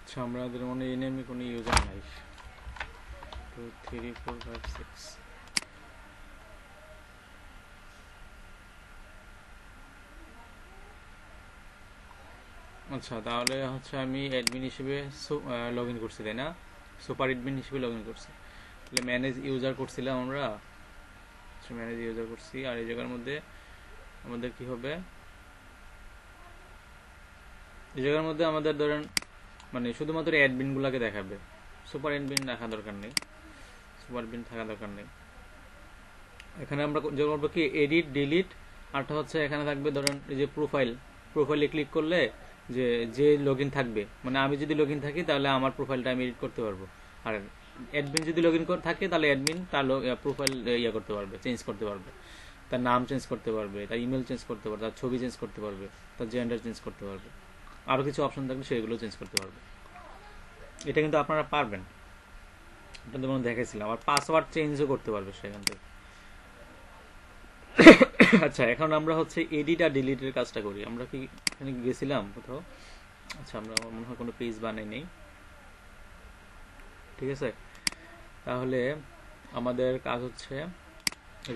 আচ্ছা আমাদের মনে এই নেমে কোনো ইউজার নাই 2 3 4 5 6 আচ্ছা তাহলে হচ্ছে আমি অ্যাডমিন হিসেবে লগ ইন করছি তাই না সুপার অ্যাডমিন হিসেবে লগ ইন করছি তাহলে ম্যানেজ ইউজার করছিলাম আমরা ম্যানেজ ইউজার করছি আর এই জায়গার মধ্যে আমাদের কি হবে এই জায়গার মধ্যে আমাদের ধরেন মানে শুধুমাত্র অ্যাডমিনগুলোকে দেখাবে সুপার অ্যাডমিন রাখা দরকার নেই সুপার অ্যাডমিন থাকা দরকার নেই এখানে আমরা যে করবো কি এডিট ডিলিট আরটা হচ্ছে এখানে থাকবে ধরেন এই যে প্রোফাইলে ক্লিক করলে যে যে লগ ইন থাকবে মানে আমি যদি লগ ইন থাকি তাহলে আমার প্রোফাইলটা আমি এডিট করতে পারবো আর অ্যাডমিন যদি লগ ইন থাকে তাহলে অ্যাডমিন তার প্রোফাইল ইয়ে করতে পারবে চেঞ্জ করতে পারবে তার নাম চেঞ্জ করতে পারবে তার ইমেল চেঞ্জ করতে পারবে তার ছবি চেঞ্জ করতে পারবে তার জেন্ডার চেঞ্জ করতে পারবে আরও কিছু অপশন থাকলে সেগুলো চেঞ্জ করতে পারবে এটা কিন্তু আপনারা পারবেন আপনাদের মনে দেখাইছিলাম আর পাসওয়ার্ড চেঞ্জও করতে পারবে সেখান থেকে আচ্ছা এখন আমরা হচ্ছে এডিট আর ডিলিটের কাজটা করি আমরা কি এখানে গেছিলাম কোথাও আচ্ছা আমরা আমার মনে হয় কোনো পেজ বানাই নেই ঠিক আছে তাহলে আমাদের কাজ হচ্ছে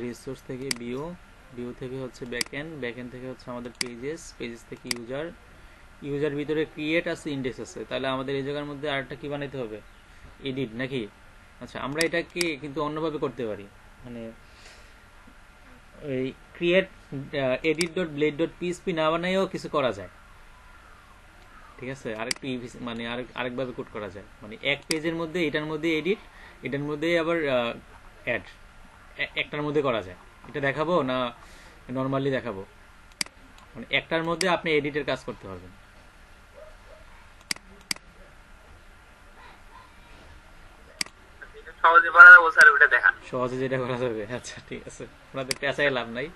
রিসোর্স থেকে ভিউ থেকে হচ্ছে ব্যাকএন্ড থেকে হচ্ছে আমাদের পেজেস থেকে ইউজার ভিতরে ক্রিয়েট আছে ইন্ডেক্স আছে তাহলে আমাদের এই জায়গার মধ্যে আরেকটা কি বানাইতে হবে এডিট নাকি আচ্ছা আমরা এটাকে কিন্তু অন্যভাবে করতে পারি মানে এই ক্রিয়েট edit.blade.php না বানাইও কিছু করা যায় ঠিক আছে আরেকটু মানে আরেকভাবে কোড করা যায় মানে এক পেজের মধ্যে এটার মধ্যে এটার মধ্যে আবার অ্যাড একটার মধ্যে করা যায় এটা দেখাবো না নরমালি দেখাবো মানে একটার মধ্যে আপনি এডিটের কাজ করতে পারবেন সহজে যেটা করা যাবে আচ্ছা ঠিক আছে আপনাদের পেঁচায় লাভ নাই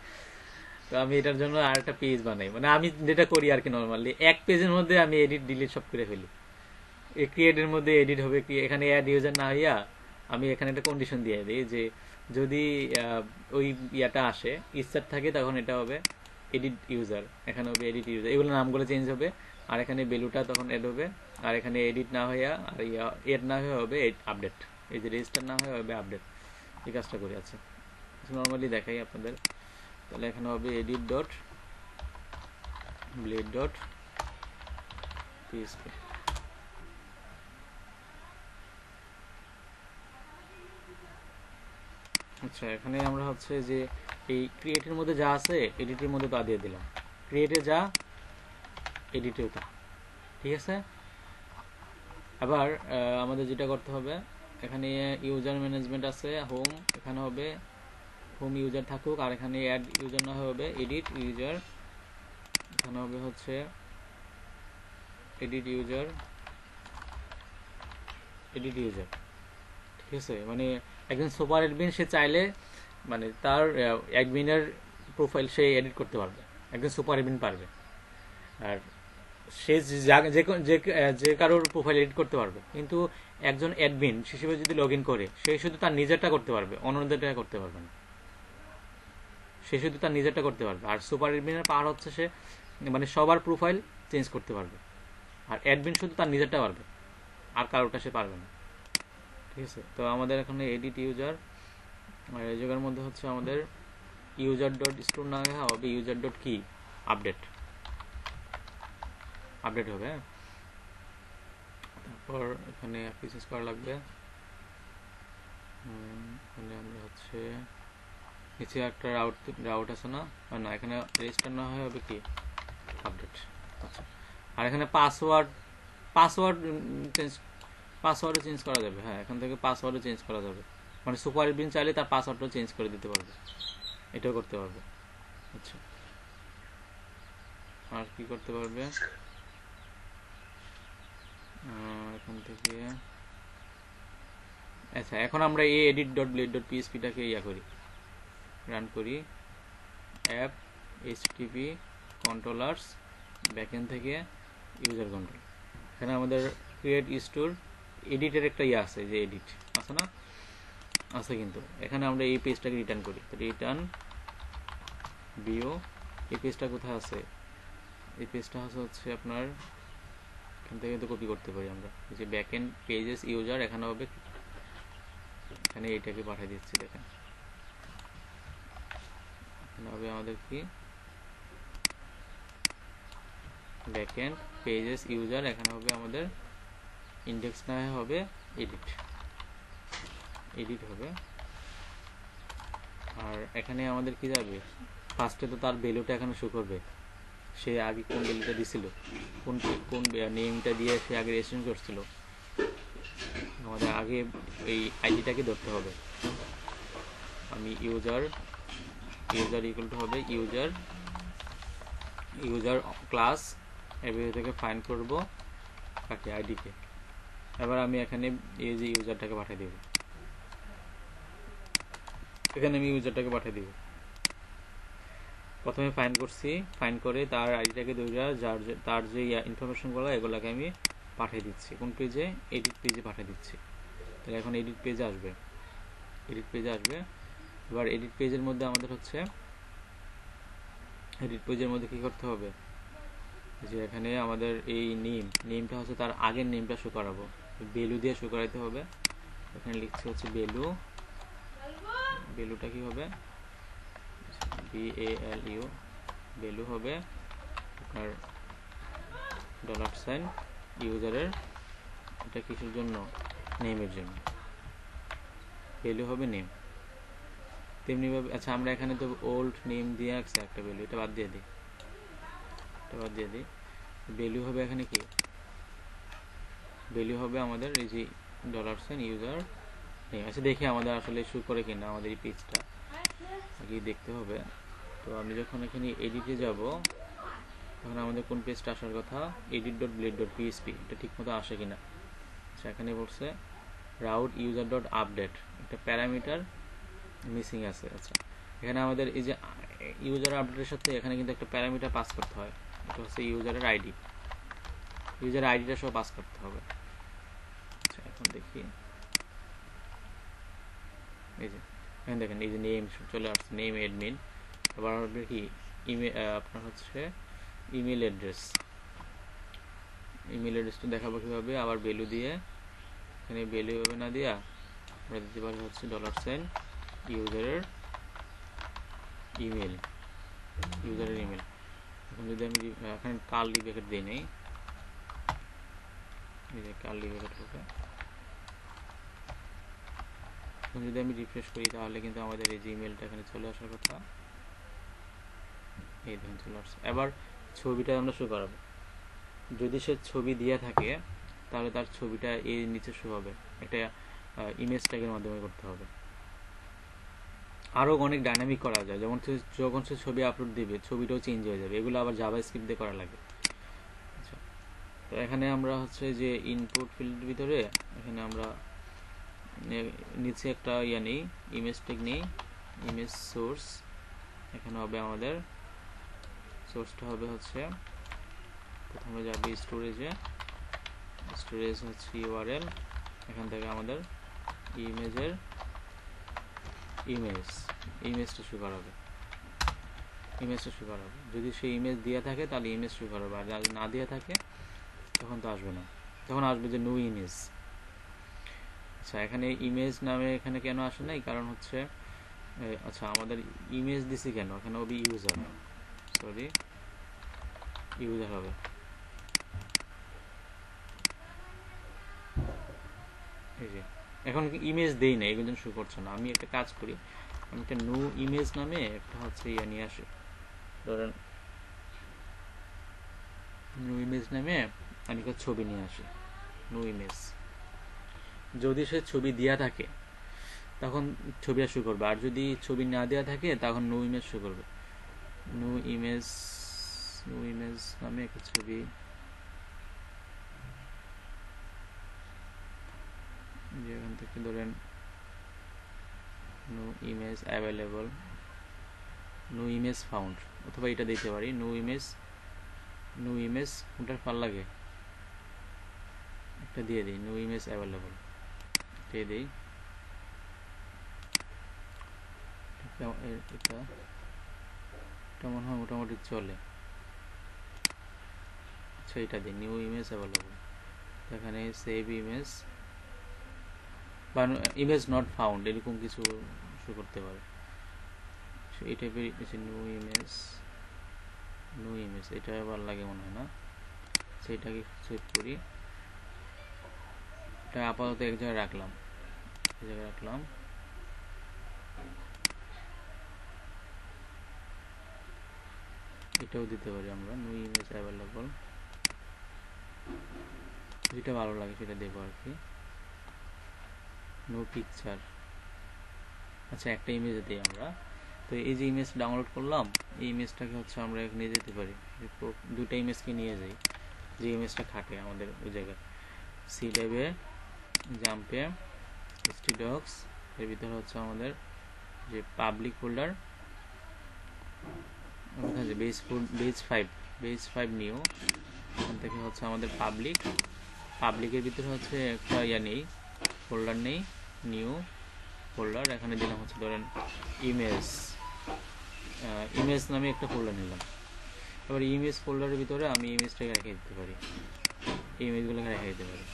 তো আমি এটার জন্য আর একটা পেজ বানাই মানে আমি যেটা করি আর কি নরমালি এক পেজের মধ্যে আমি এডিট ডিলিট সব করে ফেলি এই ক্রিয়েটের মধ্যে এডিট হবে কি এখানে অ্যাড ইউজার না হইয়া আমি এখানে একটা কন্ডিশন দিয়ে দিই যে যদি ওই ইয়াটা আসে স্টার্ট থাকে তখন এটা হবে এডিট ইউজার এখানে হবে এডিট ইউজার এগুলো নামগুলো চেঞ্জ হবে আর এখানে ভ্যালুটা তখন এড হবে আর এখানে এডিট না হইয়া আর এড না হয়ে হবে আপডেট এই যে রেজিস্টার না হয়ে হবে আপডেট এই কাজটা করি আচ্ছা নর্মালি দেখাই আপনাদের তাহলে এখানে হবে edit.blade.php আচ্ছা এখানে আমরা হচ্ছে যে এই ক্রিয়েটের মধ্যে যা আছে এডিটের মধ্যে তা দিয়ে দিলাম ক্রিয়েটে যা এডিটেও তা ঠিক আছে আবার আমাদের যেটা করতে হবে এখানে ইউজার ম্যানেজমেন্ট আছে হোম এখানে হবে হোম ইউজার থাকুক আর এখানে অ্যাড ইউজার না হবে এডিট ইউজার এখানে হবে হচ্ছে এডিট ইউজার ঠিক আছে মানে একজন সুপার অ্যাডমিন সে চাইলে মানে তার অ্যাডমিনের প্রোফাইল সে এডিট করতে পারবে একজন সুপার অ্যাডমিন পারবে আর সে যে কারোর প্রোফাইল এডিট করতে পারবে কিন্তু একজন অ্যাডমিন হিসেবে যদি লগ ইন করে সে শুধু তার নিজেরটা করতে পারবে অন্যদেরটা করতে পারবে না সে শুধু তার নিজেরটা করতে পারবে আর সুপার অ্যাডমিনের পাওয়ার হচ্ছে সে মানে সবার প্রোফাইল চেঞ্জ করতে পারবে আর অ্যাডমিন শুধু তার নিজেরটা পারবে আর কারোটা সে পারবে না ঠিক আছে তো আমাদের এখানে এডিট ইউজার আর এই জায়গার মধ্যে হচ্ছে আমাদের ইউজার ডট স্টোর না হবে ইউজার ডট কি আপডেট হবে তারপর এখানে অ্যাক্সেস করা লাগবে এখানে আমরা হচ্ছে নিচে একটা রাউট আছে না না এখানে রেজিস্টার না হয় হবে কি আপডেট আচ্ছা আর এখানে পাসওয়ার্ডও চেঞ্জ করা যাবে হ্যাঁ এখান থেকে পাসওয়ার্ডও চেঞ্জ করা যাবে মানে সুপার অ্যাডমিন চাইলে তার পাসওয়ার্ডটাও চেঞ্জ করে দিতে পারবে এটাও করতে পারবে আচ্ছা আর কি করতে পারবে এখান থেকে আচ্ছা এখন আমরা এই edit.blade.php টাকে করি রান করি অ্যাপ http কন্ট্রোলার্স ব্যাকএন্ড থেকে ইউজার কন্ট্রোল এখানে আমাদের ক্রিয়েট স্টোর এডিটের একটা আছে যে এডিট আছে না আছে কিন্তু এখানে আমরা এই পেজটাকে রিটার্ন করি তো রিটার্ন ভিউ এই পেজটা কোথায় আছে এই পেজটা হচ্ছে আপনার এখান থেকে তো কপি করতে পারি আমরা, এই যে ব্যাকএন্ড পেজেস ইউজার এখানে হবে, এখানে এইটাকে পাঠিয়ে দিচ্ছি, দেখেন এখানে হবে আমাদের কি ব্যাকএন্ড পেজেস ইউজার, এখানে হবে আমাদের ইন্ডেক্স না হবে এডিট, এডিট হবে। আর এখানে আমাদের কি যাবে, ফার্স্টে তো তার ভ্যালুটা এখানে শো করবে, সে আগে কোন ভ্যালুটা দিছিল, কোন কোন নেমটা দিয়ে সে আগে রেজিস্ট্রেশন করছিল, আমাদের আগে এই আইডিটাকে ধরতে হবে। আমি ইউজার ইকুয়াল টু হবে ইউজার ক্লাস এর থেকে ফাইন্ড করব কাকে, আইডিকে। এবার আমি এখানে এই যে ইউজারটাকে পাঠিয়ে দেব, এখানে আমি ইউজারটাকে পাঠিয়ে দেব। প্রথমে ফাইন্ড করছি, ফাইন্ড করে তার আইডিটাকে দৌড়া তার যে ইনফরমেশনগুলো এগুলোকে আমি পাঠিয়ে দিচ্ছি কোন পেজে, এডিট পেজে পাঠিয়ে দিচ্ছি। তাহলে এখন এডিট পেজে আসবে, এবার এডিট পেজের মধ্যে আমাদের হচ্ছে এডিট পেজের মধ্যে কি করতে হবে, যে এখানে আমাদের এই নেমটা হচ্ছে তার আগের নেমটা শো করাবো, ভ্যালু দিয়ে শো করাইতে হবে। এখানে লিখছি হচ্ছে ভ্যালুটা কি হবে, VALU, ভ্যালু হবে আপনার $, ইউজারের, এটা কিসের জন্য, নেমের জন্য, ভ্যালু হবে নেম। তেমনিভাবে আচ্ছা আমরা এখানে তো ওল্ড নেম দিয়ে রাখছি একটা ভ্যালু, এটা বাদ দিয়ে দিই, ভ্যালু হবে এখানে কি, ভ্যালু হবে আমাদের এই যে $, ইউজার নেম। আচ্ছা দেখি আমাদের আসলে শো করে কিনা, আমাদের এই পেজটা আগে দেখতে হবে। তো আমি যখন এখানে এডিটে যাব, তখন আমাদের কোন পেজটা আসার কথা, edit.blade.php, এটা ঠিক মতো আসে কিনা। আচ্ছা এখানে বলছে রাউট user.update, একটা প্যারামিটার মিসিং আছে। আচ্ছা এখানে আমাদের এই যে ইউজার আপডেটের সাথে এখানে কিন্তু একটা প্যারামিটার পাস করতে হয়, এটা হচ্ছে ইউজারের আইডি, ইউজারের আইডিটা সব পাস করতে হবে। আচ্ছা এখন দেখি, এই যে এখানে দেখেন এই যে নেম চলে আসছে, নেম অ্যাডমিন। আবার হবে কি ইমেল, আপনার হচ্ছে ইমেল অ্যাড্রেসটা দেখাবো কীভাবে, আবার ভ্যালু দিয়ে, এখানে ভ্যালু হবে না দিয়া আমরা দিতে পারি হচ্ছে $, ইউজারের ইমেল। এখন যদি আমি এখানে কার্লি ব্র্যাকেট দিই নেই, এই যে কার্লি ব্র্যাকেট হবে, এখন যদি আমি রিফ্রেশ করি তাহলে কিন্তু আমাদের এই যে ইমেলটা এখানে চলে আসার কথা, এই দেখুন চলে আসছে। এবার ছবিটা আমরা শো করাবো, যদি সে ছবি দিয়ে থাকে তাহলে তার ছবিটা এই নিচে শো হবে, একটা ইমেজ ট্যাগের মাধ্যমে করতে হবে। আরও অনেক ডাইনামিক করা যায়, যেমন যখন সে ছবি আপলোড দিবে ছবিটাও চেঞ্জ হয়ে যাবে, এগুলো আবার জাভাস্ক্রিপ্ট দিয়ে করা লাগে। আচ্ছা তো এখানে আমরা হচ্ছে যে ইনপুট ফিল্ডের ভিতরে এখানে আমরা নিচে একটা নেই, ইমেজ ট্যাগ নেই, ইমেজ সোর্স, এখানে হবে আমাদের সোর্সটা হবে হচ্ছে, প্রথমে যাবে স্টোরেজ হচ্ছে URL, এখান থেকে আমাদের ইমেজটা শো করাবে, যদি সেই ইমেজ দিয়ে থাকে তাহলে ইমেজ শো করাবে, আর যদি না দিয়ে থাকে তখন তো আসবে না, তখন আসবে যে নো ইমেজ। আচ্ছা এখানে ইমেজ নামে এখানে কেন আসে নাই, কারণ হচ্ছে আচ্ছা আমাদের ইমেজ দিছি কেন, এখানে হবে ইউজার হবে, এই যে এখন ইমেজ দেই না, এগুলো শো করছে না। আমি একটা কাজ করি, আমি একটা নো ইমেজ নামে একটা হচ্ছে নিয়ে আসি, ধরেন নো ইমেজ নামে আমি একটা ছবি নিয়ে আসি, নো ইমেজ। যদি সে ছবি দেওয়া থাকে তখন ছবিটা শো করবে, আর যদি ছবি না দেওয়া থাকে তখন নো ইমেজ শো করবে। নো ইমেজ নামে একটা ছবি, যেখান থেকে ধরেন no image available, no image found, অথবা এটা দিতে পারি নো ইমেজ কোনটার ফাল লাগে একটা দিয়ে দিই, নো ইমেজ অ্যাভেলেবল দিয়ে দিই, এটা মনে হয় মোটামুটি চলে। আচ্ছা হচ্ছে এটা দিই, নিউ ইমেজ অ্যাভেলেবল। এখানে সেভ ইমেজ বা ইমেজ নট ফাউন্ড এরকম কিছু শো করতে পারে। এই টাইপের নিউ ইমেজ এটা আবার লাগে মনে হয় না, সেটাকে সেভ করি। এটা আপাতত এক জায়গায় রাখলাম, এই জায়গায় রাখলাম। এটাও দিতে পারি আমরা, নিউ ইমেজ অ্যাভেলেবল, যেটা ভালো লাগে সেটা দেবো আর কি। নো পিকচার, আচ্ছা একটা ইমেজ দিই আমরা। তো এই যে ইমেজ ডাউনলোড করলাম, এই ইমেজটাকে হচ্ছে আমরা নিয়ে যেতে পারি, দুটা ইমেজকে নিয়ে যাই, যে ইমেজটা খাটে আমাদের ওই জায়গায়। সি ট্যাবে জাম্পে htdocs এর ভিতরে হচ্ছে আমাদের যে পাবলিক ফোল্ডার, বেজ 5 নিউ, এখান থেকে হচ্ছে আমাদের পাবলিকের ভিতরে হচ্ছে একটা নেই, ফোল্ডার নেই, নিউ ফোল্ডার, এখানে দিলাম হচ্ছে ধরেন ইমেজ নামে একটা ফোল্ডার নিলাম। এবার ইমেজ ফোল্ডারের ভিতরে আমি ইমেজটাকে রেখে দিতে পারি, এই ইমেজগুলোকে রেখে দিতে পারি,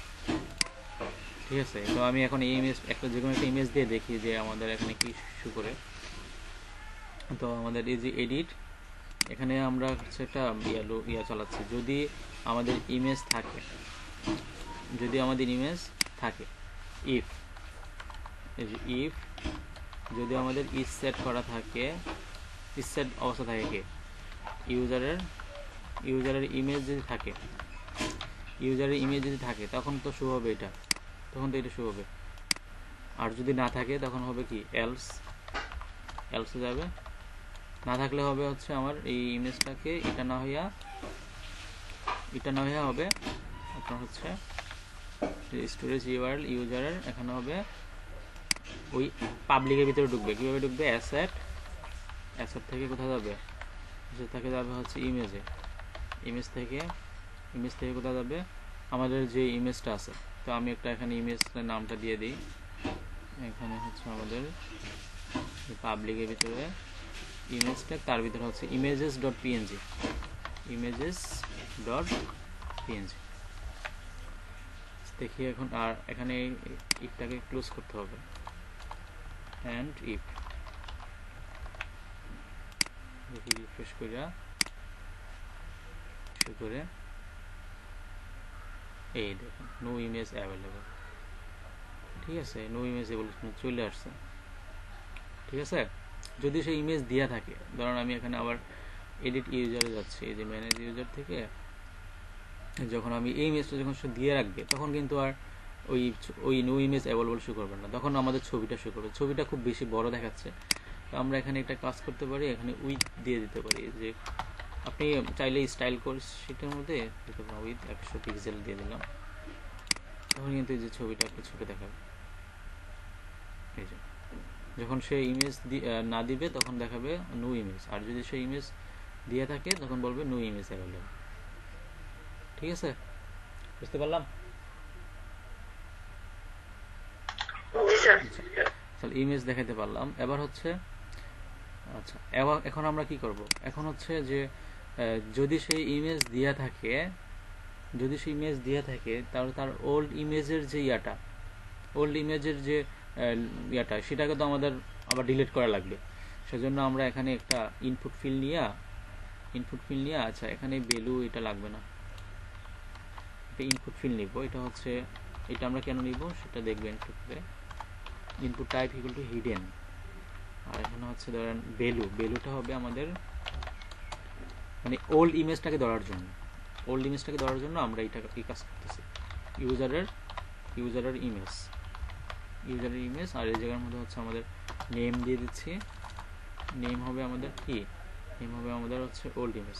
ঠিক আছে। তো আমি এখন এই ইমেজ যে কোনো একটা ইমেজ দিয়ে দেখি যে আমাদের এখানে কি শো করে। তো আমাদের এই যে এডিট, এখানে আমরা হচ্ছে একটা চালাচ্ছি, যদি আমাদের ইমেজ থাকে, ইফ যদি আমাদের সেট করা থাকে, সেট অবস্থা থাকে কি ইউজারের ইমেজ যদি থাকে, তখন তো শো হবে এটা, শো হবে। আর যদি না থাকে তখন হবে কি এলসে যাবে, না থাকলে হবে হচ্ছে আমার এই ইমেজটাকে এটা না হইয়া হবে আপনার হচ্ছে স্টোরেজ ইউআরএল ইউজারের, এখানে হবে ওই পাবলিকের ভিতরে ঢুকবে। কিভাবে ঢুকবে? অ্যাসেট থেকে কোথায় যাবে? থেকে যাবে হচ্ছে ইমেজ থেকে কোথায় যাবে? আমাদের যে ইমেজটা আছে। তো আমি একটা এখানে ইমেজটার নামটা দিয়ে দিই, এখানে হচ্ছে আমাদের পাবলিকের ভিতরে ইমেজটা, তার ভিতরে হচ্ছে images.png দেখি এখন। আর এখানে ইফটাকে ক্লোজ করতে হবে, অ্যান্ড ইফ দেখি রিফ্রেশ করে এই দেখুন নো ইমেজ অ্যাভেলেবল, ঠিক আছে, নো ইমেজ অ্যাভেলেবল চলে আসছে, ঠিক আছে। যদি সেই ইমেজ দেওয়া থাকে, ধরুন আমি এখানে আবার এডিট ইউজারে যাচ্ছি, এই যে ম্যানেজ ইউজার থেকে যখন আমি এই ইমেজটা যখন সে দিয়ে রাখবে, তখন কিন্তু আর ওই নো ইমেজ অ্যাভেলেবল শো করবে না, তখন আমাদের ছবিটা শো করবে। ছবিটা খুব বেশি বড় দেখাচ্ছে, তো আমরা এখানে একটা কাজ করতে পারি, এখানে উইথ দিয়ে দিতে পারি, যে আপনি চাইলে স্টাইল কোর্স সেটার মধ্যে দিতে পারেন, উইথ 100 পিক্সেল দিয়ে দিলাম, তখন কিন্তু এই যে ছবিটা একটু ছোট দেখাবে। এই যে যখন সে ইমেজ না দিবে তখন দেখাবে নো ইমেজ, আর যদি সে ইমেজ দিয়ে থাকে তখন বলবে নো ইমেজ অ্যাভেলেবল, ঠিক আছে, বুঝতে পারলাম? তাহলে ইমেজ দেখাতে পারলাম। এবার হচ্ছে আচ্ছা, এখন আমরা কি করব? এখন হচ্ছে যে যদি সেই ইমেজ দেয়া থাকে, তাহলে তার ওল্ড ইমেজের যে সেটাকে তো আমাদের আবার ডিলিট করা লাগবে। সেজন্য আমরা এখানে একটা ইনপুট ফিল নিয়ে আচ্ছা এখানে ভ্যালু এটা লাগবে না, একটা ইনপুট ফিল নিব। এটা আমরা কেন নিব সেটা দেখবেন একটু পরে। Input type equal to hidden, আর এখানে হচ্ছে ধরেন ভ্যালুটা হবে আমাদের মানে ওল্ড ইমেজটাকে ধরার জন্য আমরা এই কাজ করতেছি। ইউজারের ইমেজ আর এই জায়গার মধ্যে হচ্ছে আমাদের নেম দিয়ে দিচ্ছি। নেম হবে আমাদের কি? নেম হবে আমাদের হচ্ছে ওল্ড ইমেজ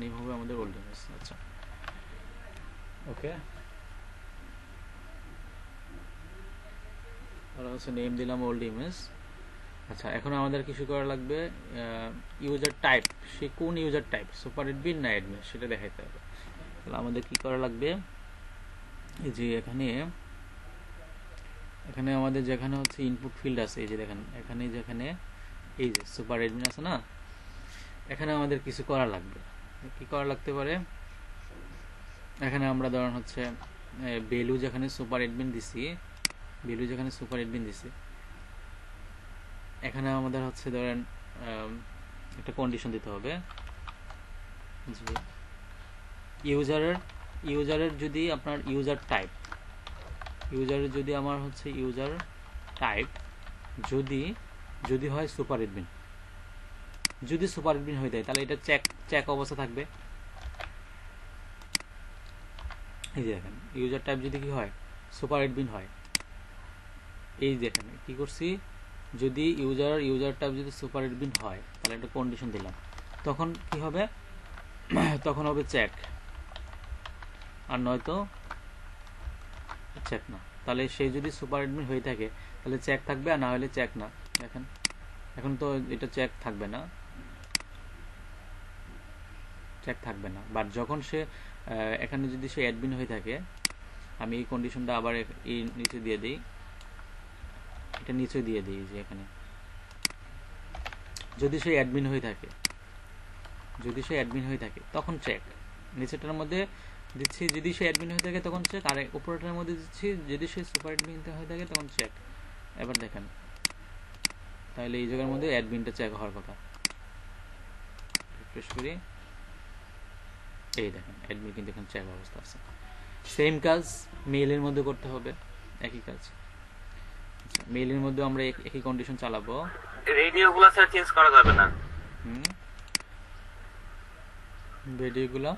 নেম হবে আমাদের ওল্ড ইমেজ। আচ্ছা ওকে, আর হচ্ছে নেম দিলাম ওল্ড ইমেজ। আচ্ছা এখন আমাদের কিছু করা লাগবে, ইউজার টাইপ, সে কোন ইউজার টাইপ, সুপার অ্যাডমিন না অ্যাডমিন সেটা দেখাইতে হবে। তাহলে আমাদের কি করা লাগবে, যে এখানে এখানে আমাদের যেখানে হচ্ছে ইনপুট ফিল্ড আছে, এই যে দেখেন এখানে যেখানে এই যে সুপার অ্যাডমিন আছে না, এখানে আমাদের কিছু করা লাগবে। কি করা লাগতে পারে, এখানে আমরা ধরেন হচ্ছে ভ্যালু যেখানে সুপার অ্যাডমিন দিছি, এখানে আমাদের হচ্ছে ধরেন একটা কন্ডিশন দিতে হবে যে ইউজারের যদি আপনার ইউজার টাইপ যদি হয় সুপার অ্যাডমিন, যদি সুপার অ্যাডমিন হয়ে যায় তাহলে এটা চেক অবস্থা থাকবে। এই যে দেখেন ইউজার টাইপ যদি কি হয়, সুপার অ্যাডমিন হয়, এই দেখেন কি করছি, যদি ইউজার টাইপ যদি সুপার অ্যাডমিন হয় তাহলে একটা কন্ডিশন দিলাম, তখন কি হবে, তখন হবে চেক, আর নয়তো চেক না। তাহলে সে যদি সুপার অ্যাডমিন হয়ে থাকে তাহলে চেক থাকবে, আর না হলে চেক না। দেখেন এখন তো এটা চেক থাকবে না, বাট যখন সে এখানে যদি সে অ্যাডমিন হয়ে থাকে, আমি এই কন্ডিশনটা আবার এই নিচে দিয়ে দিই, এটা নিচে দিয়ে দিই যে এখানে যদি সে অ্যাডমিন হয়ে থাকে তখন চেক, নিচেটার মধ্যে দিচ্ছি যদি সে অ্যাডমিন হয়ে থাকে তখন চেক, আর উপরটার মধ্যে দিচ্ছি যদি সে সুপার অ্যাডমিন হয়ে থাকে তখন চেক। এবার দেখেন তাহলে এই জায়গার মধ্যে অ্যাডমিনটা চেক হওয়ার কথা। রিফ্রেশ করি, এই দেখেন অ্যাডমিন কিন্তু এখানে চেক অবস্থা আছে। সেম কাজ মেইলের মধ্যে করতে হবে, একই কাজ। আচ্ছা, মেইলের মধ্যে আমরা একই কন্ডিশন চালাবো। রেডিওগুলো স্যার চেঞ্জ করা যাবে না? ভিডিওগুলো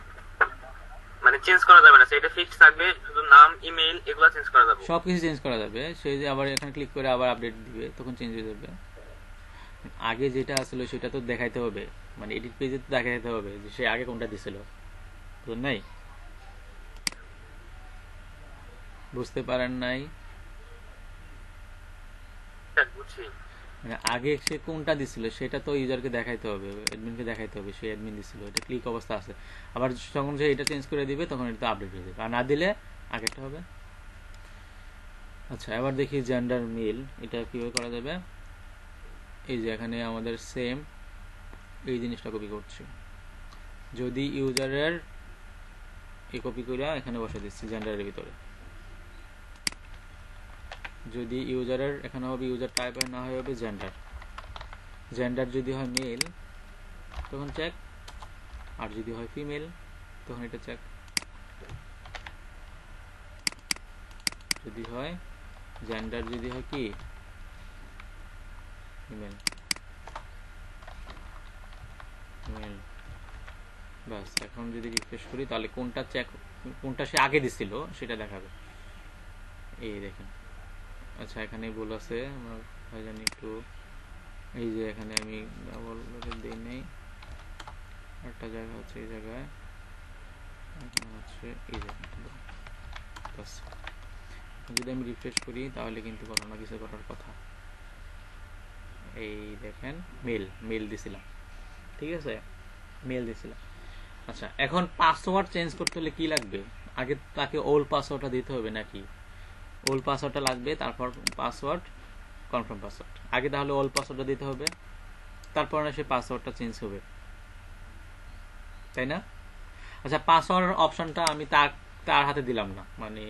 মানে চেঞ্জ করা যাবে না, সেটা ফিক্সড থাকবে, শুধু নাম ইমেইল এগুলো চেঞ্জ করা যাবে? সবকিছু চেঞ্জ করা যাবে। সে যে আবার এখানে ক্লিক করে আবার আপডেট দিবে তখন চেঞ্জ হয়ে যাবে। আগে যেটা আসলে সেটা তো দেখাইতে হবে, মানে এডিট পেজে তো দেখাইতে হবে যে সে আগে কোনটা দিছিল, বুঝলেন নাই? বুঝতে পারেন নাই? বুঝছি, মানে আগে সে কোনটা দিছিল সেটা তো ইউজারকে দেখাইতে হবে, অ্যাডমিনকে দেখাইতে হবে সে অ্যাডমিন দিছিল, এটা ক্লিক অবস্থা আছে। আবার যখন সে এটা চেঞ্জ করে দিবে তখন এটা আপডেট হয়ে যাবে, আর না দিলে আগেরটা হবে। আচ্ছা, এবার দেখি জেন্ডার মেল, এটা কিভাবে করা যাবে। এই যে এখানে আমাদের সেম এই জিনিসটা কপি করছি, যদি ইউজারের এই কপি করে এখানে বসে দিচ্ছি জেন্ডারের ভিতরে, যদি ইউজারের এখানে হবে ইউজার টাইপ, আর না হবে জেন্ডার যদি হয় মেল তখন চেক, আর যদি হয় ফিমেল তখন এটা চেক, যদি হয় জেন্ডার যদি হয় কি ফিমেল, বাস। এখন যদি রিফ্রেশ করি তাহলে কোনটা সে আগে দিছিল সেটা দেখাবে, এই দেখেন। আচ্ছা, এখানে ভুল আছে, আমার হয় জানি একটু, এই যে এখানে আমি ডাবল দিই নেই, একটা জায়গা হচ্ছে এই জায়গায়, এখানে হচ্ছে এই জায়গাটা, বাস। যদি আমি রিফ্রেশ করি তাহলে কিন্তু কোনো না কিছু করার কথা। এই দেখেন মেল দিছিলাম, ঠিক আছে, মেল দিছিলাম। আচ্ছা, এখন পাসওয়ার্ড চেঞ্জ করতে হলে কি লাগবে, আগে তাকে ওল্ড পাসওয়ার্ডটা দিতে হবে নাকি? ওল্ড পাসওয়ার্ডটা লাগবে, তারপর পাসওয়ার্ড, কনফার্ম পাসওয়ার্ড। আগে তাহলে ওল্ড পাসওয়ার্ডটা দিতে হবে, তারপর না সে পাসওয়ার্ডটা চেঞ্জ হবে, তাই না? আচ্ছা, পাসওয়ার্ড অপশনটা আমি তার হাতে দিলাম না, মানে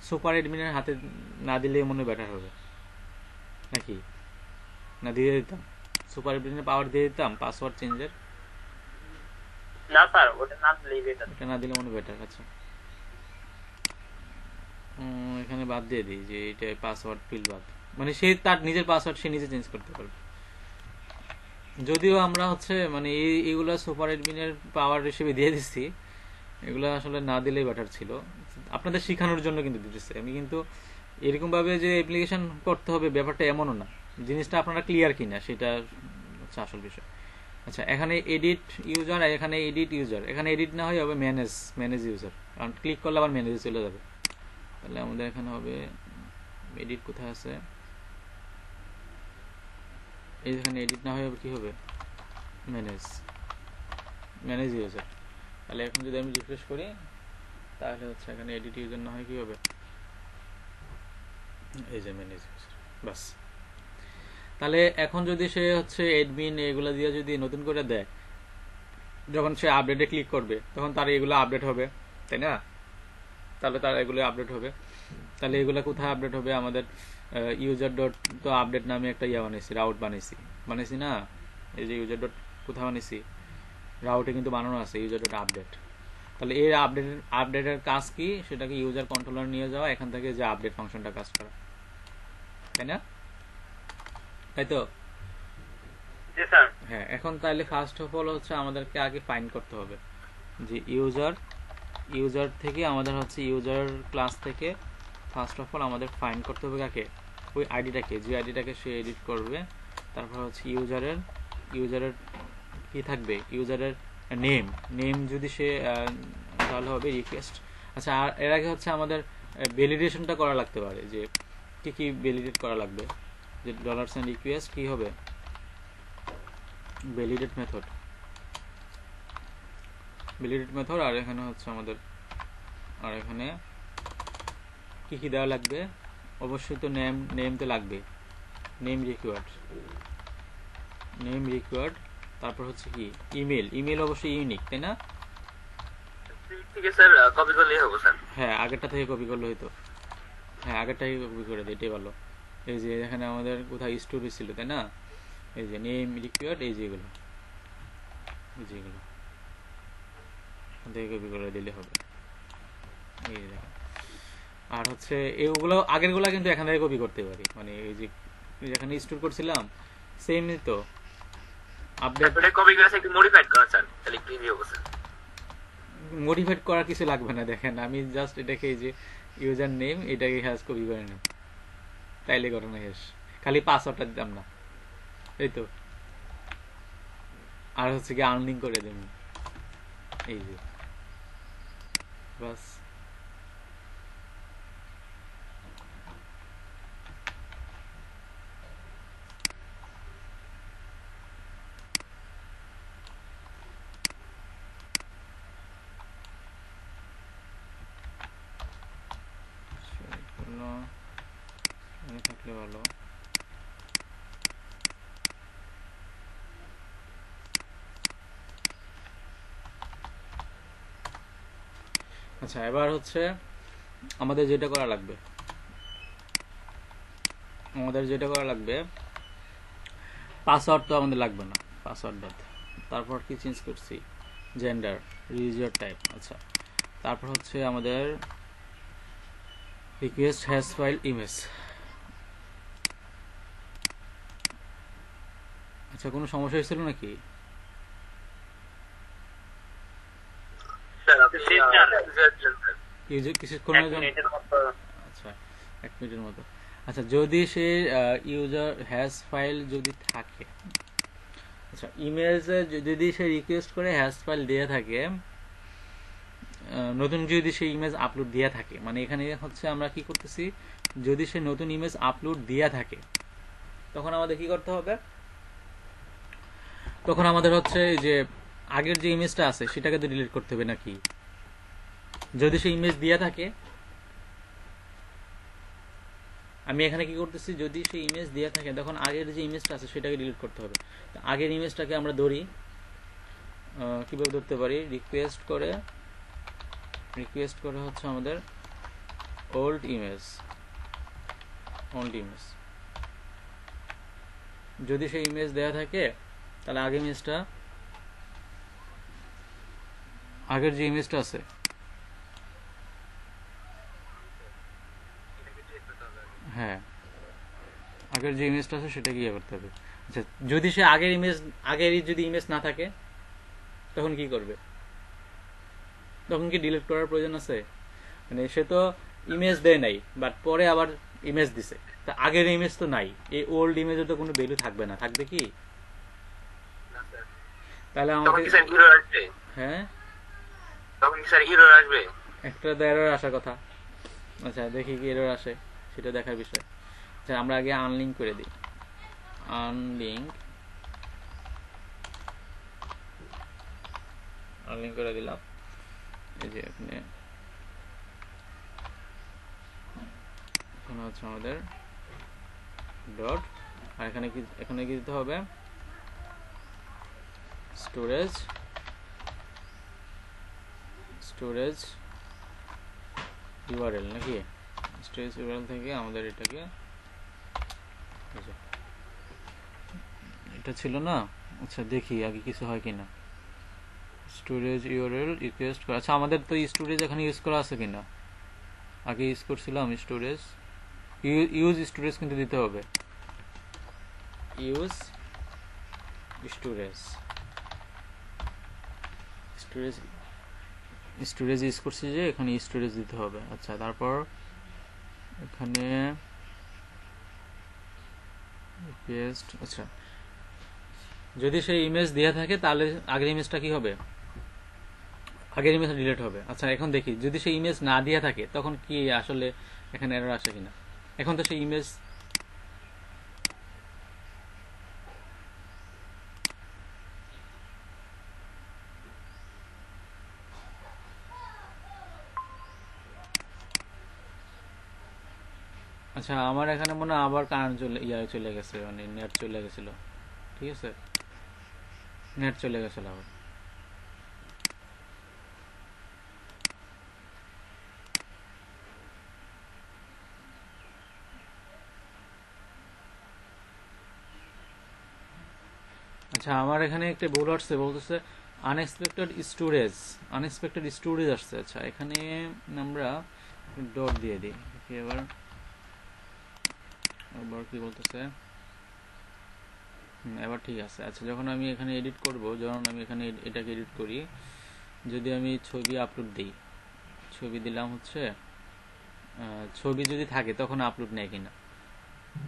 সুপার অ্যাডমিনের হাতে না দিলে মনে বেটার হবে নাকি? না দিয়ে দিতাম, সুপার অ্যাডমিনের পাওয়ার দিয়ে দিতাম পাসওয়ার্ড চেঞ্জের? না স্যার, ওটা না দিলেই বেটার। ওটা না দিলে মনে বেটার। আচ্ছা, এখানে বাদ দিয়ে দিই যে এটা পাসওয়ার্ড ফিল্ড বাদ, মানে সে তার নিজের পাসওয়ার্ড সে নিজে চেঞ্জ করতে পারবে। যদিও আমরা হচ্ছে মানে এইগুলো সুপার অ্যাডমিনের পাওয়ার হিসেবে দিয়ে দিচ্ছি, এগুলো আসলে না দিলেই বেটার ছিল, আপনাদের শেখানোর জন্য কিন্তু দিতেছি আমি। কিন্তু এরকম ভাবে যে অ্যাপ্লিকেশন করতে হবে ব্যাপারটা এমনও না, জিনিসটা আপনারা ক্লিয়ার কিনা সেটা হচ্ছে আসল বিষয়। আচ্ছা, এখানে এডিট ইউজার, আর এখানে এডিট ইউজার, এখানে এডিট না হয় হবে ম্যানেজ ইউজার, কারণ ক্লিক করলে আবার ম্যানেজে চলে যাবে। তাহলে আমাদের এখানে হবে এডিট, কোথায় আছে, এইখানে এডিট না হয় কি হবে ম্যানেজ ইউজার। তাহলে এখন যদি আমি রিফ্রেশ করি তাহলে হচ্ছে এখানে এডিট ইউজার না হয় কি হবে এই যে ম্যানেজ ইউজার, বাস। তাহলে এখন যদি সে হচ্ছে অ্যাডমিন এগুলো দিয়ে যদি নতুন করে দেয়, যখন সে আপডেটে ক্লিক করবে তখন তার এগুলো আপডেট হবে, তাই না? তাহলে তার এগুলো আপডেট হবে। তাহলে এগুলো কোথায় আপডেট হবে? আমাদের ইউজার ডট তো আপডেট নামে একটা বানাইছি, রাউট বানাইছি না? এই যে ইউজার ডট কোথায় বানাইছি, রাউটে কিন্তু বানানো আছে ইউজার ডট আপডেট। তাহলে এই আপডেটের কাজ কি? সেটাকে ইউজার কন্ট্রোলার নিয়ে যাওয়া, এখান থেকে যে আপডেট ফাংশনটা কাজ করা, তাই না? তাই তো? হ্যাঁ, এখন তাহলে ফার্স্ট অফ অল হচ্ছে আমাদেরকে আগে ফাইন্ড করতে হবে যে ইউজার থেকে আমাদের হচ্ছে ইউজার ক্লাস থেকে ফার্স্ট অফ অল আমাদের ফাইন্ড করতে হবে কাকে? ওই আইডিটাকে, যে আইডিটাকে সে এডিট করবে। তারপর হচ্ছে ইউজারের কি থাকবে? ইউজারের নেম যদি সে তাহলে হবে রিকোয়েস্ট। আচ্ছা, আর এর আগে হচ্ছে আমাদের ভ্যালিডেশনটা করা লাগতে পারে, যে কি ভ্যালিডেট করা লাগবে। যে $সাইন রিকোয়েস্ট কি হবে? Validate method. আর এখানে হচ্ছে আমাদের, আর এখানে কি দেওয়া লাগবে? অবশ্যই তো নেম তো লাগবে, নেম রিকোয়ার্ড। তারপর হচ্ছে কি ইমেল অবশ্যই ইউনিক, তাই না? ঠিক আছে স্যার, কপি করলেই হবে স্যার। হ্যাঁ, আগেরটা থেকে কপি করলে হইতো। হ্যাঁ, আগেরটা থেকে কপি করে দিই, এটাই ভালো। এই যে এখানে আমাদের কোথায় স্টোরি ছিল, তাই না? এই যে নেম রিকোয়ার্ড, এই যেগুলো থেকে কপি করে দিলে হবে। এই যে দেখেন, আর হচ্ছে এইগুলো আগেরগুলো কিন্তু এখান থেকে কপি করতে পারি, মানে এই যে যেখানে স্টোর করছিলাম সেমই তো আপডেট। কপি করে একটু মডিফাইড করা স্যার, তাহলে একটু ইজি হবে স্যার। মডিফাইড করার কিছু লাগবে না, দেখেন আমি জাস্ট এটাকে এই যে ইউজার নেম এটাকে হ্যাশ কপি করে নেব, তাইলে ঘটনা শেষ। খালি পাসওয়ার্ডটা দিতাম না, এই তো। আর হচ্ছে কি আনলিঙ্ক করে দেব, এই যে বাস। থাকলে ভালো। আচ্ছা, এবার হচ্ছে আমাদের যেটা করা লাগবে, পাসওয়ার্ড তো আমাদের লাগবে না, পাসওয়ার্ড বাদ। তারপর কি চেঞ্জ করছি? Gender, religion type. আচ্ছা, তারপর হচ্ছে আমাদের রিকোয়েস্ট হ্যাশ ফাইল ইমেজ। আচ্ছা, কোনো সমস্যা হয়েছিল নাকি? আচ্ছা, 1 মিনিটের মতো। আচ্ছা, যদি সে ইউজার হ্যাশ ফাইল যদি থাকে, আচ্ছা ইমেজে যদি সে রিকোয়েস্ট করে হ্যাশ ফাইল দিয়ে থাকে, নতুন যদি সে ইমেজ আপলোড দিয়ে থাকে, মানে এখানে হচ্ছে আমরা কি করতেছি, যদি সে নতুন ইমেজ আপলোড দিয়ে থাকে তখন আমাদের কি করতে হবে? তখন আমাদের হচ্ছে যে আগের যে ইমেজটা আছে সেটাকে তো ডিলিট করতে হবে নাকি? যদি সে ইমেজ দিয়ে থাকে, আমি এখানে কি করতেছি, যদি সে ইমেজ দিয়ে থাকে তখন আগের যে ইমেজটা আছে সেটাকে ডিলিট করতে হবে। আগের ইমেজটাকে আমরা ধরি, কিভাবে ধরতে পারি? রিকোয়েস্ট করে হচ্ছে আমাদের ওল্ড ইমেজ। যদি সেই ইমেজ দেয়া থাকে তাহলে আগের যে ইমেজটা আছে, হ্যাঁ আগের যে ইমেজটা আছে সেটাকে ইয়ে করতে হবে। আচ্ছা, যদি সে আগেরই যদি ইমেজ না থাকে তখন কি করবে? তখন কি ডিলিট করার প্রয়োজন আছে? মানে সে তো ইমেজ দেয় নাই, বাট পরে আবার ইমেজ দিছে, তা আগের ইমেজ তো নাই, এই ওল্ড ইমেজের তো কোনো ভ্যালু থাকবে না, থাকবে কি? তাহলে আমাকে হ্যাঁ, তখন কি স্যার এরর আসবে? একটা তো এরর আসার কথা। আচ্ছা, দেখি কি এরর আসে, সেটা দেখার বিষয়। আচ্ছা, আমরা আগে আনলিঙ্ক করে দিই। আনলিঙ্ক করে দিলাম। এই যে এখানে এখন হচ্ছে আমাদের ডট, আর এখানে কি দিতে হবে, স্টোরেজ ইউআরএল নাকি, স্টোরেজ ইউআরএল থেকে আমাদের এটাকে, এটা ছিল না, আচ্ছা দেখি আগে কিছু হয় কিনা, স্টোরেজ ইউআরএল রিকোয়েস্ট করা, আচ্ছা আমাদের তো স্টোরেজ এখানে ইউজ করা আছে কিনা, আগে ইউজ করছিলাম স্টোরেজ, ইউজ স্টোরেজ কিন্তু দিতে হবে, ইউজ স্টোরেজ ইউজ করছি যে এখানে স্টোরেজ দিতে হবে। আচ্ছা তারপর এখানে পেস্ট, আচ্ছা যদি সেই ইমেজ দেওয়া থাকে তাহলে আগের ইমেজটা কি হবে, আগের ইমেজটা ডিলিট হবে। আচ্ছা এখন দেখি যদি সেই ইমেজ না দেওয়া থাকে তখন কি আসলে এখানে এরর আসে কিনা, এখন তো সেই ইমেজ, আচ্ছা আমার এখানে মনে হয় আবার কারেন্ট চলে গেছে, মানে নেট চলে গেছিল, ঠিক আছে নেট চলে গেছিল আবার। আচ্ছা আমার এখানে একটা ভুল আসছে, বলতেছে আনএক্সপেক্টেড স্টোরেজ আসছে। আচ্ছা এখানে আমরা ডট দিয়ে দিই, এবার কি বলতেছে, এবার ঠিক আছে। আচ্ছা যখন আমি এখানে এডিট করব, যখন আমি এখানে এটাকে এডিট করি, যদি আমি ছবি আপলোড দিই, ছবি দিলাম হচ্ছে, ছবি যদি থাকে তখন আপলোড নেয় কিনা,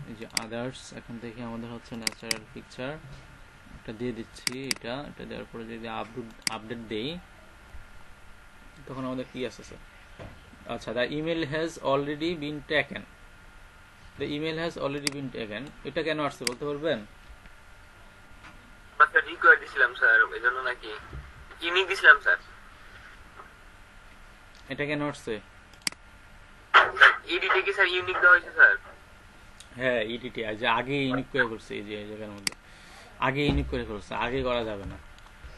এই যে আদার্স, এখান থেকে আমাদের হচ্ছে ন্যাচারাল পিকচার, এটা দিয়ে দিচ্ছি, এটা দেওয়ার পরে যদি আপডেট দেই তখন আমাদের কি আসছে, আচ্ছা the email has already been taken, এটা কেন আসছে বলতে পারবেন? রিকোয়ার্ড দিছিলাম স্যার, এজন্য নাকি ইউনিক দিছিলাম স্যার। এটা কেন আসছে? এডিটে কি স্যার ইউনিক দেওয়া হয়েছে স্যার? হ্যাঁ ইডিটি আজ আগে ইউনিক করে করছে, এই যে এই জায়গার মধ্যে আগে ইউনিক করে করছে, আগে করা যাবে না,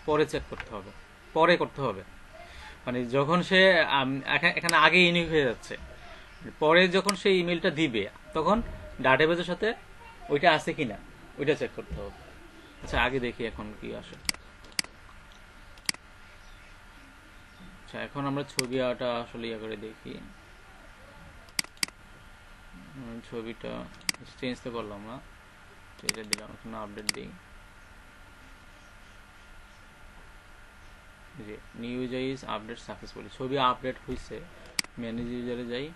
পরে চেক করতে হবে, পরে করতে হবে, মানে যখন সে এখানে আগে ইউনিক হয়ে যাচ্ছে, পরে যখন সে ইমেলটা দিবে তখন ডাটাবেজের সাথে ওইটা আছে কিনা ওইটা চেক করতে হবে। আচ্ছা আগে দেখি এখন কি আসে। আচ্ছা এখন আমরা ছবিটা আসলে ইয়া করে দেখি, ছবিটা চেঞ্জ তো করলাম না, এটা দিলাম, এখন আপডেট দিই, যে new user is update successfully, ছবি আপডেট হয়েছে। ম্যানেজ ইউজারে যাই,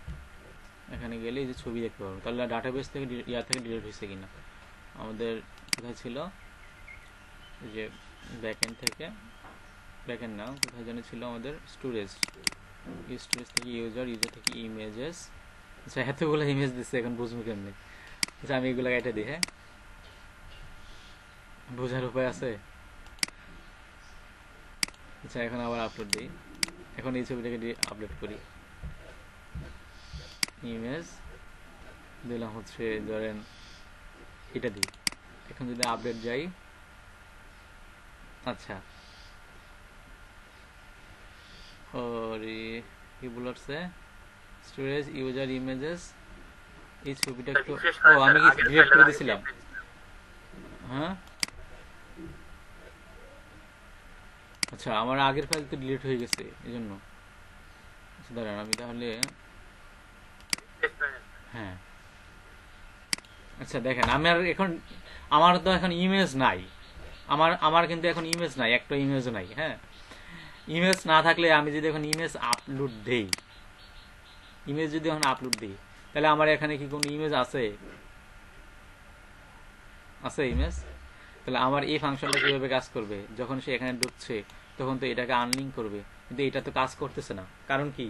এখানে গেলে এই যে ছবি দেখতে পাবো, তাহলে ডাটাবেস থেকে থেকে ডিলিট হয়েছে কিনা, আমাদের কোথায় ছিল, যে ব্যাকএন্ড থেকে, ব্যাকএন্ড না কোথায় জানি ছিল আমাদের স্টোরেজ থেকে ইউজার থেকে ইমেজেস। আচ্ছা এতগুলো ইমেজ দিচ্ছে, এখন বুঝবো কেমনি? আচ্ছা আমি এগুলো কেটে দিই, হ্যাঁ বোঝার উপায় আছে? আচ্ছা এখন আবার আপলোড দিই, এখন এই ছবিটাকে আপলোড করি, ইমেজ দিলাম হচ্ছে ধরেন এটা দিই, এখন যদি আপডেট যাই, আচ্ছা ওরে কি বলছে, স্টোরেজ ইউজার ইমেজেস, এই ছবিটা একটু, ও আমি কি ডিলিট করে দিয়েছিলাম, হ্যাঁ আচ্ছা আমার আগের ফাইল তো ডিলিট হয়ে গেছে এই জন্য, আচ্ছা দাঁড়ান আমি তাহলে, হ্যাঁ আচ্ছা দেখেন আমার তো এখন ইমেজ নাই, আমার কিন্তু এখন ইমেজ নাই, একটা ইমেজও নাই। হ্যাঁ ইমেজ না থাকলে আমি যদি এখন ইমেজ যদি এখন আপলোড দিই, তাহলে আমার এখানে কি কোনো ইমেজ আছে ইমেজ? তাহলে আমার এই ফাংশনটা কিভাবে কাজ করবে, যখন সে এখানে ঢুকছে তখন তো এটাকে আনলিঙ্ক করবে, কিন্তু এটা তো কাজ করতেছে না, কারণ কি,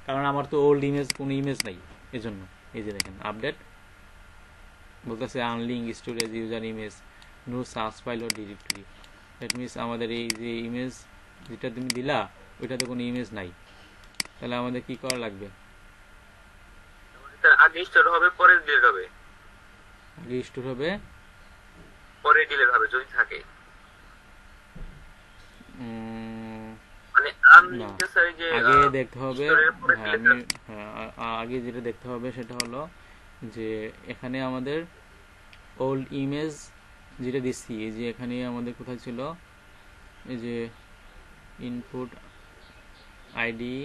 কারণ আমার তো ওল্ড ইমেজ, কোনো ইমেজ নাই, এজন্য এই যে দেখেন আপডেট বলতেছে unlink storage user image no সার্চ file or directory, that means আমাদের এই যে ইমেজ যেটা তুমি দিলা ওইটাতে কোনো ইমেজ নাই, তাহলে আমাদের কি করা লাগবে, আগে স্টোর হবে পরে ডিলিট হবে, আগে স্টোর হবে পরে ডিলিট হবে যদি থাকে, মানে না, আননেসেসারি যে আগে দেখতে হবে। স্টোরের পরে হ্যাঁ ডিলিট আমি আগে যেটা দেখতে হবে সেটা হলো যে এখানে আমাদের ওল্ড ইমেজ যেটা দিচ্ছি, এই যে এখানে আমাদের কোথায় ছিল, এই যে ইনপুট আইডি,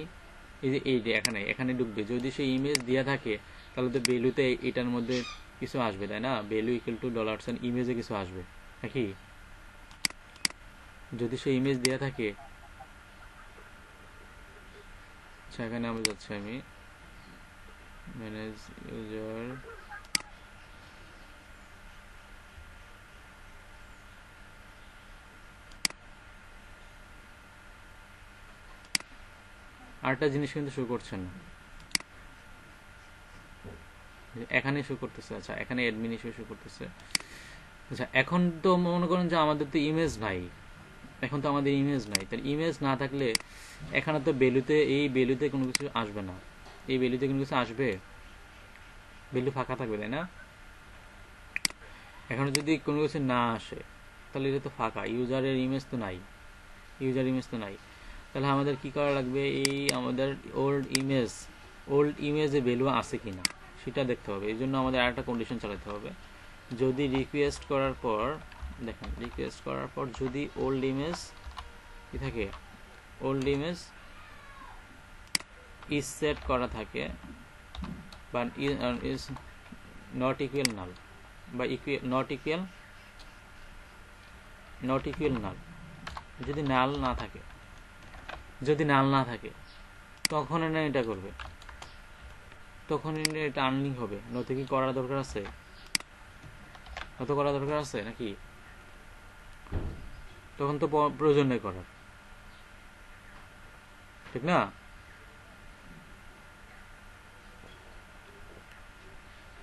এই যে এইটা এখানে এখানে ঢুকবে। যদি সেই ইমেজ দেওয়া থাকে তাহলে তো ভ্যালুতে এটার মধ্যে কিছু আসবে, তাই না? Value equal to dollar sign ইমেজে কিছু আসবে নাকি? যদি সেই ইমেজ দেওয়া থাকে, আচ্ছা এখানে আমি যাচ্ছি, আমি ম্যানেজ ইউজার, আরেকটা জিনিস কিন্তু শো করছে না, এখানে শো করতেছে। আচ্ছা এখানে অ্যাডমিন ইস্যু শো করতেছে। আচ্ছা এখন তো মনে করেন যে আমাদের তো ইমেজ নাই, এখন তো আমাদের ইমেজ নাই। তার ইমেজ না থাকলে এখানে তো ভ্যালুতে, এই ভ্যালুতে কোনো কিছু আসবে না, এই ভ্যালুতে কোনো কিছু আসবে, ভ্যালু ফাঁকা থাকবে, তাই না? এখানে যদি কোনো কিছু না আসে তাহলে এটা তো ফাঁকা, ইউজারের ইমেজ তো নাই, ইউজার ইমেজ তো নাই। তাহলে আমাদের কি করা লাগবে, এই আমাদের ওল্ড ইমেজে ভ্যালু আছে কিনা সেটা দেখতে হবে। এই জন্য আমাদের আরেকটা কন্ডিশন চালাতে হবে। যদি রিকোয়েস্ট করার পর, দেখেন রিকোয়েস্ট করার পর যদি ওল্ড ইমেজ কি থাকে, ওল্ড ইমেজ ইজ সেট করা থাকে বা ইজ নট ইকুয়াল নাল বা নট ইকুয়াল নাল, যদি নাল না থাকে, যদি নাল না থাকে তখন না এটা করবে, তখন এটা আনলিং হবে। নয়তো কি করার দরকার আছে? নয়তো করার দরকার আছে নাকি? তখন তো প্রয়োজন নেই করার, ঠিক না?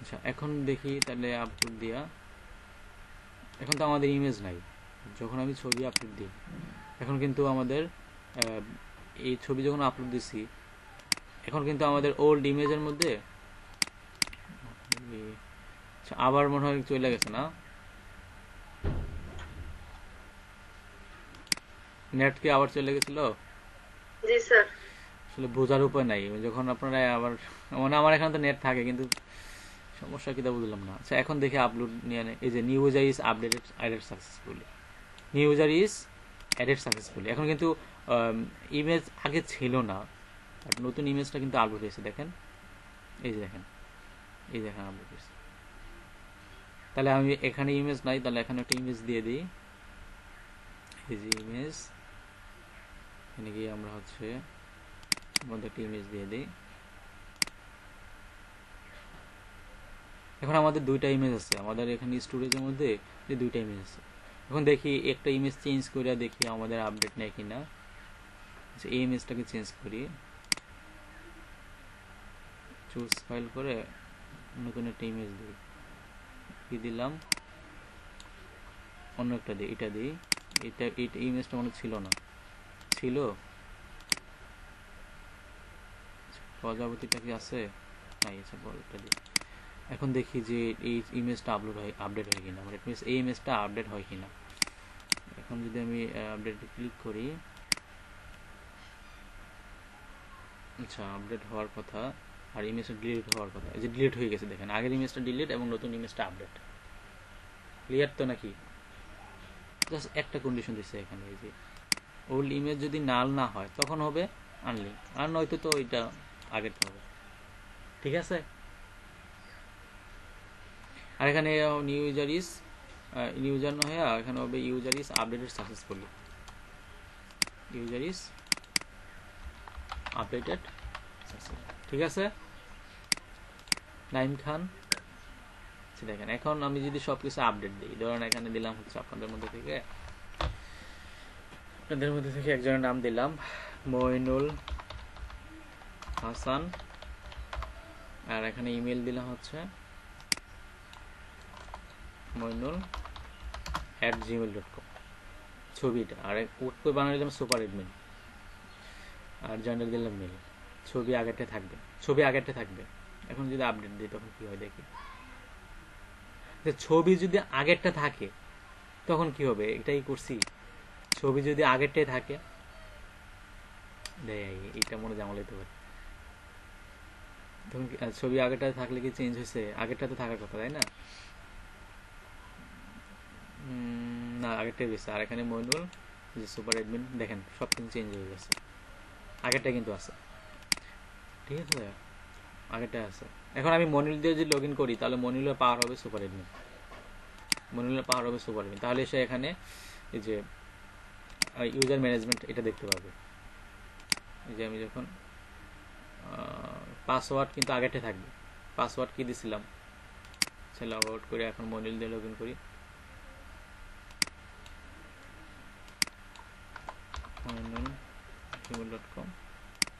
আচ্ছা এখন দেখি তাহলে আপলোড দিয়া, এখন তো আমাদের ইমেজ নাই। যখন আমি ছবি আপলোড দিই, এখন কিন্তু আমাদের এই ছবি যখন আপলোড দিছি, এখন কিন্তু আমাদের ওল্ড ইমেজের মধ্যে আবার মনে হয় চলে গেছে না, নেট কি আবার চলে গেছিল? জি স্যার। আসলে বোঝার উপায় নাই, যখন আপনারা আবার, মানে আমার এখানে তো নেট থাকে কিন্তু সমস্যা কি তা বুঝলাম না। আচ্ছা এখন দেখি আপলোড নিয়ে, এই যে new user is updated added successfully, new user is added successfully. এখন কিন্তু ইমেজ আগে ছিল না, বাট নতুন ইমেজটা কিন্তু আপলোড হয়েছে। দেখেন এই যে দেখেন, এই দেখেন আপলোড হয়েছে। তাহলে আমি এখানে ইমেজ নাই, তাহলে এখানে একটা ইমেজ দিয়ে দিই, এই যে ইমেজ, এখানে গিয়ে আমরা হচ্ছে মধ্যে একটা ইমেজ দিয়ে দিই। এখন আমাদের দুইটা ইমেজ আছে, আমাদের এখানে স্টোরেজের মধ্যে যে দুইটা ইমেজ আছে। এখন দেখি একটা ইমেজ চেঞ্জ করে দেখি আমাদের আপডেট নেই কিনা। আচ্ছা এই ইমেজটাকে চেঞ্জ করি, চুজ ফাইল করে নতুন একটা ইমেজ দিই, কি দিলাম, অন্য একটা দিই, এটা দিই। এটা ইমেজটা মনে ছিল না, ছিল প্রজাপতিটা কি আছে, নাই আছে, এটা দিই। এখন দেখি যে এই ইমেজটা আপডেট হয় কিনা, মানে মিনস এই ইমেজটা আপডেট হয় কিনা। এখন যদি আমি আপডেটে ক্লিক করি, আচ্ছা আপডেট হওয়ার কথা, আর ইমেজটা ডিলিট হওয়ার কথা, এই যে ডিলিট হয়ে গেছে। দেখেন আগের ইমেজটা ডিলিট এবং নতুন ইমেজটা আপডেট। ক্লিয়ার তো নাকি? জাস্ট একটা কন্ডিশন দিচ্ছে এখানে, এই যে ওল্ড ইমেজ যদি নাল না হয় তখন হবে আনলিঙ্ক, আর নয়তো তো এটা আগের হবে। ঠিক আছে? আর এখানে নিউ ইউজার ইজ, ইউজার না হয় এখানে হবে user is updated successfully, user is updated successfully. ঠিক আছে নাইম খান? দেখেন এখন আমি যদি সবকিছু আপডেট দিই, ধরেন এখানে দিলাম হচ্ছে আপনাদের মধ্যে থেকে একজনের নাম দিলাম মইনুল হাসান, আর এখানে ইমেল দিলাম হচ্ছে moinul@gmail.com, ছবিটা, আর ওকে বানিয়ে দিলাম সুপার এডমিন, আর জেন্ডার দিলাম মেল। ছবি আগেরটা থাকবে, এখন যদি আপডেট দিই তখন কি হয় দেখি। যে ছবি যদি আগেরটা থাকে তখন কি হবে, এটাই করছি। ছবি যদি আগেরটাই থাকে, এইটা মনে জামাল হইতে পারে। তখন ছবি আগেরটা থাকলে কি চেঞ্জ হয়েছে? আগেরটা তো থাকার কথা, তাই না? না, আগেরটাই রয়েছে। আর এখানে মইনুল যে সুপার অ্যাডমিন, দেখেন সব কিছু চেঞ্জ হয়ে গেছে। আগেরটা কিন্তু আছে, ঠিক আছে, আগেরটা আছে। এখন আমি মনিল দিয়ে যদি লগ ইন করি তাহলে মনিলের পাওয়ার হবে সুপার অ্যাডমিন, মনিলের পাওয়ার হবে সুপার অ্যাডমিন। তাহলে সে এখানে এই যে ইউজার ম্যানেজমেন্ট এটা দেখতে পাবে। এই যে আমি যখন পাসওয়ার্ড কিন্তু আগেরটা থাকবে। পাসওয়ার্ড কি দিছিলাম, সে লগ আউট করে এখন মনিল দিয়ে লগ ইন করি। gmail.com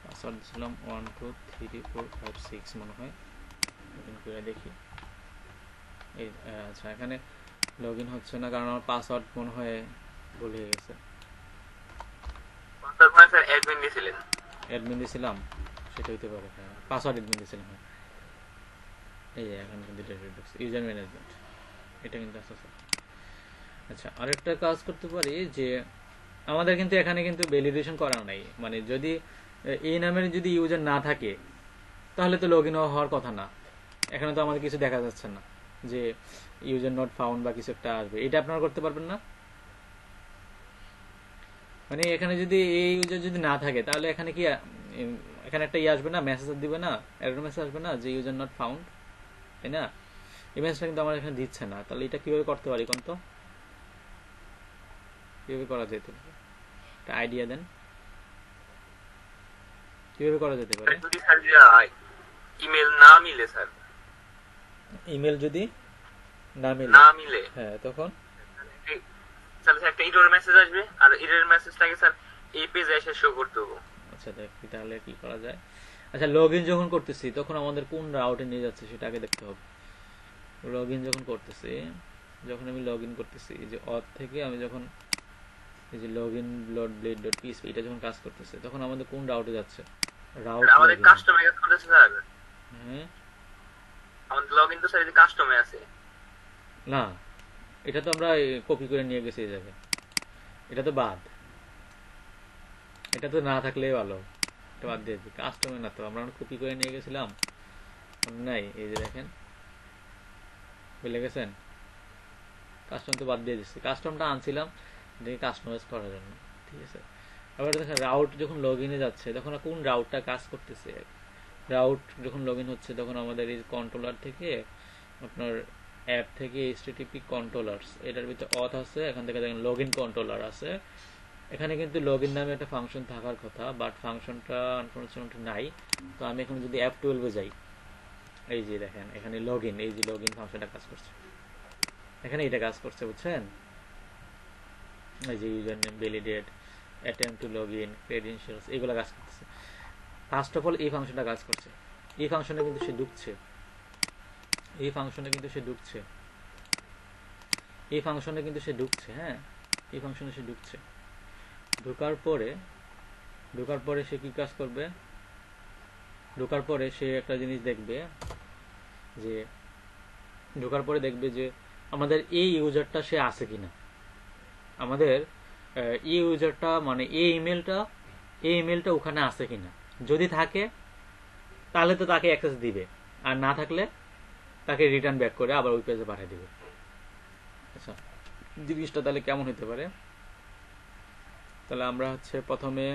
পাসওয়ার্ড দিছিলাম 123456 মনে হয়। লগ ইন করে দেখি। এই আচ্ছা, এখানে লগ ইন হচ্ছে না কারণ আমার পাসওয়ার্ড মনে হয় ভুল হয়ে গেছে। পাসওয়ার্ড মানে স্যার অ্যাডমিন দিছিলেন? অ্যাডমিন দিছিলাম, সেটা হইতে পারে। হ্যাঁ, পাসওয়ার্ড অ্যাডমিন দিছিলাম। হ্যাঁ, এই যে এখন কিন্তু ইউজার ম্যানেজমেন্ট এটা কিন্তু আছে। আচ্ছা, আরেকটা কাজ করতে পারি যে আমাদের কিন্তু এখানে কিন্তু ভ্যালিডেশন করা নাই, মানে যদি এই নামের যদি ইউজার না থাকে তাহলে তো লগ ইন হওয়ার কথা না। এখানে তো আমাদের কিছু দেখা যাচ্ছে না যে ইউজার নট ফাউন্ড বা কিছু একটা আসবে। এটা আপনারা করতে পারবেন না? মানে এখানে যদি এই ইউজার যদি না থাকে তাহলে এখানে কি এখানে একটা আসবে না, মেসেজ দিবে না, এরর মেসেজ আসবে না যে ইউজার নট ফাউন্ড, তাই না? এই মেসেজটা কিন্তু আমার এখানে দিচ্ছে না। তাহলে এটা কিভাবে করতে পারি কোন তো, কিভাবে করা যেতে পারে? একটা আইডিয়া দেন, কিভাবে করা যেতে পারে? যদি স্যার ইমেল না মিলে, স্যার ইমেল যদি না মিলে, হ্যাঁ, তখন স্যার একটা এরর মেসেজ আসবে, আর এরর মেসেজটাকে স্যার এই পেজে এসে শো করতে হবে। আচ্ছা, দেখি তাহলে কি করা যায়। আচ্ছা, লগ ইন যখন করতেছি তখন আমাদের কোন রাউটে নিয়ে যাচ্ছে সেটা আগে দেখতে হবে। লগ ইন যখন করতেছি, যখন আমি লগ ইন করতেছি, যে অথ থেকে আমি যখন এই যে লগইন blade.php এটা যখন কাজ করতেছে তখন আমাদের কোন রাউটে যাচ্ছে? রাউট আমাদের কাস্টমে কাজ করতেছে স্যার। হ্যাঁ, আমাদের লগইন তো স্যার এই কাস্টমে আছে না, এটা তো আমরা কপি করে নিয়ে গেছি এই জায়গায়। এটা তো বাদ, এটা তো না থাকলেই ভালো। এটা বাদ দিয়ে দিই, কাস্টমে না তো, আমরা কপি করে নিয়ে গেছিলাম নাই। এই যে দেখেন, বুঝলে গেছেন, কাস্টম তো বাদ দিয়ে দিচ্ছি। কাস্টমটা আনছিলাম এটাকে কাস্টমাইজ করার জন্য, ঠিক আছে। আবার দেখেন রাউট যখন লগ ইনে যাচ্ছে তখন কোন রাউটটা কাজ করতেছে। রাউট যখন লগ ইন হচ্ছে তখন আমাদের এই কন্ট্রোলার থেকে আপনার অ্যাপ থেকে HTTP কন্ট্রোলার্স এটার ভিতরে অথ আছে, এখান থেকে দেখেন লগ ইন কন্ট্রোলার আছে। এখানে কিন্তু লগ ইন নামে একটা ফাংশন থাকার কথা, বাট ফাংশনটা আনফরচুনেটলি নাই। তো আমি এখন যদি F12 যাই, এই যে দেখেন এখানে লগ ইন, এই যে লগ ইন ফাংশনটা কাজ করছে, এখানে এটা কাজ করছে, বুঝছেন? এই যে user name, validate, attempt two log in, credentials, এগুলো কাজ করতেছে। ফার্স্ট অফ অল এই ফাংশনটা কাজ করছে, এই ফাংশনে কিন্তু সে ঢুকছে, এই ফাংশনে কিন্তু সে ঢুকছে, এই ফাংশনে কিন্তু সে ঢুকছে, হ্যাঁ, এই ফাংশনে সে ঢুকছে। ঢোকার পরে সে কি কাজ করবে? ঢোকার পরে সে একটা জিনিস দেখবে, যে ঢোকার পরে দেখবে যে আমাদের এই ইউজারটা সে আছে কিনা, আমাদের এই ইউজারটা মানে এই ইমেলটা ওখানে আছে কিনা। যদি থাকে তাহলে তো তাকে অ্যাক্সেস দিবে, আর না থাকলে তাকে রিটার্ন ব্যাক করে আবার ওই পেজে পাঠিয়ে দিবে। আচ্ছা, জিনিসটা তাহলে কেমন হতে পারে? তাহলে আমরা হচ্ছে প্রথমে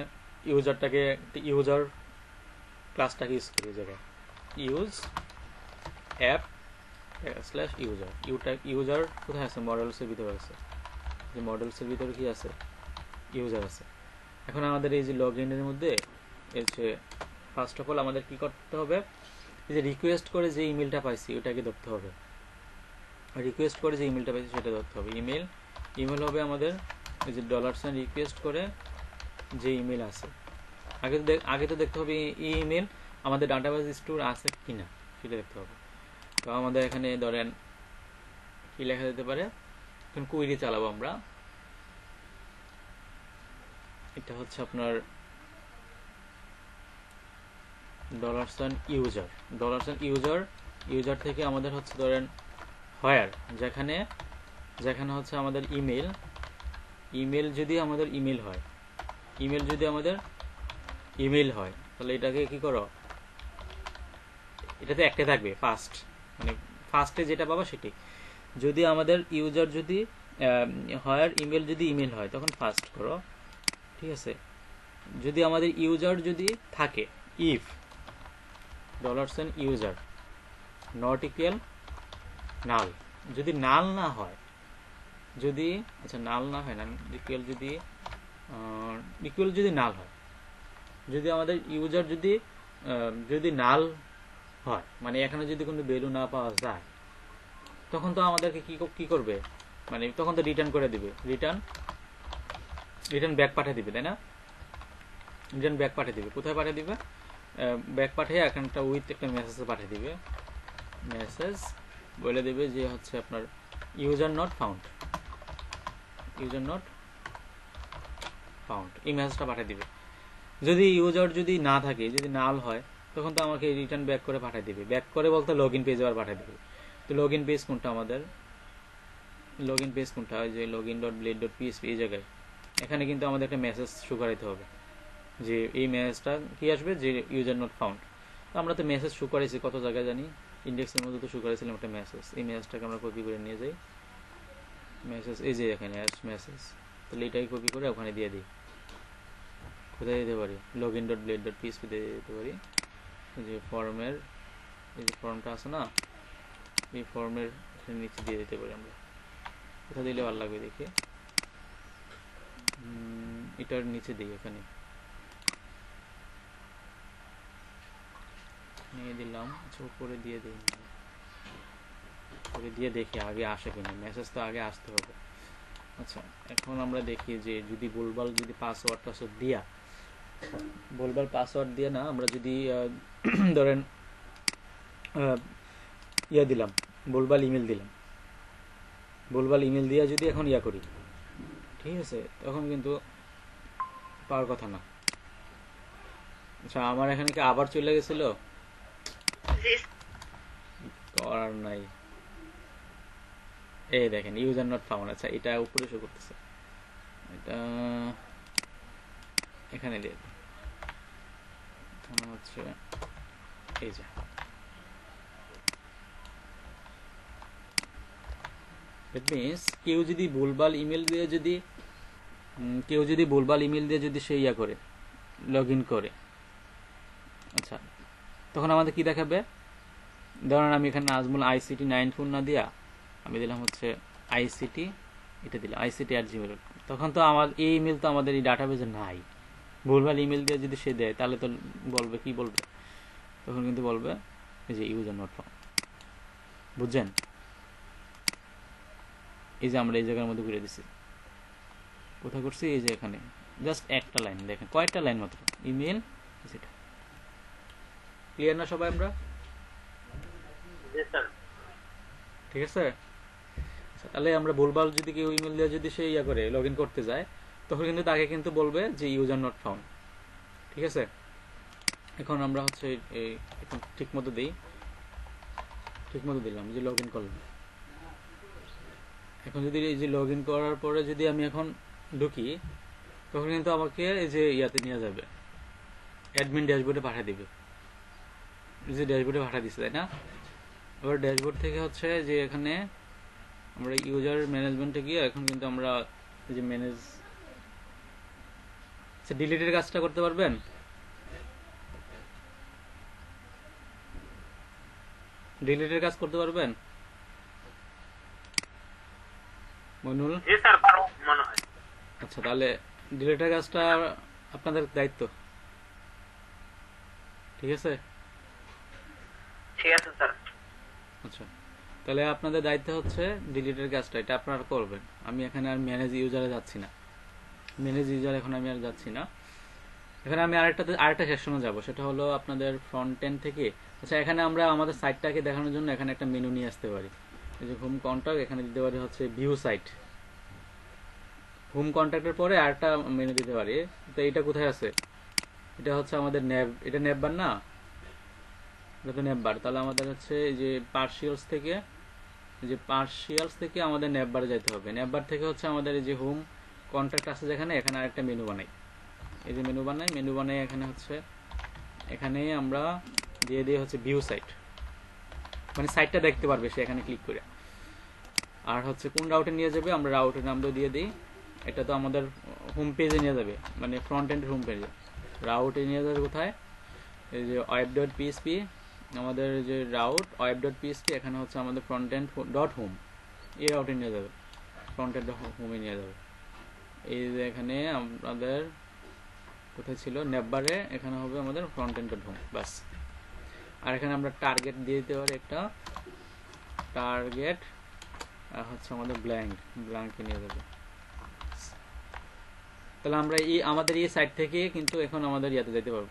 ইউজারটাকে, ইউজার ক্লাসটাকে ইউজ করি, জায়গায় use app slash user. User কোথায় আছে? মডেলসের ভিতরে আছে। যে মডেলসের ভিতরে কি আছে? ইউজার আছে। এখন আমাদের এই যে লগ ইনের মধ্যে এসে ফার্স্ট অফ অল আমাদের কি করতে হবে? এই যে রিকোয়েস্ট করে যে ইমেলটা পাইছি ওটাকে ধরতে হবে। রিকোয়েস্ট করে যে ইমেলটা পাইছি সেটা ধরতে হবে। ইমেল হবে আমাদের এই যে $, রিকোয়েস্ট করে যে ইমেল আছে, আগে তো দেখতে হবে এই ইমেল আমাদের ডাটাবেস স্টোর আছে কিনা সেটা দেখতে হবে। তো আমাদের এখানে ধরেন কি লেখা যেতে পারে, এখন কুইরি চালাবো আমরা। এটা হচ্ছে আপনার $ইউজার ইউজার থেকে আমাদের হচ্ছে ধরেন হোয়ার, যেখানে হচ্ছে আমাদের ইমেল যদি আমাদের ইমেল হয় তাহলে এটাকে কি করো, এটাতে একটা থাকবে ফার্স্ট, মানে ফার্স্টে যেটা পাবা সেটি। যদি আমাদের ইউজার যদি হোয়ার ইমেল যদি ইমেল হয় তখন ফার্স্ট করো, ঠিক আছে। যদি আমাদের ইউজার যদি থাকে, ইফ $user নট ইকুয়াল নাল, যদি নাল না হয়, যদি আচ্ছা নাল না হয় না ইকুয়াল, যদি নাল হয়, যদি আমাদের ইউজার যদি নাল হয়, মানে এখানে যদি কোনো ভ্যালু না পাওয়া যায়, তখন তো আমাদেরকে কি করবে, মানে তখন তো রিটার্ন করে দিবে, রিটার্ন ব্যাক পাঠিয়ে দিবে, তাই না? রিটার্ন ব্যাক পাঠিয়ে দিবে, কোথায় পাঠিয়ে দিবে, ব্যাক পাঠিয়ে একটা উইথ একটা মেসেজ পাঠিয়ে দিবে, মেসেজ বলে দেবে যে হচ্ছে আপনার ইউজার নট ফাউন্ড, এই মেসেজটা পাঠিয়ে দিবে। যদি ইউজার যদি না থাকে, যদি নাল হয়, তখন তো আমাকে রিটার্ন ব্যাক করে পাঠিয়ে দিবে, ব্যাক করে বলতে লগ ইন পেজে আবার পাঠিয়ে দিবে। তো লগ ইন পেজ কোনটা আমাদের, ওই যে login.blade.php, এই জায়গায় এখানে কিন্তু আমাদের একটা মেসেজ শো করাইতে হবে, যে এই মেসেজটা কি আসবে, যে ইউজার নট ফাউন্ড। তো আমরা তো মেসেজ শো করেছি কত জায়গায় জানি, ইন্ডেক্সের মধ্যে তো শো করেছিলাম একটা মেসেজ, এই মেসেজটাকে আমরা কপি করে নিয়ে যাই, মেসেজ এই যে এখানে মেসেজ, তাহলে এটাই কপি করে ওখানে দিয়ে দিই, কোথায় দিতে পারি, login.blade.php দিয়ে দিতে পারি, যে ফর্মের, এই যে ফর্মটা আছে না, এই ফর্মের নিচে দিয়ে দিতে পারি আমরা, কোথায় দিলে ভালো লাগবে দেখি, এটার নিচে দিই, এখানে নিয়ে দিলাম, আচ্ছা উপরে দিয়ে দিই, উপরে দিয়ে দেখি আগে আসে কিনা, মেসেজ তো আগে আসতে হবে। আচ্ছা এখন আমরা দেখি যে যদি ভুলভাল যদি পাসওয়ার্ড দিয়ে না, আমরা যদি ধরেন দিলাম, ভুলভাল ইমেল দিয়ে যদি এখন করি, ঠিক আছে, তখন কিন্তু পাওয়ার কথা না। আচ্ছা আমার এখানে কি আবার চলে গেছিল, করার নাই, এই দেখেন ইউজার নট ফাউন্ড। আচ্ছা এটা উপরে শো করতেছে, এটা এখানে দিয়ে হচ্ছে এই যে, দ্যাট মিনস কেউ যদি ভুলভাল ইমেল দিয়ে যদি সে করে লগ ইন করে, আচ্ছা তখন আমাদের কি দেখাবে, ধরেন আমি এখানে আজমল ICT 94 না দিয়া আমি দিলাম হচ্ছে ICT, এটা দিলাম ICT@gmail, তখন তো আমার এই ইমেল তো আমাদের এই ডাটাবেজে নাই। ভুলভাল ইমেল দিয়ে যদি সে দেয় তাহলে তো কি বলবে, তখন কিন্তু বলবে যে ইউজার নট ফাউন্ড, বুঝছেন? এই যে আমরা এই জায়গার মধ্যে ঘুরে দিছি, কোথায় করছি, এই যে এখানে জাস্ট একটা লাইন, দেখেন কয়েকটা লাইন মাত্র, ইমেল, সেটা ক্লিয়ার না সবাই আমরা? ঠিক আছে, তাহলে আমরা ভুলভাল যদি কেউ ইমেল দিয়ে যদি সে করে লগ ইন করতে যায়, তখন কিন্তু তাকে কিন্তু বলবে যে ইউজার নট ফাউন্ড, ঠিক আছে। এখন আমরা হচ্ছে এখন ঠিক মতো দিলাম যে লগ ইন করলাম। এখন যদি এই যে লগ ইন করার পরে যদি আমি এখন ঢুকি, তখন কিন্তু আমাকে এই যে নিয়ে যাবে, অ্যাডমিন ড্যাশবোর্ডে পাঠিয়ে দিবে, যে ড্যাশবোর্ডে পাঠিয়ে দিচ্ছে, তাই না? এবার ড্যাশবোর্ড থেকে হচ্ছে যে এখানে আমরা ইউজার ম্যানেজমেন্টে গিয়ে এখন কিন্তু আমরা যে ডিলিটের কাজটা করতে পারবেন, ডিলিটের কাজ করতে পারবেন মইনুল? জি স্যার পারবো মনে হয়। আচ্ছা তাহলে ডিলিটের কাজটা আপনাদের দায়িত্ব, ঠিক আছে? ঠিক আছে স্যার। আচ্ছা তাহলে আপনাদের দায়িত্ব হচ্ছে ডিলিটের কাজটা, এটা আপনারা করবেন। আমি এখানে আর ম্যানেজ ইউজারে যাচ্ছি না, এখন আমি আর যাচ্ছি না। এখানে আমি আরেকটা সেকশনে যাব, সেটা হলো আপনাদের ফ্রন্ট এন্ড থেকে। আচ্ছা এখানে আমরা আমাদের সাইটটাকে দেখানোর জন্য এখানে একটা মেনু নিয়ে আসতে পারি, এই যে হোম কন্টাক্ট, এখানে দিতে পারি হচ্ছে ভিউ সাইট। হোম কন্টাক্টের পরে আরেকটা মেনু দিতে পারি, তো এটা কোথায় আছে, এটা হচ্ছে আমাদের ন্যাব, এটা ন্যাব বার না, এটা তো নেববার, তাহলে আমাদের হচ্ছে এই যে পার্সিয়ালস থেকে আমাদের নেববারে যেতে হবে। নেববার থেকে হচ্ছে আমাদের এই যে হোম কন্ট্যাক্ট আছে যেখানে, এখানে আরেকটা মেনু বানাই। এই যে মেনু বানাই এখানে হচ্ছে এখানে আমরা দিয়ে দিয়ে হচ্ছে ভিউ সাইট, মানে সাইটটা দেখতে পারবে সে এখানে ক্লিক করে। আর হচ্ছে কোন রাউটে নিয়ে যাবে, আমরা রাউটের নামটা দিয়ে দিই। এটা তো আমাদের হোম পেজে নিয়ে যাবে, মানে ফ্রন্ট এন্ডের হোম পেজে। রাউটে নিয়ে যাবে কোথায়, এই যে web.php, আমাদের যে রাউট web.php, এখানে হচ্ছে আমাদের ফ্রন্ট এন্ড ডট হোম, এই রাউটে নিয়ে যাবে, ফ্রন্ট এন্ড হোমে নিয়ে যাবে। এই যে এখানে আমাদের কোথায় ছিল, নেববারে, এখানে হবে আমাদের ফ্রন্ট এন্ড ডট হোম, বাস। আর এখানে আমরা টার্গেট দিয়ে দিতে পারি একটা টার্গেট, আর হচ্ছে আমাদের ব্ল্যাঙ্কে নিয়ে যাবে। তাহলে আমরা আমাদের এই সাইট থেকে কিন্তু এখন আমাদের ইয়াতে যেতে পারবো,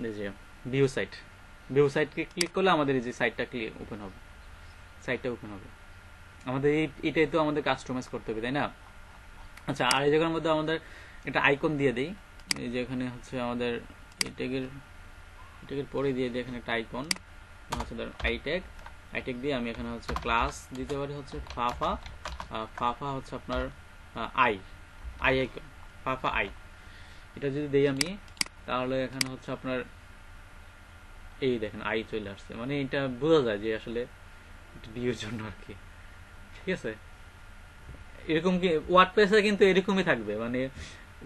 এই যে ভিউ সাইটকে ক্লিক করলে আমাদের এই যে সাইটটা ওপেন হবে, আমাদের এটাই তো আমাদের কাস্টমাইজ করতে হবে, তাই না? আচ্ছা, আর এই জায়গার মধ্যে আমাদের একটা আইকন দিয়ে দিই। এই যে এখানে হচ্ছে আমাদের এটাকের পরে দিয়ে দিই এখানে একটা আইকন, হচ্ছে আইট্যাগ দিয়ে আমি এখানে হচ্ছে ক্লাস দিতে পারি হচ্ছে ফাফা হচ্ছে আপনার আইকন ফাফা এটা যদি দেই আমি, তাহলে এখানে হচ্ছে আপনার এই দেখেন আই চলে আসছে, মানে এটা বোঝা যায় যে আসলে ভিউর জন্য আর কি। ঠিক আছে, এরকম কি ওয়ার্ডপ্রেসে কিন্তু এরকমই থাকবে, মানে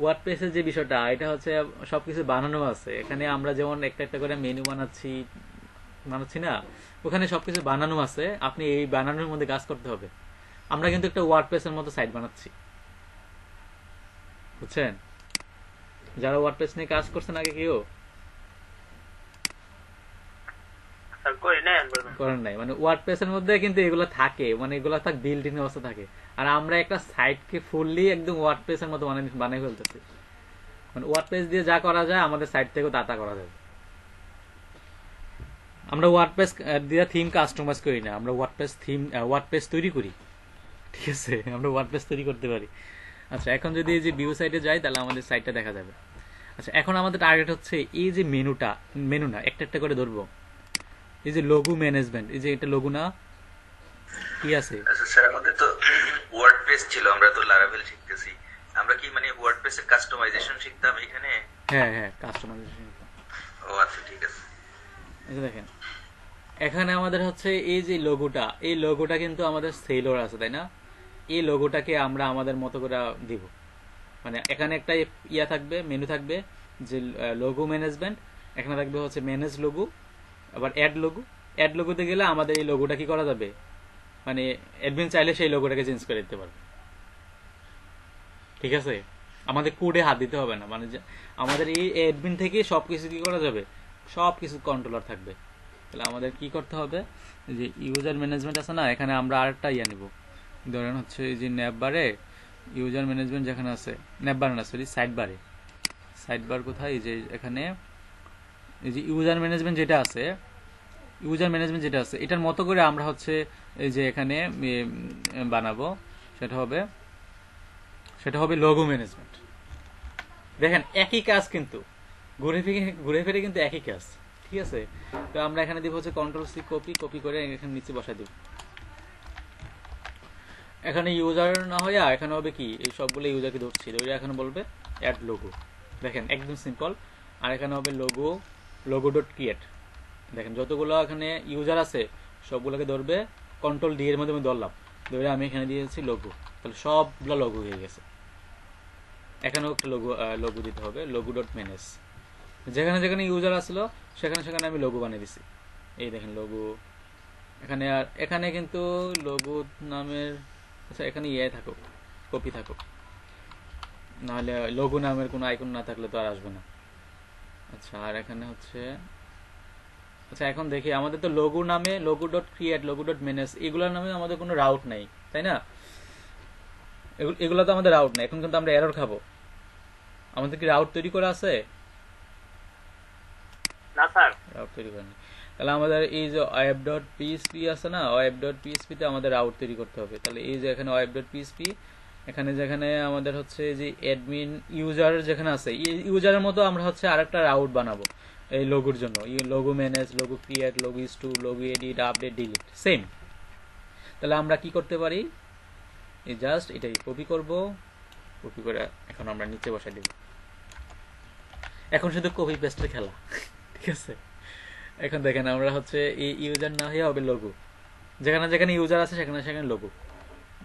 ওয়ার্ডপ্রেসের যে বিষয়টা, এটা হচ্ছে সবকিছু বানানো আছে। এখানে আমরা যেমন একটা একটা করে মেনু বানাচ্ছি না, ওখানে সবকিছু বানানো আছে, আপনি এই বানানোর মধ্যে কাজ করতে হবে। আমরা কিন্তু একটা ওয়ার্ডপ্রেসের মতো সাইট বানাচ্ছি, বুঝছেন? যারা ওয়ার্ডপ্রেস নিয়ে কাজ করছেন আগে কেউ করেন নাই, মানে ওয়ার্ডপ্রেসের মধ্যে কিন্তু এগুলো থাকে, মানে এগুলো থাকে বিল্ট ইন অবস্থা থাকে। আর আমরা একটা সাইটকে ফুললি একদম ওয়ার্ডপ্রেসের মতো বানিয়ে ফেলতেছি, মানে ওয়ার্ডপ্রেস দিয়ে যা করা যায় আমাদের সাইট থেকেও তা করা যায়। আমরা ওয়ার্ডপ্রেস দিয়ে থিম কাস্টমাইজ করি না, আমরা ওয়ার্ডপ্রেস তৈরি করি। ঠিক আছে, আমরা ওয়ার্ডপ্রেস তৈরি করতে পারি। আচ্ছা, এখন যদি এই যে ভিউ সাইটে যাই, তাহলে আমাদের সাইটটা দেখা যাবে। আচ্ছা, এখন আমাদের টার্গেট হচ্ছে এই যে মেনু না, একটা একটা করে ধরবো। এই যে লোগো ম্যানেজমেন্ট, এই যে এটা লোগো না, কি আছে? আচ্ছা স্যার, আমাদের তো ওয়ার্ডপ্রেস ছিল, আমরা তো লারাভেল শিখতেছি, আমরা কি মানে ওয়ার্ডপ্রেসের কাস্টমাইজেশন শিখতাম এখানে? হ্যাঁ, কাস্টমাইজেশন। ও আচ্ছা, ঠিক আছে। এই দেখেন এখানে আমাদের হচ্ছে এই যে এই লোগোটা কিন্তু আমাদের সেলর আছে, তাই না? এই লোগোটাকে আমরা আমাদের মতো করে দিব, মানে এখানে একটা ইয়া থাকবে, মেনু থাকবে যে লোগো ম্যানেজমেন্ট, এখানে থাকবে হচ্ছে ম্যানেজ লোগো, আবার অ্যাড লোগোতে গেলে আমাদের এই লোগোটা কি করা যাবে, মানে অ্যাডমিন চাইলে সেই লোগোটাকে চেঞ্জ করে দিতে পারবে। ঠিক আছে, আমাদের কোডে হাত দিতে হবে না, মানে আমাদের এই অ্যাডমিন থেকে সবকিছু কি করা যাবে, সবকিছু কন্ট্রোলার থাকবে। তাহলে আমাদের কি করতে হবে, যে ইউজার ম্যানেজমেন্ট আছে না, এখানে আমরা আরেকটা ইয়া নিব। ধরেন হচ্ছে এই যে নেববারে ইউজার ম্যানেজমেন্ট যেখানে আছে, নেববার না সরি, সাইডবার কোথায়, এই যে এখানে এই যে ইউজার ম্যানেজমেন্ট যেটা আছে, এটার মতো করে আমরা হচ্ছে এই যে এখানে বানাবো, সেটা হবে লোগো ম্যানেজমেন্ট। দেখেন একই কাজ, কিন্তু ঘুরে ফিরে কিন্তু একই কাজ। ঠিক আছে, তো আমরা এখানে দিব হচ্ছে Ctrl+C, কপি করে এখানে নিচে বসাই দিব। এখানে ইউজার না হইয়া এখানে হবে কি, এই সবগুলো ইউজারকে ধরছি, এখানে বলবে অ্যাড লোগো। দেখেন একদম সিম্পল। আর এখানে হবে logo.create। দেখেন যতগুলো এখানে ইউজার আছে সবগুলোকে ধরবে, Ctrl+D এর মধ্যে আমি ধরলাম, ধরে আমি এখানে দিয়েছি লোগো, তাহলে সবগুলো লোগো হয়ে গেছে। এখানেও একটা লোগো দিতে হবে, logo.manage। যেখানে যেখানে ইউজার আসলো সেখানে আমি লোগো বানিয়ে দিছি। এই দেখেন লোগো এখানে, আর এখানে কিন্তু লোগো নামের, আচ্ছা এখানে থাকুক, কপি থাকুক, নাহলে লোগো নামের কোনো আইকন না থাকলে তো আর আসবে না। আচ্ছা, আর এখানে হচ্ছে, আচ্ছা এখন দেখি আমাদের তো লোগো নামে logo.create, logo.manage এগুলোর নামে আমাদের কোনো রাউট নাই, তাই না? এগুলো তো আমাদের রাউট নাই, এখন কিন্তু আমরা এরর খাবো। আমাদের কি রাউট তৈরি করা আছে? না স্যার, রাউট তৈরি করেনি। তাহলে আমাদের এই যে web.php আছে না, web.php তে আমাদের রাউট তৈরি করতে হবে। তাহলে এই যে এখানে web.php, এখানে যেখানে আমাদের হচ্ছে যে অ্যাডমিন ইউজার যেখানে আছে, এই ইউজারের মতো আমরা হচ্ছে আরেকটা রাউট বানাবো। এই লোগোর জন্য logo manage, logo create, logo stew, logo edit, update, delete same. তাহলে আমরা কি করতে পারি, এই জাস্ট এটাই কপি করব, কপি করে এখন আমরা নিচে বসাই দেব। এখন শুধু কপি পেস্টের খেলা, ঠিক আছে। এখন দেখেন আমরা হচ্ছে এই ইউজার না হয়ে হবে লোগো, যেখানে যেখানে ইউজার আছে সেখানে সেখানে logo,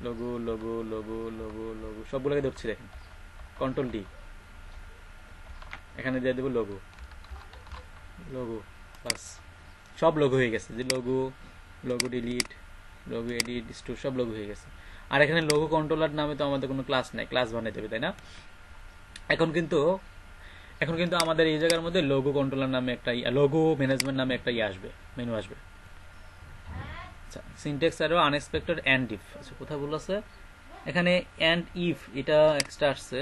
logo logo logo logo logo সবগুলোকে ধরছি। দেখেন কন্ট্রোল ডি, এখানে দিয়ে দেবো লোগো, লোগো বাস সব লোগো হয়ে গেছে। যে logo, logo delete, logo edit, store সব লোগো হয়ে গেছে। আর এখানে লোগো কন্ট্রোলার নামে তো আমাদের কোনো ক্লাস নাই, ক্লাস বানাইতে হবে, তাই না? এখন কিন্তু আমাদের এই জায়গার মধ্যে লোগো কন্ট্রোলার নামে একটা লোগো ম্যানেজমেন্ট নামে একটা আসবে, মেনু আসবে। আচ্ছা, syntax error unexpected end if. আচ্ছা, কোথায় ভুল আছে এখানে? এন্ড ইফ এটা এক্সট্রা আসছে,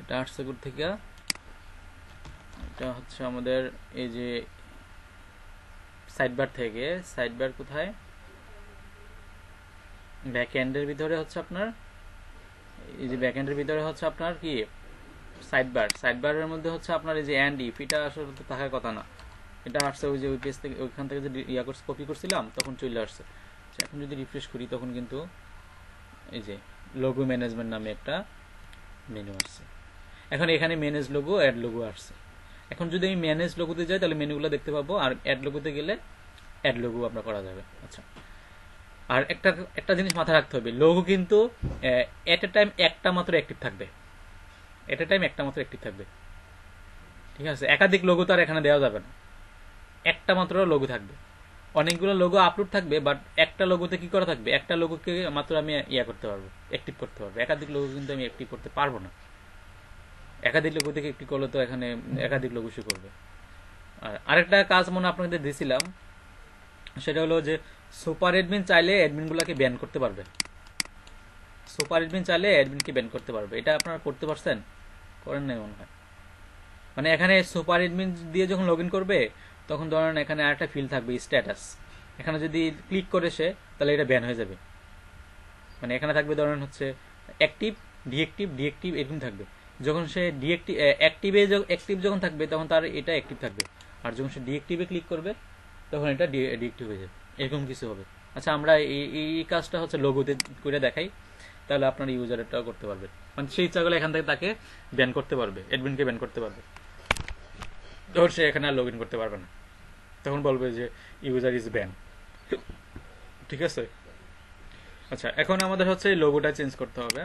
এটা আসছে কোথা থেকে? এটা হচ্ছে আমাদের এই যে সাইডবার থেকে। সাইডবার কোথায়? ব্যাকএন্ডের ভিতরে হচ্ছে আপনার, এই যে ব্যাকএন্ডের ভিতরে হচ্ছে আপনার কি সাইডবার, সাইডবারের মধ্যে হচ্ছে আপনার এই যে এন্ড ইফ, এটা আসলে তো থাকার কথা না। এটা আসছে ওই যে ওই পেজ থেকে, ওইখান থেকে যে কপি করছিলাম তখন চলে আসছে। এখন যদি রিফ্রেশ করি তখন কিন্তু এই যে লোগো ম্যানেজমেন্ট নামে একটা মেনু আসছে। এখন এখানে ম্যানেজ লোগো, অ্যাড লোগো আসছে। এখন যদি আমি ম্যানেজ লোগোতে যাই তাহলে মেনুগুলো দেখতে পাবো, আর অ্যাড লোগোতে গেলে অ্যাড লোগো আপনার করা যাবে। আচ্ছা, আর একটা জিনিস মাথায় রাখতে হবে, লোগো কিন্তু এট এ টাইম একটা মাত্র অ্যাক্টিভ থাকবে, এট এ টাইম একটা মাত্র অ্যাক্টিভ থাকবে, ঠিক আছে? একাধিক লোগো তো আর এখানে দেওয়া যাবে না, একটা মাত্র লোগো থাকবে। অনেকগুলো লোগো আপলোড থাকবে, বাট একটা লোগোতে কি করা থাকবে? একটা লোগোকে মাত্র আমি করতে পারবো, অ্যাক্টিভ করতে পারবো। একাধিক লোগো কিন্তু আমি অ্যাক্টিভ করতে পারবো না। একাধিক লোগো থেকে একটি করলে তো এখানে একাধিক লোগো শো করবে। আর আরেকটা কাজ মনে আপনাদের দিয়েছিলাম, সেটা হলো যে সুপার অ্যাডমিন চাইলে অ্যাডমিনগুলোকে ব্যান করতে পারবে। সুপার অ্যাডমিন চাইলে অ্যাডমিনকে ব্যান করতে পারবে। এটা আপনারা করতে পারছেন? করেন নাই মনে হয়। মানে এখানে সুপার অ্যাডমিন দিয়ে যখন লগ ইন করবে তখন ধরেন এখানে আরেকটা ফিল্ড থাকবে স্ট্যাটাস, এখানে যদি ক্লিক করে সে তাহলে এটা ব্যান হয়ে যাবে। মানে এখানে থাকবে ধরেন হচ্ছে অ্যাক্টিভ, ডিএক্টিভ, ডিএক্টিভ এরকম থাকবে। যখন সে অ্যাক্টিভ যখন থাকবে তখন তার এটা অ্যাক্টিভ থাকবে, আর যখন সে ডিএক্টিভে ক্লিক করবে তখন এটা ডিএক্টিভ হয়ে যাবে, এরকম কিছু হবে। আচ্ছা, আমরা এই কাজটা হচ্ছে লোগোতে করে দেখাই, তাহলে আপনার ইউজারটাও করতে পারবে। মানে সেই ইচ্ছা করলে এখান থেকে তাকে ব্যান করতে পারবে, অ্যাডমিনকে ব্যান করতে পারবে। তখন সে এখানে আর লগ ইন করতে পারবে না, তখন বলবে যে ইউজার ইজ ব্যান, ঠিক আছে? আচ্ছা, এখন আমাদের হচ্ছে লোগোটা চেঞ্জ করতে হবে।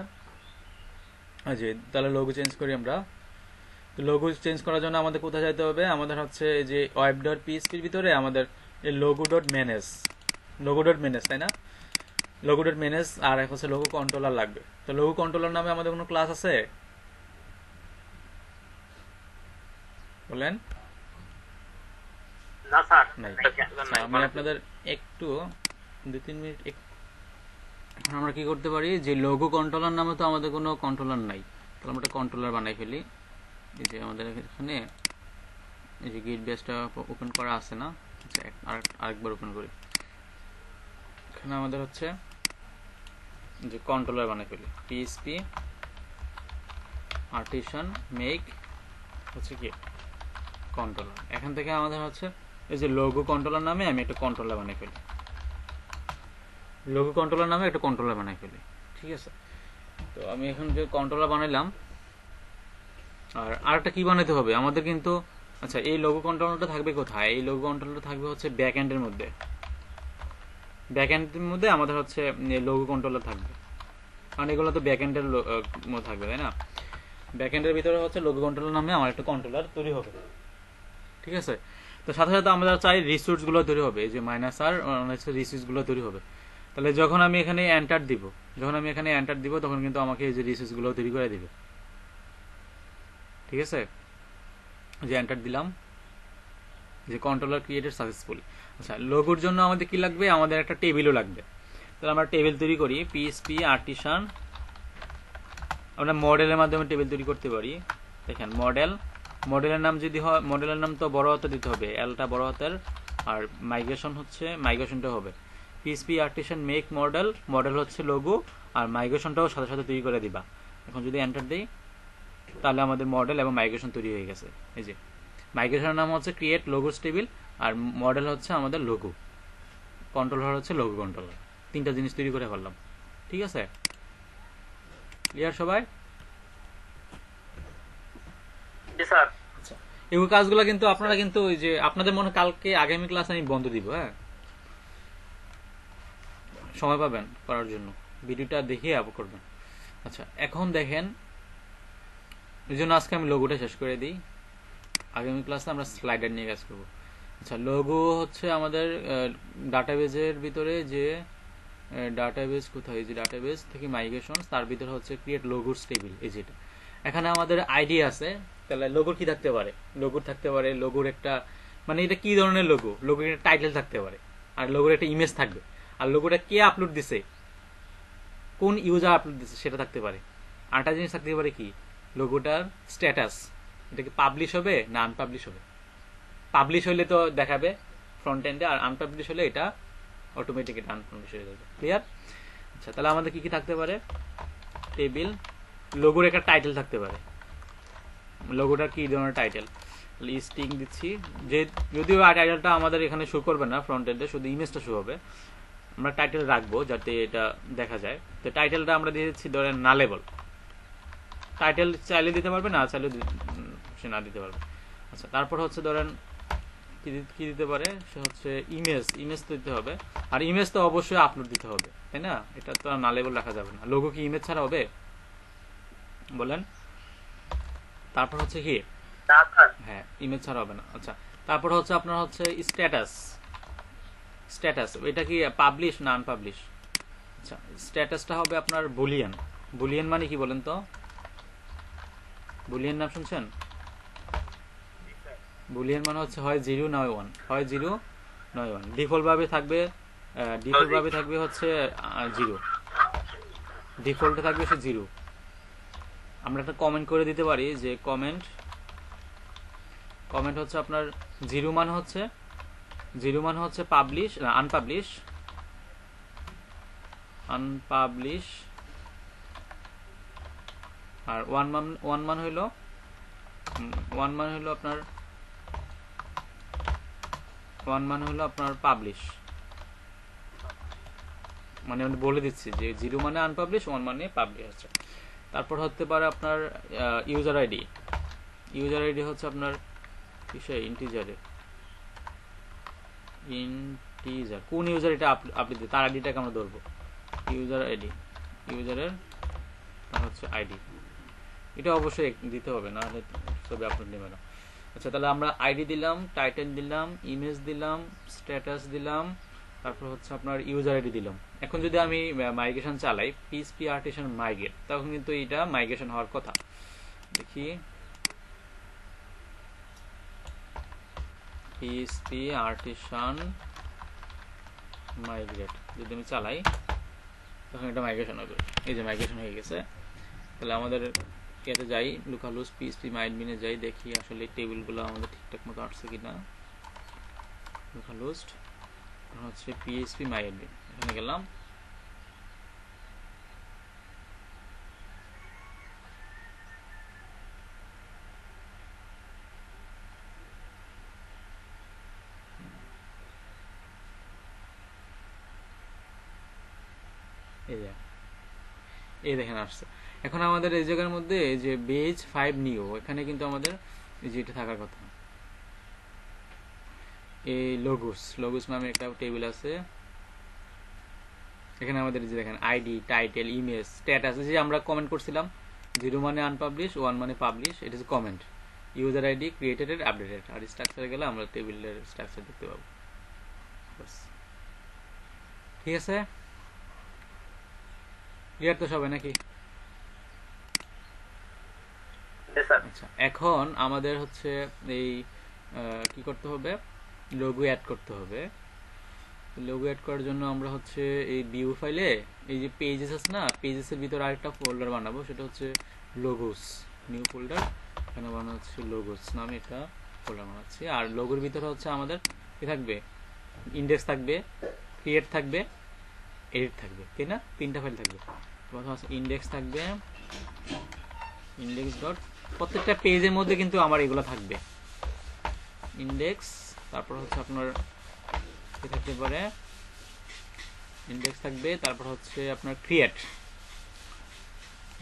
আচ্ছা, তাহলে লোগো চেঞ্জ করি আমরা। তো লোগো চেঞ্জ করার জন্য আমাদের কোথায় যেতে হবে? আমাদের হচ্ছে এই যে web.php-র ভিতরে আমাদের এই logo.manage, তাই না? logo.manage আর হচ্ছে লোগো কন্ট্রোলার লাগবে। তো লোগো কন্ট্রোলার নামে আমাদের কোনো ক্লাস আছে? বলেন না স্যার, নাই। নাই। আমি আপনাদের একটু 2-3 মিনিট আমরা কি করতে পারি, যে লোগো কন্ট্রোলার নামে তো আমাদের কোনো কন্ট্রোলার নাই, তাহলে আমরা একটা কন্ট্রোলার বানাই ফেলি। এই যে আমাদের এখানে এই যে গেট বেসটা ওপেন করা আছে না? আচ্ছা, আরেকবার ওপেন করি। এখানে আমাদের হচ্ছে যে কন্ট্রোলার বানাই ফেলি, PHP আর্টিসান মেক হচ্ছে কি কন্ট্রোলার। এখান থেকে আমাদের হচ্ছে এই যে লোগো কন্ট্রোলার নামে আমি একটা কন্ট্রোলার বানাই ফেলি, লোগো কন্ট্রোলার নামে একটা কন্ট্রোলার বানাই ফেলি, ঠিক আছে? তো আমি এখন যে কন্ট্রোলার বানাইলাম, আর আরেকটা কি বানাইতে হবে আমাদের কিন্তু। আচ্ছা, এই লোগো কন্ট্রোলারটা থাকবে কোথায়? এই লোগো কন্ট্রোলারটা থাকবে হচ্ছে ব্যাকএন্ডের মধ্যে। ব্যাকএন্ডের মধ্যে আমাদের হচ্ছে লোগো কন্ট্রোলার থাকবে, কারণ এগুলো তো ব্যাকএন্ডের মধ্যে থাকবে, তাই না? ব্যাকএন্ডের ভিতরে হচ্ছে লোগো কন্ট্রোলার নামে আমার একটা কন্ট্রোলার তৈরি হবে, ঠিক আছে? তো সাথে সাথে আমরা চাই রিসোর্সগুলো তৈরি হবে, এই যে -r রিসোর্সগুলো তৈরি হবে। তাহলে যখন আমি এখানে এন্টার দিব তখন কিন্তু আমাকে এই যে রিসোর্সগুলো তৈরি করে দিবে, ঠিক আছে? যে এন্টার দিলাম, যে কন্ট্রোলার ক্রিয়েটেড সাকসেসফুলি। আচ্ছা, লোগোর জন্য আমাদের কি লাগবে? আমাদের একটা টেবিলও লাগবে। তাহলে আমরা টেবিল তৈরি করি, PHP আর্টিসান। আমরা মডেলের মাধ্যমে টেবিল তৈরি করতে পারি। দেখেন মডেলের নাম যদি হয়, মডেলের নাম তো বড় হাতে দিতে হবে, এলটা বড় হাতের, আর মাইগ্রেশনটা হবে PHP আর্টিসান মেক মডেল হচ্ছে লোগো, আর মাইগ্রেশনটাও সাথে সাথে তৈরি করে দিবা। এখন যদি এন্টার দেই তাহলে আমাদের মডেল এবং মাইগ্রেশন তৈরি হয়ে গেছে। এই যে মাইগ্রেশনের নাম হচ্ছে ক্রিয়েট লোগোস টেবিল, আর মডেল হচ্ছে আমাদের লোগো, কন্ট্রোলার হচ্ছে লোগো কন্ট্রোলার। 3টা জিনিস তৈরি করে ফেললাম। ঠিক আছে, ক্লিয়ার সবাই? জি স্যার। আচ্ছা, এই কাজগুলো কিন্তু আপনারা কিন্তু ওই যে আপনাদের মনে কালকে আগামী ক্লাস আমি বন্ধ দিব, হ্যাঁ, সময় পাবেন করার জন্য, ভিডিওটা দেখে আপ করবেন। আচ্ছা, এখন দেখেন, এই জন্য আজকে আমি লোগোটা শেষ করে দিই, আগামী ক্লাসে আমরা স্লাইডার নিয়ে কাজ করব। আচ্ছা, লোগো হচ্ছে আমাদের ডাটাবেজের ভিতরে যে ডাটাবেজ কোথায়, যে ডাটাবেজ থেকে মাইগ্রেশন, তার ভিতরে হচ্ছে ক্রিয়েট লোগোস টেবিল, এই যেটা। এখানে আমাদের আইডি আছে, তাহলে লোগোর কি থাকতে পারে? লোগোর থাকতে পারে, লোগোর একটা মানে এটা কি ধরনের লোগো, লোগোর একটা টাইটেল থাকতে পারে, আর লোগোর একটা ইমেজ থাকবে, আর লোগোটা কে আপলোড দিছে, কোন ইউজার আপলোড দিছে সেটা থাকতে পারে। আরেকটা জিনিস থাকতে পারে কি, লোগোটার স্ট্যাটাস, এটা কি পাবলিশ হবে না আনপাবলিশ হবে। পাবলিশ হলে তো দেখাবে ফ্রন্ট এন্ডে, আর আনপাবলিশ হলে এটা অটোমেটিক এটা আনপাবলিশ হয়ে যাবে। ক্লিয়ার? আচ্ছা, তাহলে আমাদের কি কি থাকতে পারে? টেবিল, লোগোর একটা টাইটেল থাকতে পারে, লোগোটার কি ধরনের টাইটেল, স্ট্রিং দিচ্ছি, যে যদিও টাইটেলটা আমাদের এখানে শো করবে না ফ্রন্ট এন্ডে, শুধু ইমেজটা শো হবে। আমরা টাইটেল রাখবো যাতে এটা দেখা যায়। তো টাইটেলটা আমরা দিয়ে দিচ্ছি ধরেন নালেবল। টাইটেল চাইলে দিতে পারবে, না চাইলে সে না দিতে পারবে। আচ্ছা, তারপর হচ্ছে ধরেন কি দিতে পারে, সে হচ্ছে ইমেজ তো দিতে হবে, আর ইমেজ তো অবশ্যই আপলোড দিতে হবে, তাই না? এটা তো আর নালেবল রাখা যাবে না। লোগো কি ইমেজ ছাড়া হবে বলেন? তারপর হচ্ছে কি, হ্যাঁ, ইমেজ ছাড়া হবে না। আচ্ছা, তারপর হচ্ছে আপনার হচ্ছে স্ট্যাটাস, এটা কি পাবলিশ না আনপাবলিশ? আচ্ছা, স্ট্যাটাসটা হবে আপনার বুলিয়ান। বুলিয়ান মানে কি বলেন তো? বুলিয়ান নাম শুনছেন? বুলিয়ান মানে হচ্ছে হয় 0 নয় 1, হয় 0 নয় 1। ডিফল্ট ভাবে থাকবে হচ্ছে 0, ডিফল্টে থাকবে সে 0। আমরা একটা কমেন্ট করে দিতে পারি যে কমেন্ট হচ্ছে আপনার 0 মান হচ্ছে পাবলিশ না আনপাবলিশ, আর 1 মান হইলো আপনার পাবলিশ। মানে আমি বলে দিচ্ছি যে 0 মানে আনপাবলিশ, 1 মানে পাবলিশ আছে। তারপর হতে পারে আপনার ইউজার আইডি হচ্ছে আপনার কিসে, ইন্টিজার, কোন ইউজার এটা আপডেট দিই তার আইডিটাকে আমরা ধরবো। ইউজারের হচ্ছে আইডি, এটা অবশ্যই দিতে হবে, না হলে ছবি আপলোড নেবে না। আচ্ছা, তাহলে আমরা আইডি দিলাম, টাইটেল দিলাম, ইমেজ দিলাম, স্ট্যাটাস দিলাম, তারপর হচ্ছে আপনার ইউজার আইডি দিলাম। এখন যদি আমি মাইগ্রেশন চালাই, PHP আর্টিসান মাইগ্রেট, তখন কিন্তু এটা মাইগ্রেশন হওয়ার কথা। দেখি, PHP আর্টিসান মাইগ্রেট যদি আমি চালাই, তখন এটা মাইগ্রেশন হবে। এই যে মাইগ্রেশন হয়ে গেছে। তাহলে আমাদের এতে যাই, লোকালহোস্ট PHP মাইডমিনে যাই, দেখি আসলে টেবিলগুলো আমাদের ঠিকঠাক মতো আসছে কিনা। লোকালহোস্ট হচ্ছে PHP মাইডমিন, এখানে গেলাম। এই দেখেন আসছে। এখন আমাদের এই জায়গার মধ্যে যে বেজ 5 নিউ, এখানে কিন্তু আমাদের যেটা থাকার কথা, এই লোগোস নামে একটা টেবিল আছে। এখানে আমাদের যে দেখেন আইডি, টাইটেল, ইমেজ, স্ট্যাটাস, যে আমরা কমেন্ট করছিলাম 0 মানে আনপাবলিশ, 1 মানে পাবলিশ, এটা হচ্ছে comment. User ID created, updated, আর স্ট্রাকচারে গেলে আমরা টেবিলের স্ট্রাকচার দেখতে পাবো। ঠিক আছে, ক্লিয়ার তো সবাই নাকি? আচ্ছা, এখন আমাদের হচ্ছে এই কি করতে হবে, লোগো অ্যাড করতে হবে। লোগো অ্যাড করার জন্য আমরা হচ্ছে এই ভিউ ফাইলে এই যে পেজেস আছে না, পেজেসের ভিতরে আরেকটা ফোল্ডার বানাবো, সেটা হচ্ছে লোগোস, নিউ ফোল্ডার। এখানে বানাচ্ছি লোগোস নামে একটা ফোল্ডার বানাচ্ছি। আর লোগোর ভিতরে হচ্ছে আমাদের কি থাকবে, ইন্ডেক্স থাকবে, ক্রিয়েট থাকবে, এডিট থাকবে, তাই না? 3টা ফাইল থাকবে। ইন্ডেক্স থাকবে, ইন্ডেক্স ডট, প্রত্যেকটা পেজের মধ্যে কিন্তু আমার এগুলো থাকবে। ইন্ডেক্স, তারপর হচ্ছে আপনার কি থাকতে পারে, ইন্ডেক্স থাকবে, তারপর হচ্ছে আপনার ক্রিয়েট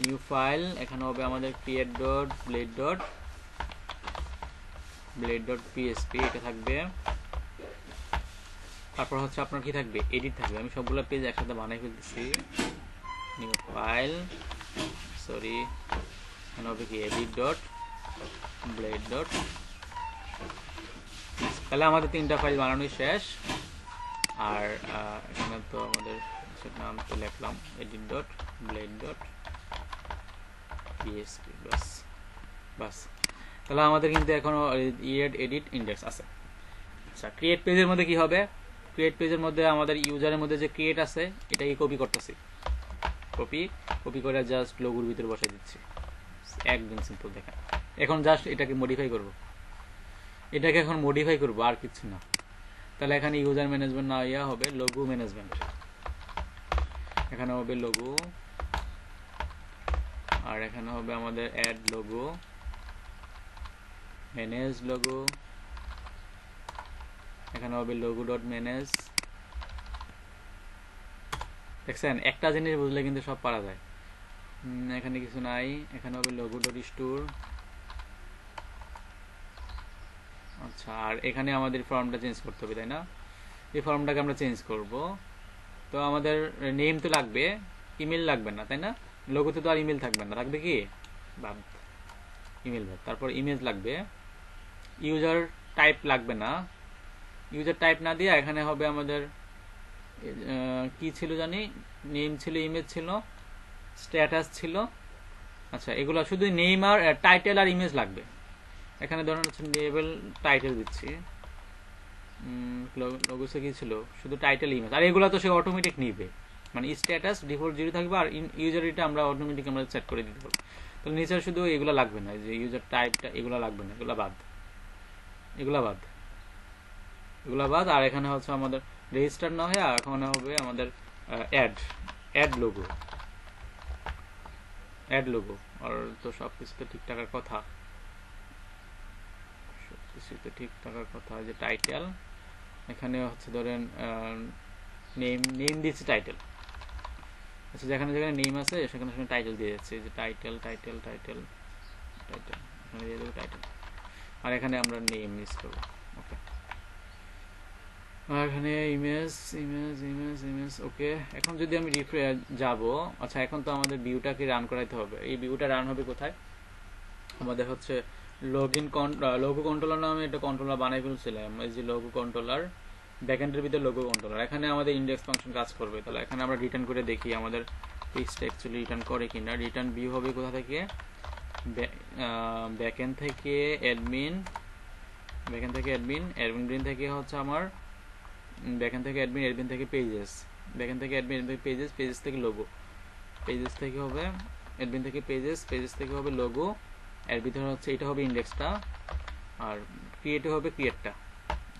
নিউ ফাইল, এখানে হবে আমাদের create dot blade dot PSP, এটা থাকবে। তারপর হচ্ছে আপনার কি থাকবে, এডিট থাকবে। আমি সবগুলো পেজ একসাথে বানাই ফেলতেছি। নিউ ফাইল, সরি, এখানে হবে কি এডিট ডট ব্লেড ডট। তাহলে আমাদের 3টা ফাইল বানানোই শেষ। আর এখানে তো আমাদের নাম তো লিখলাম edit dot blade dot PHP, বাস। তাহলে আমাদের কিন্তু এখনো এডিট ইন্ডেক্স আছে। আচ্ছা, ক্রিয়েট পেজের মধ্যে কি হবে, ক্রিয়েট পেজের মধ্যে আমাদের ইউজারের মধ্যে যে ক্রিয়েট আছে এটাকে কপি করতেছি, কপি করে জাস্ট লোগোর ভিতরে বসাই দিচ্ছি। একদম সিম্পল। দেখেন এখন জাস্ট এটাকে মডিফাই করব, আর কিছু না। তাহলে এখানে ইউজার ম্যানেজমেন্ট না ইয়া হবে লোগো ম্যানেজমেন্ট, এখানে হবে লোগো, আর এখানে হবে আমাদের অ্যাড লোগো, ম্যানেজ লোগো, এখানে হবে লোগো ডট ম্যানেজ। দেখছেন, একটা জিনিস বুঝলে কিন্তু সব পারা যায়। এখানে কিছু নাই, এখানে হবে লোগো ডট স্টোর। আচ্ছা, আর এখানে আমাদের ফর্মটা চেঞ্জ করতে হবে, তাই না? এই ফর্মটাকে আমরা চেঞ্জ করব। তো আমাদের নেম তো লাগবে, ইমেল লাগবে না, তাই না? লোগোতে তো আর ইমেল থাকবে না, থাকবে কি বাদ, ইমেল বাদ। তারপর ইমেজ লাগবে, ইউজার টাইপ লাগবে না, ইউজার টাইপ না দিয়ে এখানে হবে আমাদের কি ছিল জানি, নেম ছিল, ইমেজ ছিল, স্ট্যাটাস ছিল। আচ্ছা, এগুলো শুধু নেম আর টাইটেল আর ইমেজ লাগবে। এখানে ধরুন হচ্ছে লেবেল টাইটেল দিচ্ছি, লোগোসে কি ছিল, শুধু টাইটেল ইমেজ, আর এগুলো তো সে অটোমেটিক নিবে, মানে স্ট্যাটাস ডিফল্ট 0 থাকবে, আর ইউজার এটা আমরা অটোমেটিক আমরা সেট করে দিতে পারবো। তাহলে নিচে শুধু এগুলো লাগবে না, যে ইউজার টাইপটা এগুলো লাগবে না, এগুলো বাদ। আর এখানে হচ্ছে আমাদের রেজিস্টার না হয়ে এখন হবে আমাদের অ্যাড লোগো। আর তো সবকিছু তো ঠিক থাকার কথা, যে টাইটেল, এখানে হচ্ছে ধরেন নেম দিচ্ছি টাইটেল। আচ্ছা, যেখানে নেম আছে সেখানে টাইটেল দিয়ে যাচ্ছে, যে টাইটেল, এখানে দিয়ে দেবো টাইটেল, আর এখানে আমরা নেম ইউজ করবো। ওকে, আর এখানে ইমেজ। ওকে, এখন যদি আমি যাব, আচ্ছা এখন তো আমাদের ভিউটাকে রান করাইতে হবে। এই ভিউটা রান হবে কোথায়, আমাদের হচ্ছে লোগো কন্ট্রোলার নামে একটা কন্ট্রোলার বানাই ফেলছিলাম, এই যে লোগো কন্ট্রোলার, ব্যাকএন্ডের ভিতরে লোগো কন্ট্রোলার। এখানে আমাদের ইন্ডেক্স ফাংশন কাজ করবে। তাহলে এখানে আমরা রিটার্ন করে দেখি আমাদের পেজটা অ্যাকচুয়ালি রিটার্ন করে কিনা। রিটার্ন ভিউ হবে কোথা থেকে, ব্যাকএন্ড থেকে অ্যাডমিন থেকে হচ্ছে আমার ব্যাকএন্ড থেকে অ্যাডমিন থেকে পেজেস, ব্যাকএন্ড থেকে অ্যাডমিন পেজেস থেকে লোগো, পেজেস থেকে হবে অ্যাডমিন থেকে পেজেস থেকে হবে লোগো, এর ভিতরে হচ্ছে এটা হবে ইন্ডেক্সটা, আর ক্রিয়েটে হবে ক্রিয়েটটা।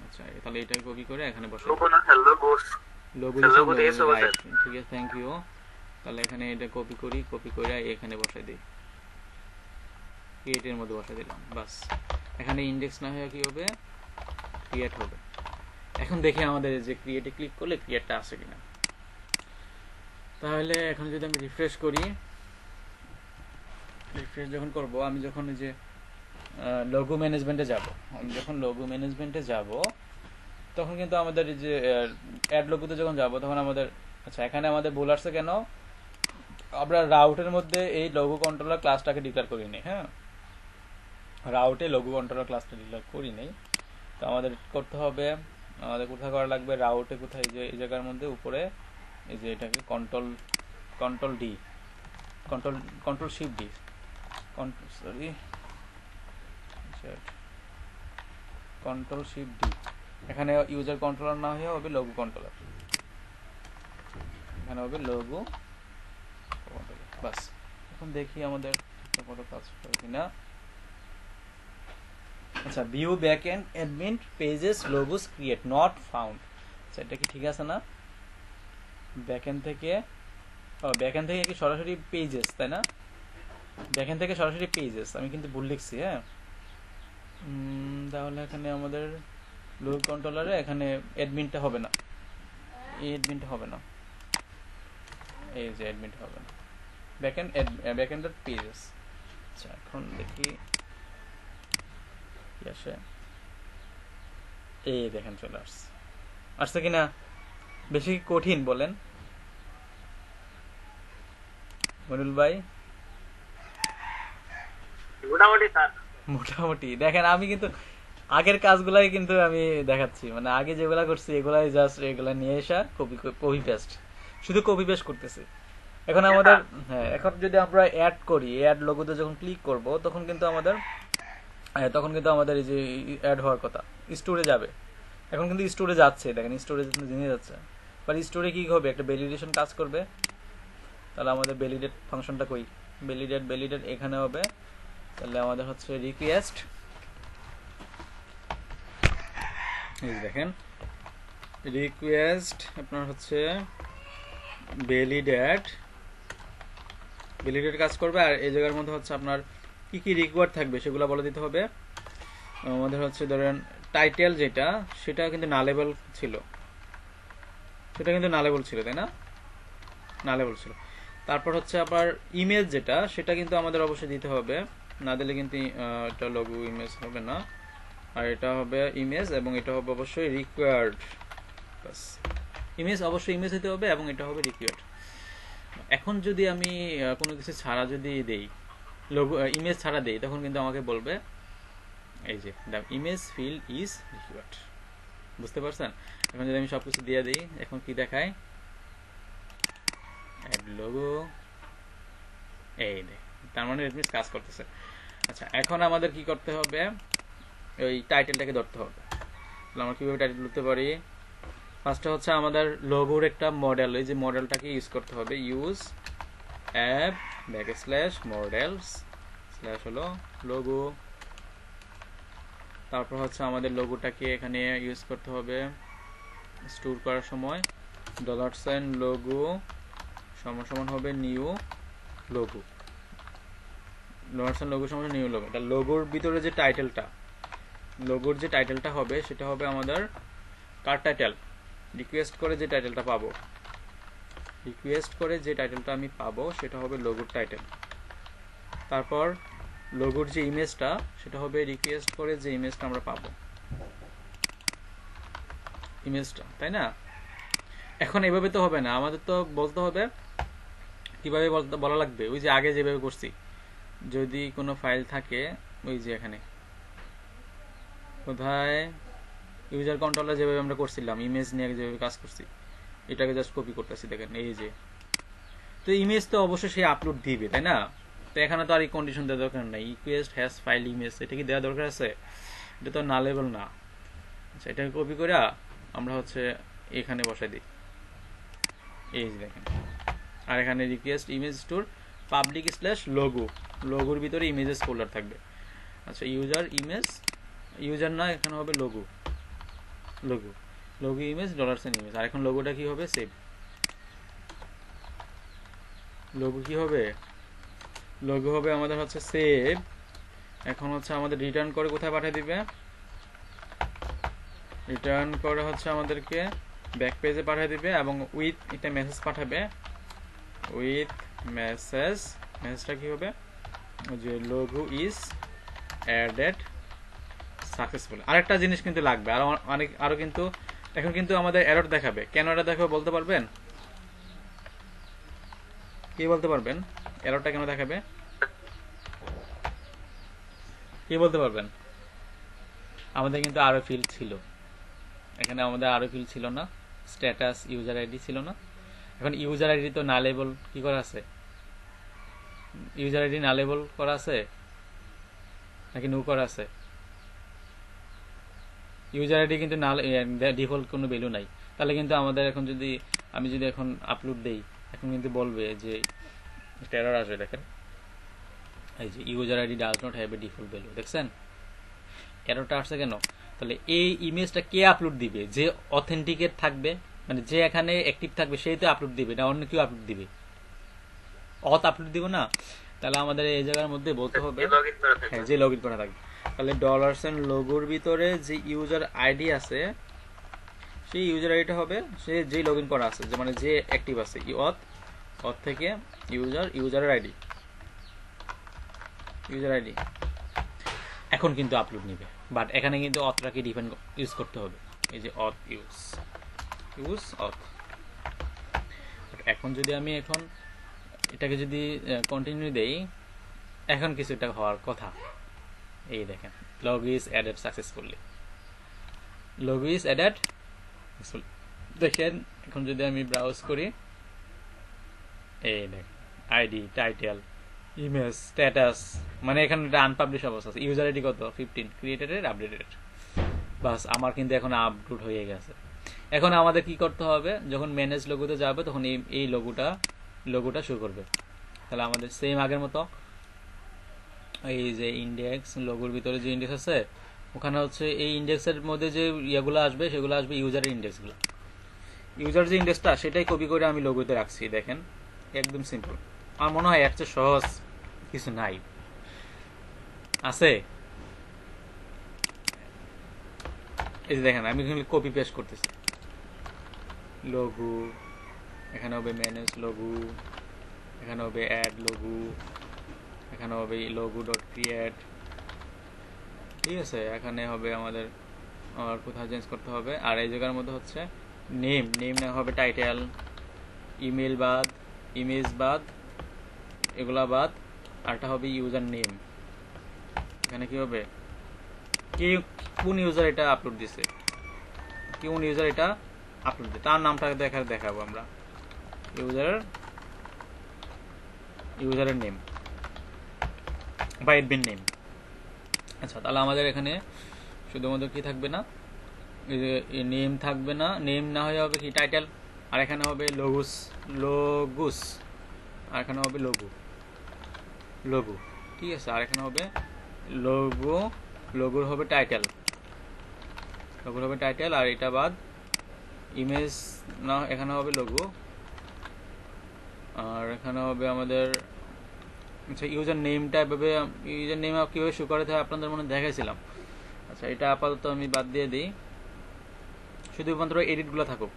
আচ্ছা, তাহলে এটা কপি করে এখানে বসাই, লোগো ঠিক আছে, থ্যাংক ইউ। তাহলে এখানে এটা কপি করে এখানে বসাই দিই, ক্রিয়েটের মধ্যে বসাই দিলাম, বাস। এখানে ইন্ডেক্স না হয়ে কি হবে, ক্রিয়েট হবে। এখন দেখি আমাদের যে ক্রিয়েটে ক্লিক করলে ক্রিয়েটটা আসে কিনা। তাহলে এখন যদি আমি রিফ্রেশ করি, রিফ্রেশ যখন করব, আমি যখন যে লোগো ম্যানেজমেন্টে যাব, তখন কিন্তু আমাদের যে অ্যাড লোগোতে যখন যাব তখন আমাদের, আচ্ছা এখানে আমাদের ভুল আসছে কেন, আমরা রাউটের মধ্যে এই লোগো কন্ট্রোলার ক্লাসটাকে ডিক্লেয়ার করি নাই। হ্যাঁ, রাউটে লোগো কন্ট্রোলার ক্লাসটা ডিক্লেয়ার করি নাই। তো আমাদের করতে হবে, আমাদের কোথায় করা লাগবে, রাউটে কোথায়, যে এই জায়গার মধ্যে উপরে এই যে এটাকে control shift D, control shift D. এখানে ইউজার কন্ট্রোলার না হয়ে হবে লোগো কন্ট্রোলার, এখানে হবে লোগো কন্ট্রোলার, বাস। এখন দেখি আমাদের কত কাজ করে কিনা। আচ্ছা, view backend admin pages logos create not found. আচ্ছা, এটা কি ঠিক আছে না? ব্যাকএন্ড থেকে কি সরাসরি পেজেস, তাই না? ব্যাকএন্ড থেকে সরাসরি পেজেস, আমি কিন্তু ভুল লিখছি। হ্যাঁ, তাহলে এখানে আমাদের লোড কন্ট্রোলারে এখানে অ্যাডমিনটা হবে না, এই অ্যাডমিনটা হবে না, এই যে অ্যাডমিনটা হবে না, ব্যাকএন্ডের পেজেস। আচ্ছা এখন দেখি কি আসে, এই দেখেন চলে আসছে কিনা, বেশি কঠিন বলেন মনিরুল ভাই? মোটামুটি স্যার। মোটামুটি দেখেন, আমি কিন্তু আগের কাজগুলাই কিন্তু আমি দেখাচ্ছি, মানে আগে যেগুলা করছি এগুলাই জাস্ট এগুলা নিয়ে এসা কপি পেস্ট, শুধু কপি পেস্ট করতেছি। এখন আমাদের হ্যাঁ, এখন যদি আমরা অ্যাড করি, অ্যাড লোগোতে যখন ক্লিক করব তখন কিন্তু আমাদের এই যে অ্যাড হওয়ার কথা স্টোরে যাবে, এখন কিন্তু স্টোরে যাচ্ছে, দেখেন স্টোরে নিয়ে যাচ্ছে। বাট স্টোরে কি হবে, একটা ভ্যালিডেশন কাজ করবে, তাহলে আমাদের ভ্যালিডেট ফাংশনটা কই, ভ্যালিডেট এখানে হবে, তাহলে আমাদের হচ্ছে রিকোয়েস্ট, এই দেখেন রিকোয়েস্ট আপনার হচ্ছে ভ্যালিডেট কাজ করবে। আর এই জায়গার মধ্যে হচ্ছে আপনার কি কি রিকোয়ার্ড থাকবে সেগুলো বলে দিতে হবে। আমাদের হচ্ছে ধরেন টাইটেল যেটা, সেটা কিন্তু নালেবল ছিল, তাই না, নালেবল ছিল। তারপর হচ্ছে আবার ইমেজ যেটা, সেটা কিন্তু আমাদের অবশ্যই দিতে হবে, না দিলে কিন্তু এটা লোগো ইমেজ হবে না। আর এটা হবে ইমেজ এবং এটা হবে অবশ্যই রিকোয়ার্ড, বাস ইমেজ অবশ্যই ইমেজ হতে হবে এবং এটা হবে রিকোয়ার্ড। এখন যদি আমি কোনো কিছু ছাড়া যদি দেই, লোগো ইমেজ ছাড়া দেই, তখন কিন্তু আমাকে বলবে এই যে the image field is required, বুঝতে পারছেন? এখন যদি আমি সবকিছু দিয়ে দিই, এখন কি দেখায়, অ্যাড লোগো, এই দেখ, তার মানে ইট মিনস কাজ করতেছে। আচ্ছা এখন আমাদের কি করতে হবে, ওই টাইটেলটাকে ধরতে হবে। তাহলে আমরা কিভাবে টাইটেল লিখতে পারি, ফার্স্টে হচ্ছে আমাদের লোগোর একটা মডেল, এই যে মডেলটাকে ইউজ করতে হবে, ইউজ অ্যাপ /models/ হলো লোগো। তারপর হচ্ছে আমাদের লোগোটাকে এখানে ইউজ করতে হবে স্টোর করার সময়, $logo সমান হবে নিউ লোগো, $logo সমান নিউ লোগো। তার লোগোর ভিতরে যে টাইটেলটা হবে সেটা হবে আমাদের কার টাইটেল, রিকোয়েস্ট করে যে টাইটেলটা আমি পাবো সেটা হবে লোগোর টাইটেল। তারপর লোগোর যে ইমেজটা, সেটা হবে রিকোয়েস্ট করে যে ইমেজটা আমরা পাবো, ইমেজটা, তাই না? এখন এভাবে তো হবে না, আমাদের তো বলতে হবে কিভাবে বলা লাগবে, ওই যে আগে যেভাবে করছি, যদি কোনো ফাইল থাকে, ওই যে এখানে কোথায় ইউজার কন্ট্রোলার যেভাবে আমরা করছিলাম, ইমেজ নিয়ে যেভাবে কাজ করছি, এটাকে জাস্ট কপি করতেছি, দেখেন এই যে। তো ইমেজ তো অবশ্যই সে আপলোড দিবে, তাই না? তো এখানে তো আর এই কন্ডিশন দেওয়ার দরকার নাই, রিকোয়েস্ট হ্যাজ ফাইল ইমেজ, এটা কি দেওয়া দরকার আছে? এটা তো নালেবল না। আচ্ছা এটাকে কপি করে আমরা হচ্ছে এখানে বসাই দিই, এই যে দেখেন। আর এখানে রিকোয়েস্ট ইমেজ স্টোর public/logo, লোগোর ভিতরে ইমেজেস ফোল্ডার থাকবে। আচ্ছা ইউজার না, এখানে হবে লোগো ইমেজ $ইমেজ। আর এখন লোগোটা কি হবে, সেভ লোগো কি হবে, লোগো হবে আমাদের হচ্ছে সেভ। এখন হচ্ছে আমাদের রিটার্ন করে কোথায় পাঠিয়ে দিবে, রিটার্ন করে হচ্ছে আমাদেরকে ব্যাক পেজে পাঠিয়ে দিবে এবং উইথ একটা মেসেজ পাঠাবে, উইথ মেসেজটা কি হবে, যে লোগো ইজ অ্যাডেড সাকসেসফুল। আরেকটা জিনিস কিন্তু লাগবে, আরো কিন্তু এখন কিন্তু আমাদের এরর দেখাবে, কেন এরর দেখাবে বলতে পারবেন, কি বলতে পারবেন, এররটা কেন দেখাবে, কি বলতে পারবেন? আমাদের কিন্তু আরো ফিল্ড ছিল, এখানে আমাদের আরো ফিল্ড ছিল না, স্ট্যাটাস ইউজার আইডি ছিল না। এখন ইউজার আইডি তো নালেবল কি করা আছে, ইউজার আইডি নালেবল করা আছে নাকি নো করা আছে? ইউজার আইডি কিন্তু ডিফল্ট কোনো ভ্যালু নাই। তাহলে কিন্তু আমাদের এখন আমি যদি এখন আপলোড দেই, এখন কিন্তু বলবে যে একটা এরর আসবে, দেখেন এই যে user ID does not have a default value, দেখছেন এররটা আসছে কেন? তাহলে এই ইমেজটা কে আপলোড দিবে, যে অথেন্টিকেট থাকবে, মানে যে এখানে অ্যাক্টিভ থাকবে সেই তো আপলোড দিবে, না অন্য কেউ আপলোড দিবে, আপলোড দিব না। তাহলে আমাদের এই জায়গার মধ্যে বলতে হবে হ্যাঁ, যে লগ ইন করা থাকবে। তাহলে $সাইন লোগোর ভিতরে যে ইউজার আইডি আছে সেই ইউজার আইডিটা হবে সে যে লগ ইন করা আছে, যে মানে যে অ্যাক্টিভ আছে অথ থেকে ইউজারের আইডি এখন কিন্তু আপলোড নিবে, বাট এখানে কিন্তু অথটাকে ডিফাইন ইউজ করতে হবে। এই যে অথ ইউজ অথ। এখন যদি আমি এটাকে যদি কন্টিনিউ দেই, এখন কিছুটা হওয়ার কথা। এই দেখেন logo is added successfully, দেখেন। এখন যদি আমি ব্রাউজ করি, এই দেখেন আইডি, টাইটেল, ইমেজ, স্ট্যাটাস, মানে এখানে একটা আনপাবলিশ অবস্থা আছে। ইউজার আইডি কত 15, ক্রিয়েটেড আপডেটেড, বাস আমার কিন্তু এখন আপলোড হয়ে গেছে। এখন আমাদের কি করতে হবে, যখন ম্যানেজ লোগোতে যাবে তখন এই লোগোটা শো করবে। তাহলে আমাদের সেম আগের মতো এই যে ইন্ডেক্স, লোগোর ভিতরে যে ইন্ডেক্স আছে ওখানে হচ্ছে এই ইন্ডেক্সের মধ্যে যে ইয়েগুলো আসবে সেগুলো আসবে ইউজারের ইন্ডেক্সগুলো। ইউজার যে ইন্ডেক্সটা সেটাই কপি করে আমি লোগোতে রাখছি। দেখেন একদম সিম্পল। আমার মনে হয় এর চেয়ে সহজ কিছু নাই, আছে? এই যে দেখেন আমি কপি পেস্ট করতেছি। লোগো এখানে হবে, ম্যানেজ লোগো এখানে হবে, অ্যাড লোগো এখানে হবে, লোগো ডট ক্রিয়েট, ঠিক আছে? এখানে হবে আমাদের আর কোথাও চেঞ্জ করতে হবে। আর এই জায়গার মধ্যে হচ্ছে নেম না হবে টাইটেল, ইমেল বাদ, ইমেজ বাদ, এগুলা বাদ, আরটা হবে ইউজার নেম। এখানে কি হবে, কোন ইউজার এটা আপলোড দিছে, তার নামটা দেখাবো আমরা, ইউজারের নেম বা এডমিন নেম। আচ্ছা, তাহলে আমাদের এখানে শুধুমাত্র কি থাকবে না, নেম থাকবে না, নেম না হয়ে হবে কি টাইটেল, আর এখানে হবে লোগুস, আর এখানে হবে লোগো, ঠিক আছে? আর এখানে হবে লোগোর হবে টাইটেল, আর এটা বাদ ইমেজ না, এখানে হবে লোগো, আর এখানে হবে আমাদের আচ্ছা ইউজার নেমটা এভাবে, ইউজার নেম কীভাবে শো করে আপনাদের মনে দেখাইছিলাম। আচ্ছা, এটা আপাতত আমি বাদ দিয়ে দিই, শুধুমাত্র এডিটগুলো থাকুক।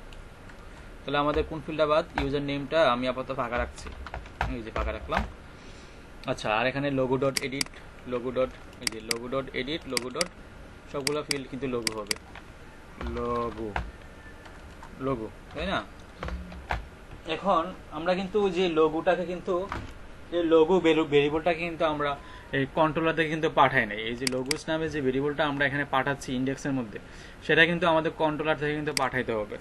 তাহলে আমাদের কোন ফিল্ডটা বাদ, ইউজার নেমটা আমি আপাতত ফাঁকা রাখছি, এই যে ফাঁকা রাখলাম। আচ্ছা, আর এখানে logo dot edit, logo dot সবগুলো ফিল্ড কিন্তু লোগো হবে, লোগো, তাই না? এখন আমরা কিন্তু যে লোগোটাকে কিন্তু এই লোগো ভেরিয়েবলটাকে কিন্তু আমরা এই কন্ট্রোলার থেকে কিন্তু পাঠাই নাই। এই যে লোগোস নামে যে ভেরিয়েবলটা আমরা এখানে পাঠাচ্ছি ইন্ডেক্সের মধ্যে, সেটা কিন্তু আমাদের কন্ট্রোলার থেকে কিন্তু পাঠাইতে হবে।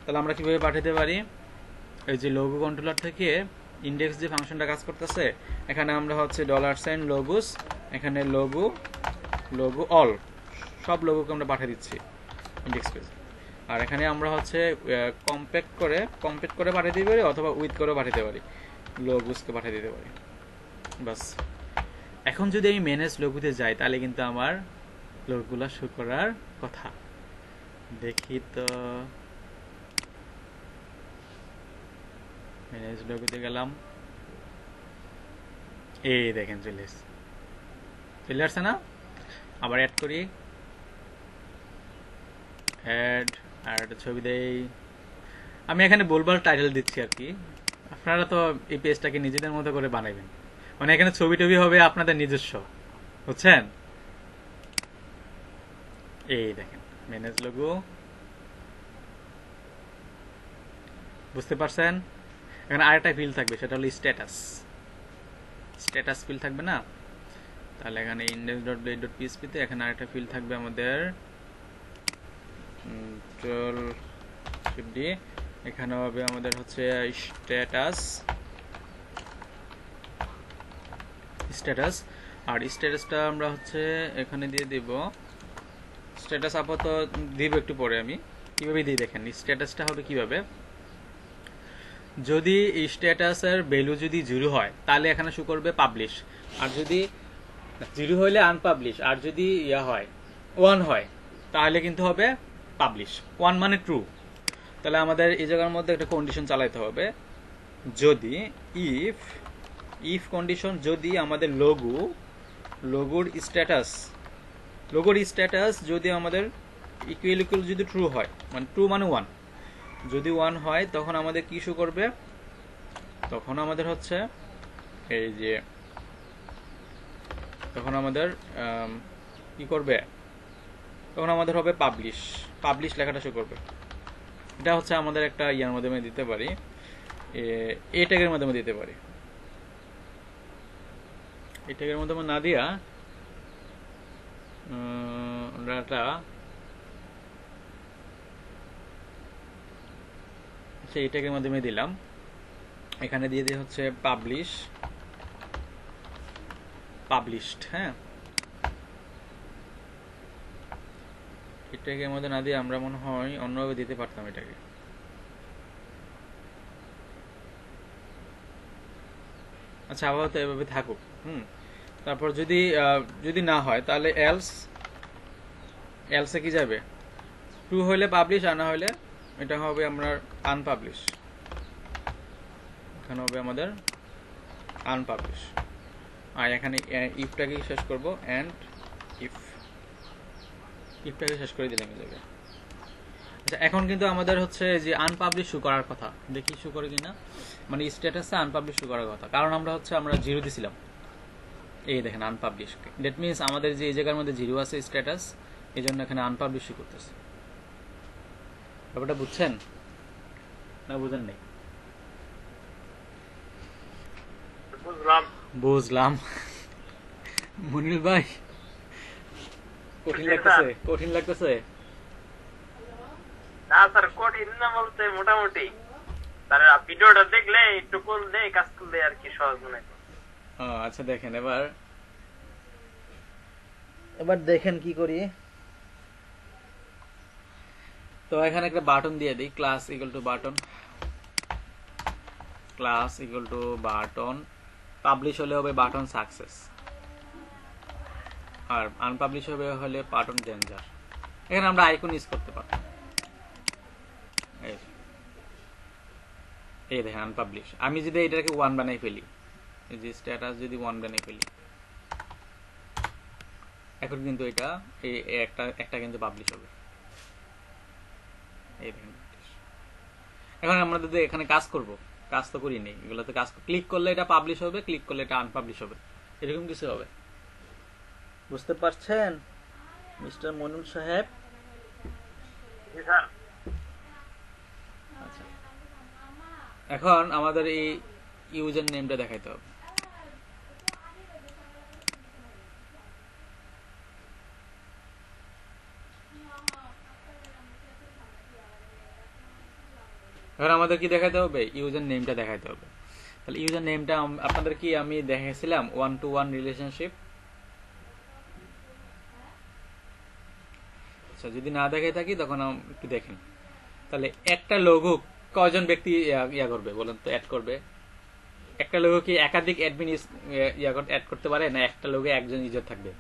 তাহলে আমরা কিভাবে পাঠাতে পারি, এই যে লোগো কন্ট্রোলার থেকে ইন্ডেক্স যে ফাংশনটা কাজ করতেছে, এখানে আমরা হচ্ছে $সাইন লোগোস, এখানে লোগো অল, সব লোগোকে আমরা পাঠিয়ে দিচ্ছি ইন্ডেক্স পেজে। আর এখানে আমরা হচ্ছে কম্প্যাক্ট করে পাঠিয়ে দিতে পারি, অথবা উইথ করে পাঠাতে পারি, লোগোসকে পাঠিয়ে দিতে পারি, বাস। এখন যদি আমি ম্যানেজ লোগোতে যাই তাহলে কিন্তু আমার লোগোগুলো শো করার কথা। দেখি তো, ম্যানেজ লোগোতে গেলাম, এই দেখেন চলে আসছে না? আবার অ্যাড করি, আর একটা ছবি দেই। আমি এখানে বলবার টাইটেল দিচ্ছি আর কি, আপনারা তো এই পেজটাকে নিজেদের মতো করে বানাবেন, মানে এখানে ছবি টবি হবে আপনাদের নিজস্ব, বুঝছেন? এই দেখেন ম্যানেজ লোগো, বুঝতে পারছেন? এখানে আরেকটা ফিল্ড থাকবে, সেটা হলো স্ট্যাটাস ফিল্ড থাকবে না? তাহলে এখানে index.blade.php তে এখানে আরেকটা ফিল্ড থাকবে আমাদের, এখানে হবে আমাদের হচ্ছে স্ট্যাটাস, আর স্ট্যাটাসটা আমরা হচ্ছে এখানে দিয়ে দিব। স্ট্যাটাস আপাতত দিব একটু পরে, আমি কিভাবে দিই দেখেন। স্ট্যাটাসটা হবে কিভাবে, যদি স্ট্যাটাসের ভ্যালু যদি 0 হয় তাহলে এখানে শো করবে পাবলিশ, আর যদি 0 হইলে আনপাবলিশ, আর যদি 1 হয় তাহলে কিন্তু হবে পাবলিশ। 1 মানে ট্রু। তাহলে আমাদের এই জায়গার মধ্যে একটা কন্ডিশন চালাইতে হবে, যদি ইফ কন্ডিশন, যদি আমাদের লোগোর স্ট্যাটাস লোগোর স্ট্যাটাস যদি আমাদের ইকুয়াল ইকুয়াল যদি ট্রু হয়, মানে ট্রু মানে 1, যদি 1 হয় তখন আমাদের কি শো করবে, তখন আমাদের হচ্ছে এই যে তখন আমাদের কি করবে, তখন আমাদের হবে পাবলিশ লেখাটা শো করবে। এটা হচ্ছে আমাদের একটা ইয়ার মাধ্যমে দিতে পারি, এ ট্যাগের মাধ্যমে দিতে পারি। এই ট্যাগের মাধ্যমে না দিয়া আমরা একটা এই ট্যাগের মাধ্যমে দিলাম, এখানে দিয়ে দিয়ে হচ্ছে পাবলিশড। হ্যাঁ, এটাকে মধ্যে না দিয়ে আমরা মনে হয় অন্যভাবে দিতে পারতাম এটাকে। আচ্ছা, আপাতত এভাবে থাকুক। তারপর যদি না হয় তাহলে এলসে কি যাবে, ট্রু হইলে পাবলিশ, আর না হইলে এটা হবে আমরা আনপাবলিশ। এখানে হবে আমাদের আনপাবলিশ। আর এখানে ইফটাকে শেষ করব, এন্ড ইফটাকে শেষ করে দিলাম এই জায়গায়। আচ্ছা, এখন কিন্তু আমাদের হচ্ছে যে আনপাবলিশ শো করার কথা, দেখি শো করে কিনা, মানে স্ট্যাটাসে আনপাবলিশ শো করার কথা, কারণ আমরা 0 দিছিলাম। এই দেখেন আনপাবলিশ, দ্যাট মিনস আমাদের যে এই জায়গার মধ্যে 0 আছে স্ট্যাটাস, এই জন্য এখানে আনপাবলিশ শো করতেছে। ব্যাপারটা বুঝছেন না বুঝেন নাই? বুঝলাম। মনিল ভাই কঠিন লাগতেছে? না স্যার, কঠিন না বলতে মোটামুটি, তার ভিডিওটা দেখলে একটু করলে কাজ করলে আর কি সহজ মনে হয়। আচ্ছা, দেখেন এবার দেখেন কি করি। তো এখানে একটা বাটন দিয়ে দিই, class equal to button, publish হলে হবে বাটন সাকসেস, আর আনপাবলিশ হলে বাটন ডেঞ্জার। এখানে আমরা আইকন ইউজ করতে পারি। এই দেখেন আনপাবলিশ। আমি যদি এটাকে 1 বানাই ফেলি, এই যে স্ট্যাটাস যদি 1 বানাই ফেলি, এখন কিন্তু এটা একটা কিন্তু পাবলিশ হবে। এই দেখেন, এখন আমরা যদি এখানে কাজ করব, কাজ তো করি নেই, এগুলোতে কাজ ক্লিক করলে এটা পাবলিশ হবে, ক্লিক করলে এটা আনপাবলিশ হবে, এরকম কিছু হবে। বুঝতে পারছেন মিস্টার মনুল সাহেব? আচ্ছা, এখন আমাদের এই ইউজার নেমটা দেখাইতে হবে। এখন আমাদের কি দেখাইতে হবে, ইউজার নেমটা দেখাইতে হবে। তাহলে ইউজার নেমটা আপনাদের কি আমি দেখাইছিলাম 1-to-1 রিলেশনশিপ। আচ্ছা, যদি না দেখাই থাকি তখন একটু দেখেন। তাহলে একটা লোগো কয়জন ব্যক্তি ইয়া করবে বলেন তো, অ্যাড করবে? একটা লোগো কি একাধিক অ্যাডমিন অ্যাড করতে পারে, না একটা লোগো একজন ইউজার থাকবে?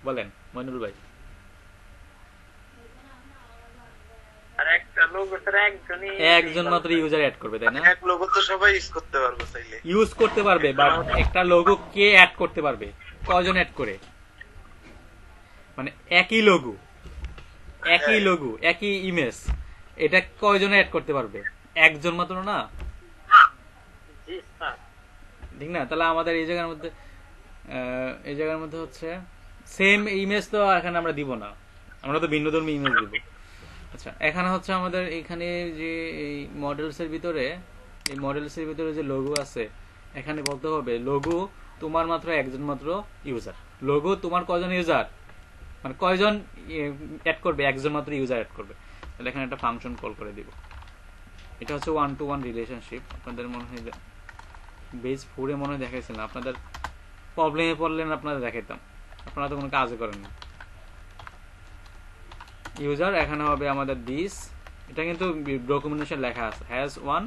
বলেন মইনুল ভাই। একজন মাত্র ইউজার অ্যাড করবে, তাই না? এক লোগো তো সবাই ইউজ করতে পারবে, চাইলে ইউজ করতে পারবে, বাট একটা লোগো কে অ্যাড করতে পারবে, কয়জন অ্যাড করে? মানে একই লোগো একই ইমেজ, এটা কয়জন অ্যাড করতে পারবে? একজন মাত্র না, ঠিক না? তাহলে আমাদের এই জায়গার মধ্যে হচ্ছে সেম ইমেজ তো এখানে আমরা দিব না, আমরা তো ভিন্নধর্মী ইমেজ দিব। আচ্ছা, এখানে হচ্ছে আমাদের এখানে যে এই মডেলসের ভিতরে যে লোগো আছে, এখানে বলতে হবে লোগো তোমার মাত্র একজন মাত্র ইউজার। লোগো তোমার কয়জন ইউজার, মানে কয়জন অ্যাড করবে? একজন মাত্র ইউজার অ্যাড করবে। তাহলে এখানে একটা ফাংশন কল করে দিব। এটা হচ্ছে 1-to-1 রিলেশনশিপ। আপনাদের মনে হয় বেস 4 মনে হয় দেখাইছিলাম, আপনাদের প্রবলেমে পড়লেন আপনাদের দেখাইতাম, আপনারা তো কোনো কাজে করেন না। ইউজার এখানে হবে আমাদের দিস, এটা কিন্তু ডকুমেন্টেশন লেখা আছে, হ্যাজ 1,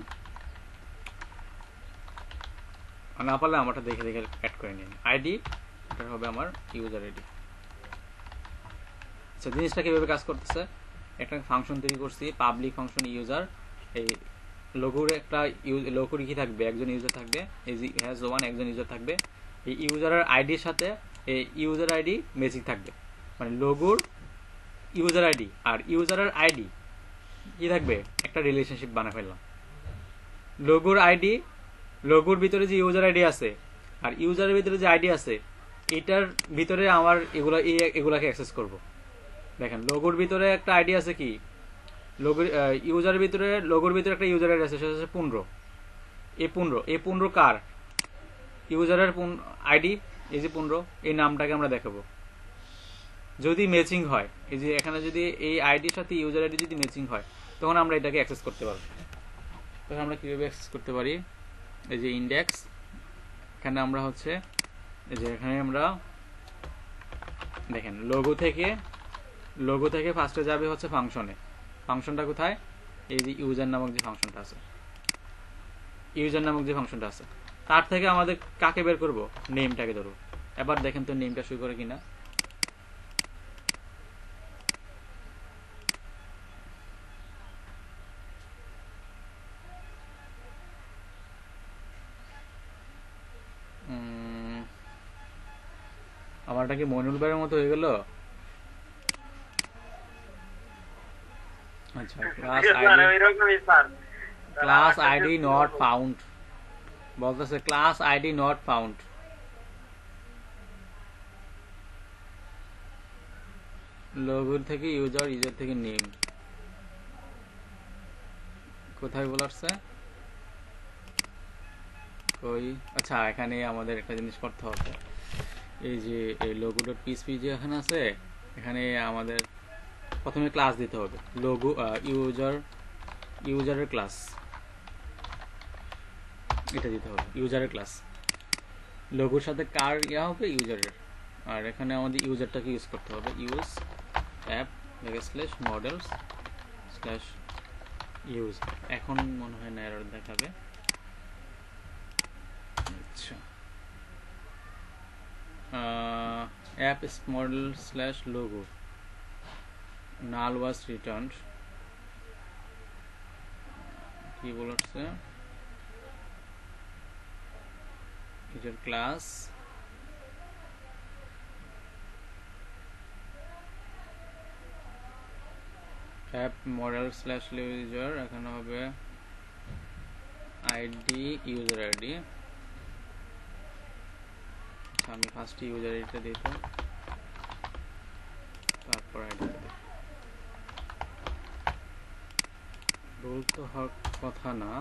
না পারলে আমারটা দেখে অ্যাড করে নিন। আইডি, এটা হবে আমার ইউজার আইডি। আচ্ছা, জিনিসটা কিভাবে কাজ করতেছে, একটা ফাংশন তৈরি করছি, পাবলিক ফাংশন ইউজার। এই লোগোর একটা লোগোর কি থাকবে, একজন ইউজার থাকবে, এই হ্যাজ 1 একজন ইউজার থাকবে। এই ইউজারের আইডির সাথে এই ইউজার আইডি ম্যাচিং থাকবে, মানে লোগোর ইউজার আইডি আর ইউজারের আইডি কি থাকবে, একটা রিলেশনশিপ বানা ফেললাম। লোগোর আইডি, লোগোর ভিতরে যে ইউজার আইডি আছে আর ইউজারের ভিতরে যে আইডি আছে, এটার ভিতরে আমার এগুলাকে অ্যাক্সেস করব। দেখেন লোগোর ভিতরে একটা আইডি আছে, কি লোগোর ইউজারের ভিতরে, লোগোর ভিতরে একটা ইউজার আইডি আছে, সেটা হচ্ছে 15। এই 15 কার, ইউজারের আইডি, এই যে 15, এই নামটাকে আমরা দেখাবো। যদি ম্যাচিং হয়, এই যে এখানে যদি এই আইডির সাথে ইউজার আইডি যদি ম্যাচিং হয়, তখন আমরা এটাকে অ্যাক্সেস করতে পারবো। তখন আমরা কিভাবে অ্যাক্সেস করতে পারি, এই যে ইন্ডেক্স, এখানে আমরা হচ্ছে এই যে এখানে আমরা দেখেন লোগো থেকে ফার্স্টে যাবে হচ্ছে ফাংশনে। ফাংশনটা কোথায়, এই যে ইউজার নামক যে ফাংশনটা আছে, তার থেকে আমাদের কাকে বের করব, নেমটাকে ধরবো। এবার দেখেন তো নেমটা শুরু করে কিনা। আমারটা কি মইনুল ভাইয়ের মতো হয়ে গেল? আচ্ছা, ক্লাস আইডি নট ফাউন্ড বলতেছে, class ID not found. Logo থেকে ইউজার, ইউজার থেকে নেম, কোথায় বলাচ্ছে কই? আচ্ছা, এখানে আমাদের একটা জিনিস করতে হবে, এই যে এই logo.php যে এখানে আছে, এখানে আমাদের প্রথমে ক্লাস দিতে হবে, লোগো ইউজারের ক্লাস, এটা দিতে হবে, ইউজারের ক্লাস। লোগোর সাথে কার ইয়া হবে, ইউজারের। আর এখানে আমাদের ইউজারটাকে ইউজ করতে হবে, ইউজ অ্যাপ /models/use। এখন মনে হয় না এরর দেখাবে। আচ্ছা, app model/logo null was returned, কি বলছে, এটার ক্লাস app model/user, এখানে হবে আইডি, ইউজার আইডি। আমি ফার্স্ট ইউজার আইডিটা দিই, তারপর আইডিটা দিই। ভুল তো হওয়ার কথা না,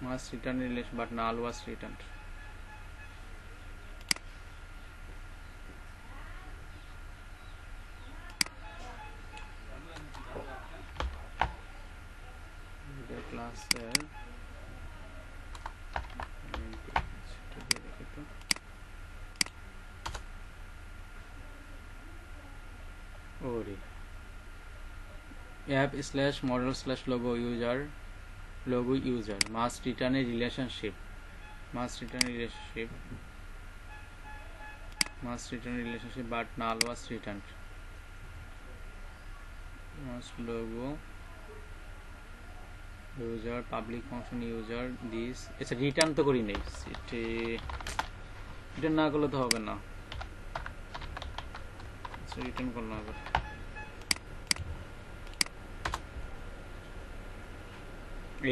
must return relation but null was returned। ক্লাসের app/model/logo user must return a relationship but null was returned। must logo user public function user this। আচ্ছা, রিটার্ন তো করি নেই, রিটার্ন না করলে তো হবে না। আচ্ছা, রিটার্ন করলাম। এবার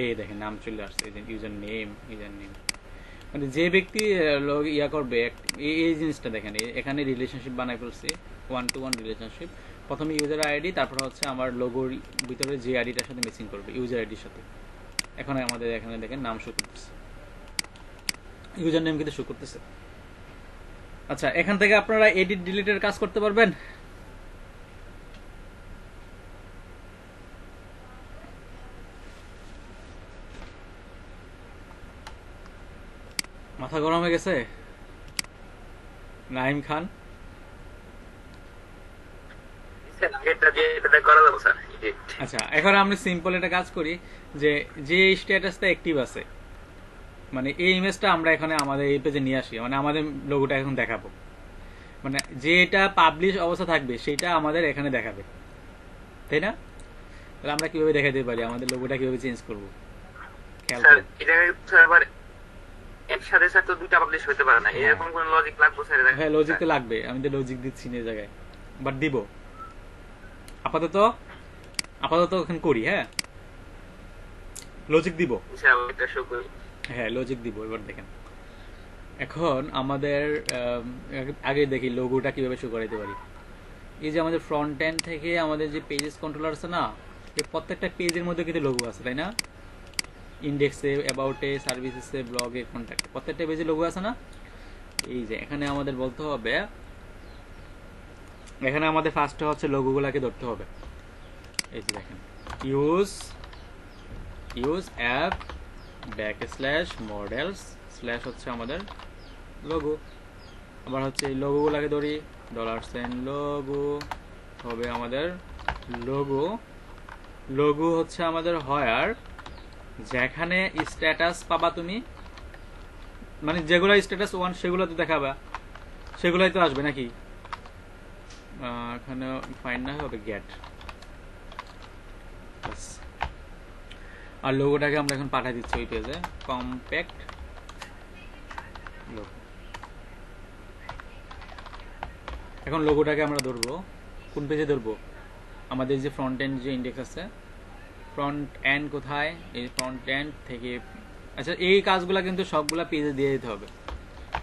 এই দেখেন নাম চলে আসছে, ইউজার নেম, মানে যে ব্যক্তি ইয়া করবে এই জিনিসটা দেখেন, এখানে রিলেশনশিপ বানাই ফেলছে, 1-to-1 রিলেশনশিপ। প্রথমে ইউজার আইডি, তারপর হচ্ছে আমার লোগোর ভিতরে যে আইডিটার সাথে ম্যাচিং করবে, ইউজার আইডির সাথে। এখন আমাদের এখানে দেখেন নাম শো করতেছে, ইউজার নেম কিন্তু শো করতেছে। আচ্ছা, এখান থেকে আপনারা এডিট ডিলিটের কাজ করতে পারবেন। মাথা গরম হয়ে গেছে নাইম খান? আচ্ছা, এখন আমরা সিম্পল একটা কাজ করি, যে স্ট্যাটাসটা অ্যাক্টিভ আছে, মানে এই ইমেজটা আমরা এখানে আমাদের এই পেজে নিয়ে আসি, মানে আমাদের লোগোটা এখন দেখাবো, মানে যেটা পাবলিশ অবস্থা থাকবে সেটা আমাদের এখানে দেখাবে, তাই না? তাহলে আমরা কিভাবে দেখাতে পারি আমাদের লোগোটা কিভাবে চেঞ্জ করবো, খেয়াল করুন। একসাথে স্যার তো দুইটা পাবলিশ হতে পারে না, এরকম কোন লজিক লাগবে স্যার? হ্যাঁ লজিক তো লাগবে, আমি তো লজিক দিচ্ছি না এই জায়গায়, বাট দিব আপাতত এখন করি। হ্যাঁ লজিক দিব, স্যার ওইটা শো করি। হ্যাঁ লজিক দিব। এবার দেখেন এখন আমাদের আগে দেখি লোগোটা কিভাবে শো করাইতে পারি। এই যে আমাদের ফ্রন্ট এন্ড থেকে আমাদের যে পেজেস কন্ট্রোলার আছে না, এই প্রত্যেকটা পেজের মধ্যে কিন্তু লোগো আছে, তাই না? ইন্ডেক্সে, অ্যাবাউটে, সার্ভিসেসে, ব্লগে, কন্ট্যাক্টে, প্রত্যেকটা পেজে লোগো আছে না? এই যে এখানে আমাদের বলতে হবে, এখানে আমাদের ফার্স্টে হচ্ছে লোগোগুলোকে ধরতে হবে। এই যে দেখেন ইউজ অ্যাপ /models/ হচ্ছে আমাদের লোগো। আবার হচ্ছে এই লোগোগুলোকে ধরি, $লোগো হবে আমাদের লোগো হচ্ছে আমাদের হয়ার, যেখানে স্ট্যাটাস পাবা তুমি, মানে যেগুলো স্ট্যাটাস 1 সেগুলো তো দেখাবা, সেগুলোই তো আসবে নাকি? এখানে ফাইন্ড না হবে গেট, আর লোগোটাকে আমরা এখন পাঠিয়ে দিচ্ছি ওই পেজে, কম্প্যাক্ট লোগো। এখন লোগোটাকে আমরা ধরবো কোন পেজে ধরবো? আমাদের যে ফ্রন্ট এন্ড যে ইন্ডেক্স আছে, ফ্রন্ট এন্ড কোথায়? এই ফ্রন্ট এন্ড থেকে। আচ্ছা এই কাজগুলা কিন্তু সবগুলা পেজে দিয়ে দিতে হবে,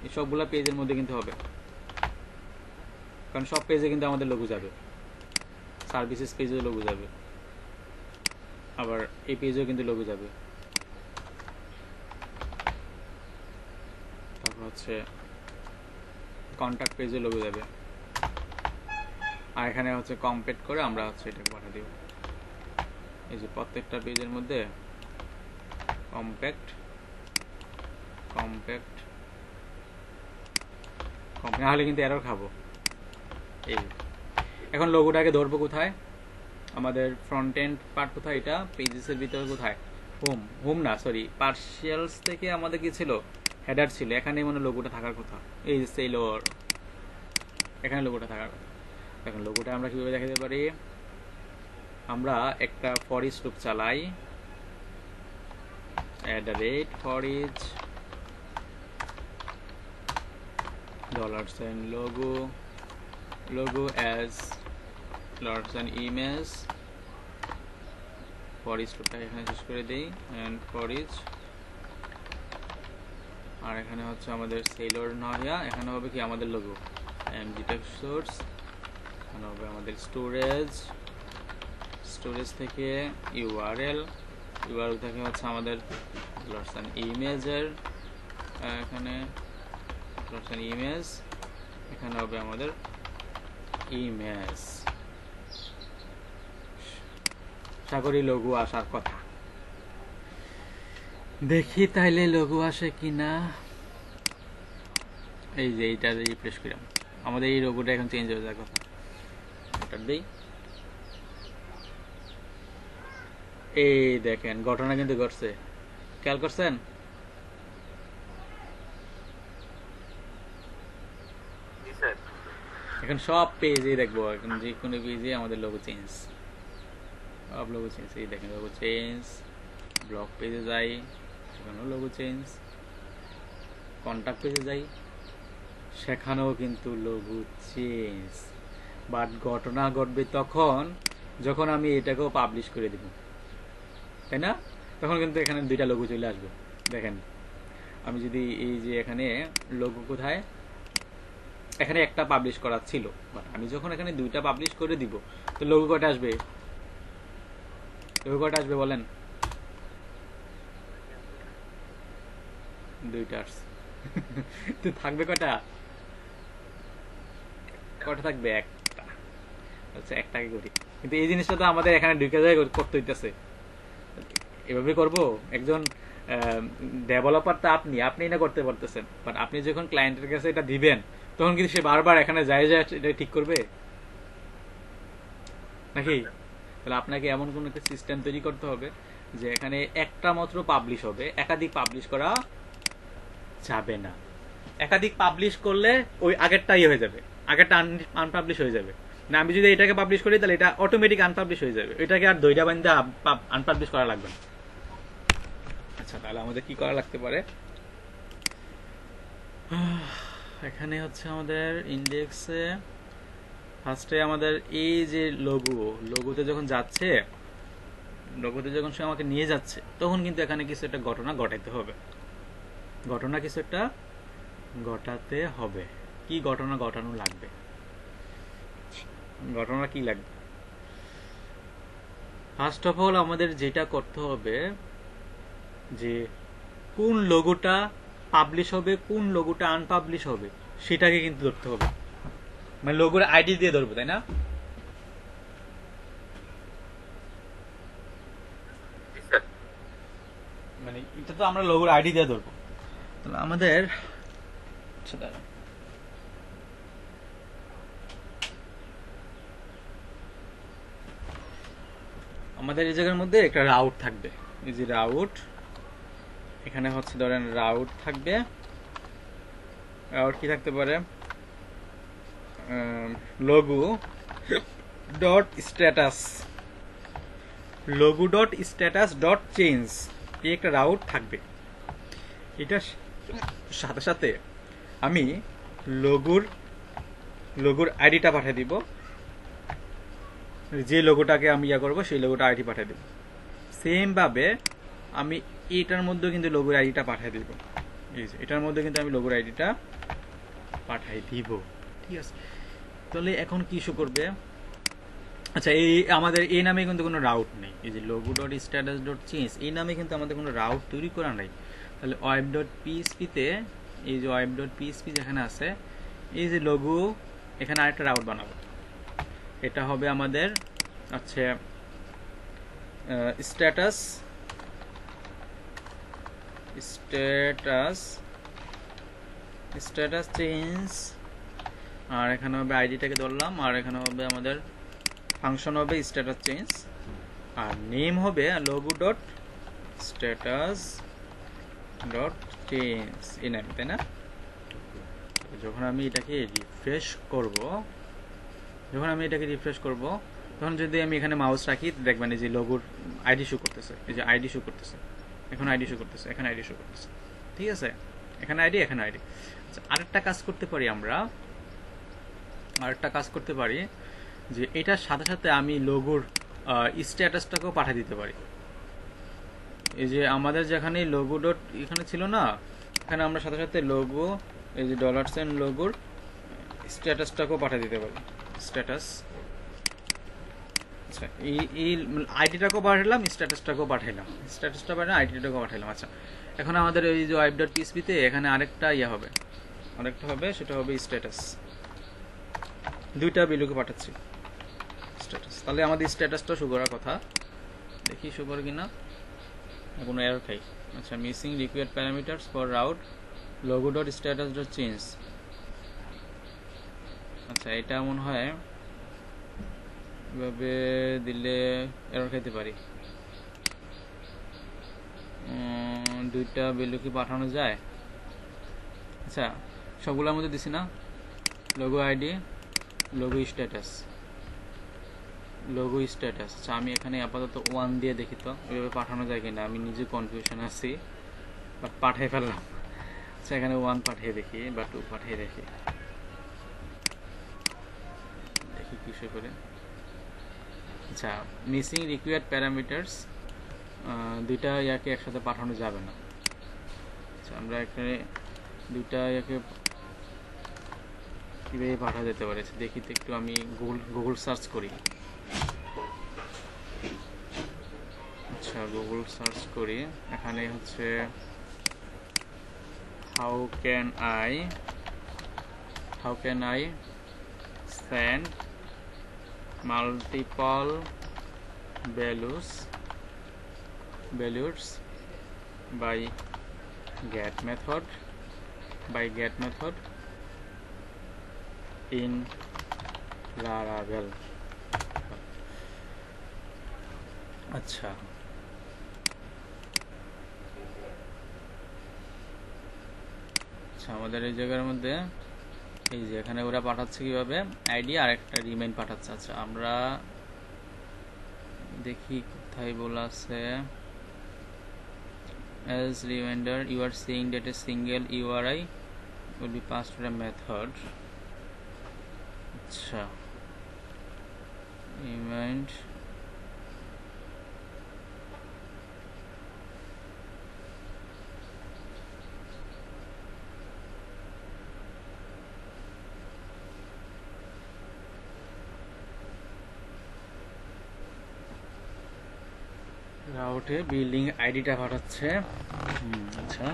এই সবগুলা পেজের মধ্যে কিন্তু হবে, কারণ সব পেজে কিন্তু আমাদের লোগো যাবে, সার্ভিসেস পেজেও লোগো যাবে, আবার এই পেজেও কিন্তু লোগো যাবে, তারপর হচ্ছে কন্ট্যাক্ট পেজে লোগো যাবে, আর এখানে হচ্ছে কম্প্যাক্ট করে আমরা হচ্ছে এটাকে পাঠিয়ে দেব। এই যে প্রত্যেকটা পেজের মধ্যে কম্প্যাক্ট নাহলে কিন্তু এরর খাবো। এই এখন লোগোটাকে ধরবো কোথায়? আমাদের ফ্রন্ট এন্ড পার্ট কোথায়? এটা পেজেসের ভিতরে কোথায়? হোম না সরি, পার্সিয়ালস থেকে আমাদের কি ছিল? হেডার ছিল, এখানে মানে লোগোটা থাকার কথা। এই যে সেলর, এখানে লোগোটা থাকার কথা। এখন লোগোটা আমরা কিভাবে দেখাতে পারি? আমরা একটা ফর ইচ লুপ চালাই, $for each $logo as $image, for each লুপটা এখানে শেষ করে দেই, and for each, আর এখানে হচ্ছে আমাদের সেলর নয়া, এখানে হবে কি আমাদের লোগো, mgtext source, এখানে হবে আমাদের স্টোরেজ থেকে ইউআরএল থেকে হচ্ছে আমাদের ইমেজের, এখানে ইমেজ, এখানে হবে আমাদের ইমেজ। আশা করি লোগো আসার কথা, দেখি তাইলে লোগো আসে কিনা। এই যে এইটা রিফ্রেশ করলাম, আমাদের এই লোগোটা এখন চেঞ্জ হয়ে যাওয়ার কথা। এটা দেই, এই দেখেন ঘটনা কিন্তু ঘটছে, খেয়াল করছেন? এখন সব পেজে দেখবো, এখন যে কোনো পেজে আমাদের লোগো চেঞ্জ, সব লোগো চেঞ্জ। এই দেখেন লোগো চেঞ্জ, ব্লগ পেজে যাই সেখানেও লোগো চেঞ্জ, কন্ট্যাক্ট পেজে যাই সেখানেও কিন্তু লোগো চেঞ্জ। বাট ঘটনা ঘটবে তখন যখন আমি এটাকেও পাবলিশ করে দেব, তাই না? তখন কিন্তু এখানে দুইটা লোগো চলে আসবে। দেখেন আমি যদি এই যে এখানে লোগো কোথায়, এখানে একটা পাবলিশ করা ছিল, বাট আমি যখন এখানে দুইটা পাবলিশ করে দিব তো লোগো কয়টা আসবে? লোগো কয়টা আসবে বলেন? দুইটা আসছে। তো থাকবে কয়টা? কয়টা থাকবে? একটা। আচ্ছা একটাকে করি, কিন্তু এই জিনিসটা তো আমাদের এখানে ঢুকে যায় করতে হইতেছে। এভাবে করব? একজন ডেভেলপার তো আপনি না করতে পারতেছেন, বাট আপনি যখন ক্লায়েন্টের কাছে এটা দিবেন তখন কিন্তু সে বারবার এখানে যায় এটা ঠিক করবে নাকি? তাহলে আপনাকে এমন কোন একটা সিস্টেম তৈরি করতে হবে যে এখানে একটা মাত্র পাবলিশ হবে, একাধিক পাবলিশ করা যাবে না। একাধিক পাবলিশ করলে ওই আগেরটাই হয়ে যাবে, আগেরটা আনপাবলিশ হয়ে যাবে না। আমি যদি এটাকে পাবলিশ করি তাহলে এটা অটোমেটিক আনপাবলিশ হয়ে যাবে, এটাকে আর দইটা বান্ধে আনপাবলিশ করা লাগবে না। আচ্ছা তাহলে আমাদের কি করা লাগতে পারে? এখানে হচ্ছে আমাদের ইন্ডেক্সে ফার্স্টে আমাদের এই যে লোগোতে যখন যাচ্ছে, লোগোতে যখন সে আমাকে নিয়ে যাচ্ছে, তখন কিন্তু এখানে কিছু একটা ঘটনা ঘটাইতে হবে। ঘটনা কিছু একটা ঘটাতে হবে। কি ঘটনা ঘটানো লাগবে? ঘটনা কি লাগবে? ফার্স্ট অফ অল আমাদের যেটা করতে হবে যে কোন লোগোটা পাবলিশ হবে, কোন লোগোটা আনপাবলিশ হবে, সেটাকে কিন্তু ধরতে হবে। মানে লোগোর আইডি দিয়ে ধরবো, তাই না? মানে এটা তো আমরা লোগোর আইডি দিয়ে ধরবো। তাহলে আমাদের এই জায়গার মধ্যে একটা রাউট থাকবে। এই যে রাউট, এখানে হচ্ছে ধরেন রাউট থাকবে। রাউট কি থাকতে পারে? Logo dot status, logo dot status dot change, এই একটা রাউট থাকবে। এটার সাথে সাথে আমি লোগোর আইডিটা পাঠিয়ে দিব। যে লোগোটাকে আমি ইয়া করবো সেই লোগোটা আইডি পাঠিয়ে দেব। সেম ভাবে আমি এটার মধ্যে কিন্তু লোগোর আইডিটা পাঠিয়ে দিব। এই যে এটার মধ্যে কিন্তু আমি লোগোর আইডিটা পাঠিয়ে দিব। ঠিক আছে, তাহলে এখন কি শো করবে? আচ্ছা, এই আমাদের এই নামে কিন্তু কোনো রাউট নেই। এই যে logo dot status dot change, এই নামে কিন্তু আমাদের কোনো রাউট তৈরি করা নাই। তাহলে ওয়েব ডট পিএইচপিতে, এই যে ওয়েব ডট পিএইচপি যেখানে আছে, এই যে লোগো, এখানে আরেকটা রাউট বানাবো। এটা হবে আমাদের আচ্ছা স্ট্যাটাস চেঞ্জ, আর এখানে হবে আইডিটাকে ধরলাম, আর এখানে হবে আমাদের ফাংশন হবে স্ট্যাটাস চেঞ্জ, আর নেম হবে logo dot status dot change, এই নাম, তাই না? যখন আমি এটাকে রিফ্রেশ করব, তখন যদি আমি এখানে মাউস রাখি, দেখবেন এই যে লোগোর আইডি শো করতেছে। এই যে আইডি শো করতেছে, এখন আইডি শো করতেছে, এখানে আইডি শো করতেছে। ঠিক আছে, এখানে আইডি, এখানে আইডি। আচ্ছা, আরেকটা কাজ করতে পারি যে এটার সাথে সাথে আমি লোগোর স্ট্যাটাসটাকেও পাঠিয়ে দিতে পারি। এই যে আমাদের যেখানে লোগো ডট এখানে ছিল না, এখানে আমরা সাথে সাথে লোগো, এই যে $, লোগোর স্ট্যাটাসটাকেও পাঠিয়ে দিতে পারি। স্ট্যাটাস, আচ্ছা, এই আইডিটাকেও পাঠালাম, স্ট্যাটাসটাকেও পাঠাইলাম, আইডিটাকেও পাঠাইলাম। আচ্ছা, এখন আমাদের এই যে ওয়েব ডট পিএইচপিতে এখানে আরেকটা হবে, সেটা হবে স্ট্যাটাস। দুইটা ভ্যালুকে পাঠাচ্ছি স্ট্যাটাস। তাহলে আমাদের স্ট্যাটাসটা শো করার কথা, দেখি শো করে কিনা, কোনো এরর খাই। আচ্ছা, missing required parameters for route logo dot status dot change. আচ্ছা, এটা মনে হয় এভাবে দিলে এরর খাইতে পারি। দুইটা ভ্যালু কি পাঠানো যায়? আচ্ছা, সবগুলোর মধ্যে দিছি না, লোগো আইডি, লোগো স্ট্যাটাস। আচ্ছা, আমি এখানে আপাতত 1 দিয়ে দেখি তো এভাবে পাঠানো যায় কিনা। আমি নিজে কনফিউশন আছি, বাট পাঠিয়ে ফেললাম। আচ্ছা, এখানে 1 পাঠিয়ে দেখি বা 2 পাঠিয়ে দেখি কিছু করে। আচ্ছা, মিসিং রিকোয়ার্ড প্যারামিটারস, দুইটা ইয়াকে একসাথে পাঠানো যাবে না। আচ্ছা, আমরা এখানে দুইটা ইয়াকে কিভাবে পাঠা যেতে পারে দেখি তো একটু। আমি গুগল সার্চ করি। আচ্ছা, গুগল সার্চ করি। এখানে হচ্ছে how can I send multiple values by get method in Laravel। আচ্ছা, আমাদের এই জায়গার মধ্যে এই যে এখানে ওরা পাঠাচ্ছে কিভাবে, আইডি আর একটা রিমাইন্ড পাঠাচ্ছে। আচ্ছা, আমরা দেখি কোথায় বলা আছে, as reminder you are seeing that a single URI will be passed to a method. আচ্ছা, event রাউটে বিল্ডিং আইডিটা পাঠাচ্ছে। আচ্ছা,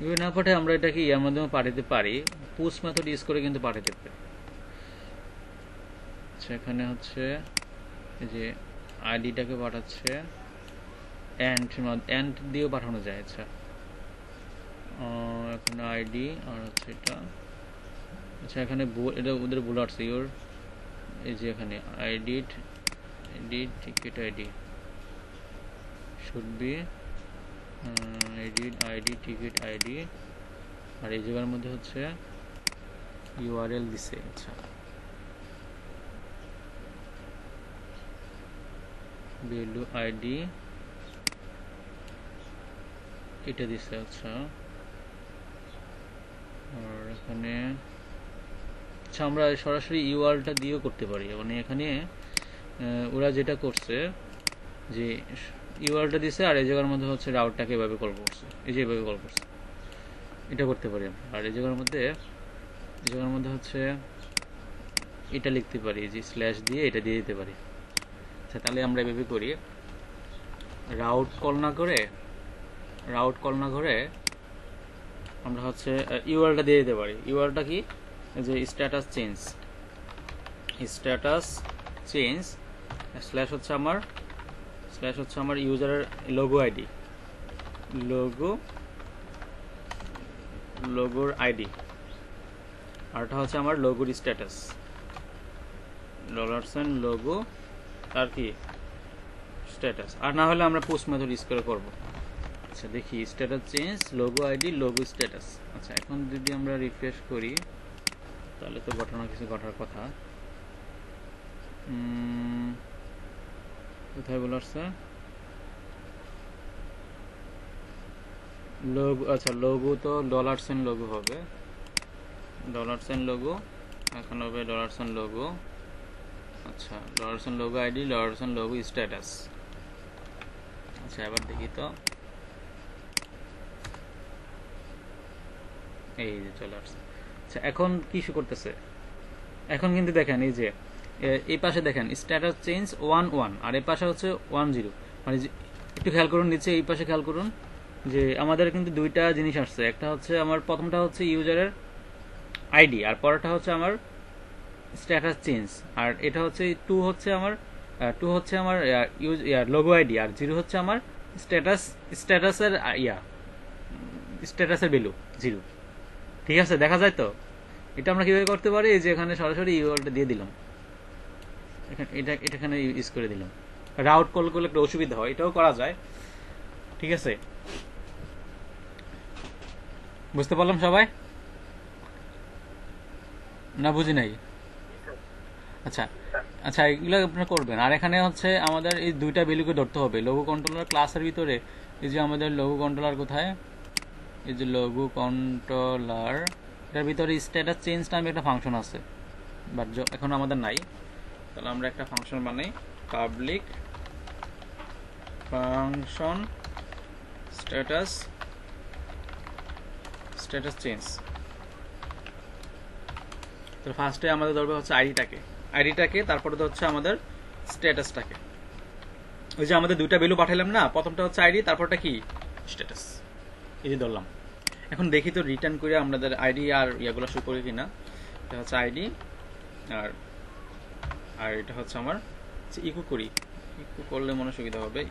ইভেন না পাঠায় আমরা এটাকে ইয়ার মাধ্যমে পাঠাতে পারি, পুশ মেথড ইউজ করে কিন্তু পাঠাতে পারি। আচ্ছা, এখানে হচ্ছে এই যে আইডিটাকে পাঠাচ্ছে এন্ড দিয়েও পাঠানো যায়। আচ্ছা, এখানে আইডি আর হচ্ছে এটা। আচ্ছা, এখানে এটা ওদের বলে আসছে ইওর, এই যে এখানে ID ticket ID should be ID ticket ID, আর এই জায়গার মধ্যে হচ্ছে ইউআরএল দিছে। আচ্ছা, ভ্যালু আইডি এটা দিছে। আচ্ছা, আর এখানে আচ্ছা আমরা সরাসরি ইউআরএলটা দিয়েও করতে পারি। মানে এখানে ওরা যেটা করছে যে ইউআরএলটা দিছে আর এই জায়গার মধ্যে হচ্ছে রাউটটাকে এভাবে কল করছে, এই যে এভাবে কল করছে, এটা করতে পারি আমরা। আর এই জায়গার মধ্যে হচ্ছে এটা লিখতে পারি, যে স্ল্যাশ দিয়ে এটা দিয়ে দিতে পারি। আচ্ছা, তাহলে আমরা এভাবে করি, রাউট কল না করে আমরা হচ্ছে ইউআরএলটা দিয়ে দিতে পারি। ইউআরএলটা কি, যে স্ট্যাটাস চেঞ্জ স্ল্যাশ হচ্ছে আমার ইউজারের লোগোর আইডি, আরটা হচ্ছে আমার লোগোর স্ট্যাটাস $, লোগো আর কি স্ট্যাটাস। আর না হলে আমরা পোস্ট মেথড ইউজ করে করবো। আচ্ছা, দেখি status change logo ID logo status. আচ্ছা, এখন যদি আমরা রিফ্রেশ করি তাহলে তো কিছু ঘটার কথা। কোথায় বলে আসছে লোগো? আচ্ছা, লোগো তো $, লোগো হবে, $, এখন হবে $, লোগো। আচ্ছা, $, লোগো আইডি, $, লোগো স্ট্যাটাস। আচ্ছা, এবার দেখি তো, এই যে চলে আসছে। আচ্ছা, এখন কি করতেছে, এখন কিন্তু দেখেন এই যে এই পাশে দেখেন স্ট্যাটাস চেঞ্জ 1 আর এই পাশে হচ্ছে 10। মানে একটু খেয়াল করুন নিচে, এই পাশে খেয়াল করুন যে আমাদের কিন্তু দুইটা জিনিস আসছে। একটা হচ্ছে আমার প্রথমটা হচ্ছে ইউজারের আইডি, আর পরেরটা হচ্ছে আমার স্ট্যাটাস চেঞ্জ, আর এটা হচ্ছে 2 হচ্ছে আমার লোগো আইডি, আর 0 হচ্ছে আমার স্ট্যাটাসের ভ্যালু 0। ঠিক আছে, দেখা যায় তো। এটা আমরা কিভাবে করতে পারি, যে এখানে সরাসরি ইউআরএলটা দিয়ে দিলাম, এখানে ইউজ করে দিলাম। রাউট কল করলে একটা অসুবিধা হয়, এটাও করা যায়। ঠিক আছে, বুঝতে পারলাম সবাই না? বুঝি নাই? আচ্ছা, এগুলো আপনারা করবেন। আর এখানে হচ্ছে আমাদের এই দুইটা ভ্যালুকে ধরতে হবে। লোগো কন্ট্রোলার ক্লাসের ভিতরে এই যে আমাদের লোগো কন্ট্রোলার কোথায়, এই যে লোগো কন্ট্রোলার, এটার ভিতরে স্ট্যাটাস চেঞ্জ নামে একটা ফাংশন আছে, বাট এখন আমাদের নাই। তাহলে আমরা একটা ফাংশন বানাই, পাবলিক ফাংশন স্ট্যাটাস চেঞ্জ। তো ফার্স্টে আমাদের ধরবে হচ্ছে আইডিটাকে, তারপরে তো হচ্ছে আমাদের স্ট্যাটাসটাকে। ওই যে আমাদের দুইটা ভ্যালু পাঠালাম না, প্রথমটা হচ্ছে আইডি, তারপরটা কি স্ট্যাটাস, এই যে ধরলাম। এখন দেখি তো রিটার্ন করে আমাদের আইডি আর ইয়াগুলো শো করি কিনা। এটা হচ্ছে আইডি, আর এটা হচ্ছে আমার ইকো করি, ইকো করলে মনে সুবিধা হবে।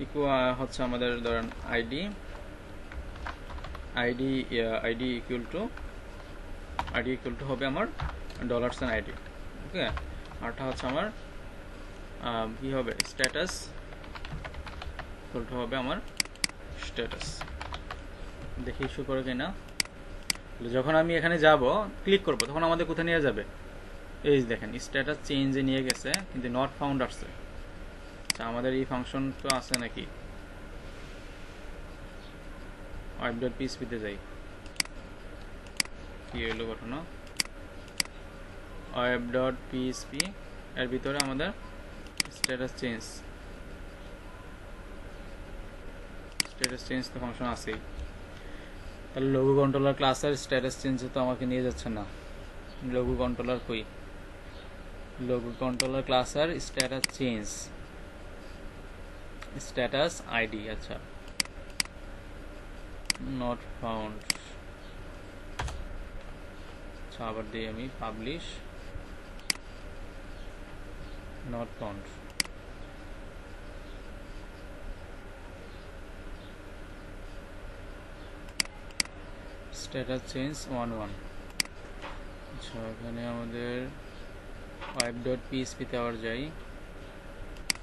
ইকো হচ্ছে আমাদের ধরেন আইডি ইকুয়াল টু হবে আমার $, আইডি। ওকে, আরটা হচ্ছে আমার কি হবে, স্ট্যাটাস ইকুয়াল টু হবে আমার স্ট্যাটাস। দেখি ইস্যু করে কিনা। যখন আমি এখানে যাব ক্লিক করব তখন আমাদের কোথায় নিয়ে যাবে, এই দেখেন স্ট্যাটাস চেঞ্জে নিয়ে গেছে, কিন্তু নট ফাউন্ড আসছে। আচ্ছা আমাদের এই ফাংশন তো আছে নাকি web.php তে যাই কি হলো ঘটনা web.php এর ভিতরে আমাদের স্ট্যাটাস চেঞ্জ তো ফাংশন আছেই তাহলে লোগো কন্ট্রোলার ক্লাসের স্ট্যাটাস চেঞ্জে তো আমাকে নিয়ে যাচ্ছে না লোগো কন্ট্রোলার কই লোগো কন্ট্রোলার ক্লাসের স্ট্যাটাস চেঞ্জ স্ট্যাটাস আইডি আচ্ছা নট ফাউন্ড আচ্ছা আবার দিই আমি publish not found status change 11 আচ্ছা এখানে আমাদের web.php তে আবার যাই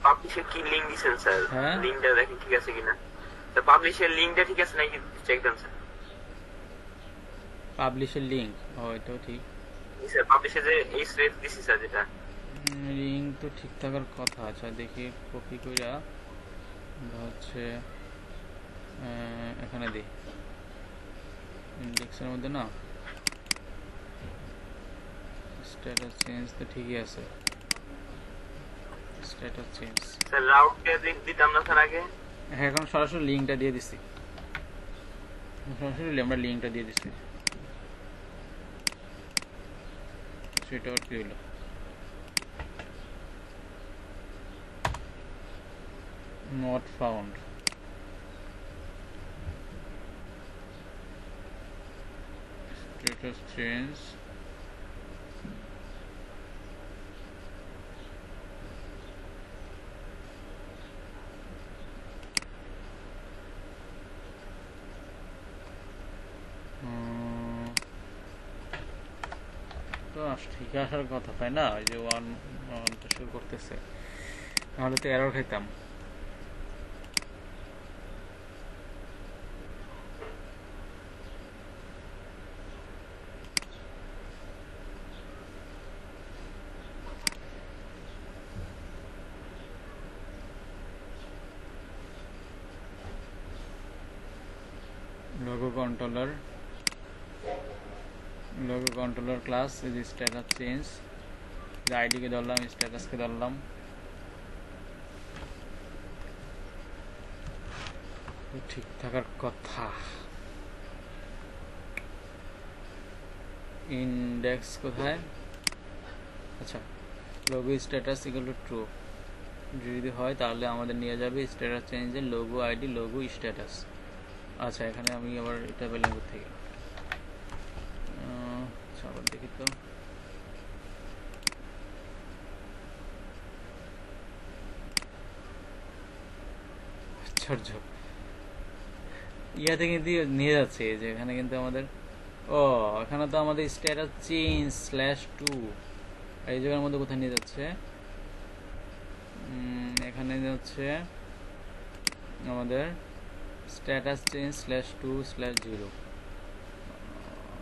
পাবলিশের কি লিংক দিছেন স্যার হ্যাঁ লিংকটা দেখেন ঠিক আছে কিনা তো পাবলিশের লিংকটা ঠিক আছে নাকি চেক দেন স্যার পাবলিশের লিংক এটাও ঠিক স্যার পাবলিশে যে এই স্রেফ দিছি স্যার যেটা লিংক তো ঠিক থাকার কথা আচ্ছা দেখি কপি কইরা হচ্ছে এখানে দিই ইন্ডেক্সের মধ্যে না স্ট্যাটাস চেঞ্জ তো ঠিকই আছে স্ট্যাটাস চেঞ্জ স্যার রাউটটা দিতাম না স্যার আগে হ্যাঁ এখন সরাসরি লিংকটা দিয়ে দিছি সরাসরি আমরা লিংকটা দিয়ে দিছি সেটা আর কি হলো not found status change তো ঠিক আসার কথা তাই না ওই যে ওয়ান তো শুরু করতেছে নাহলে তো এরর খাইতাম logo controller class is status change the id কে ধরলাম স্ট্যাটাস কে ধরলাম ঠিক থাকার কথা ইন্ডেক্স কোথায় আচ্ছা logo status equal to true যদি হয় তাহলে আমাদের নিয়ে যাবে স্ট্যাটাস চেঞ্জের logo id logo status আচ্ছা এখানে আমি আবার এটা পেলাম থেকে আচ্ছা আবার দেখি তো আশ্চর্য ইয়াতে কিন্তু নিয়ে যাচ্ছে যে এখানে কিন্তু আমাদের এখানে তো আমাদের স্ট্যাটাস চেঞ্জ /2 এই জায়গার মধ্যে কোথায় নিয়ে যাচ্ছে এখানে যাচ্ছে আমাদের স্ট্যাটাস চেঞ্জ /2/0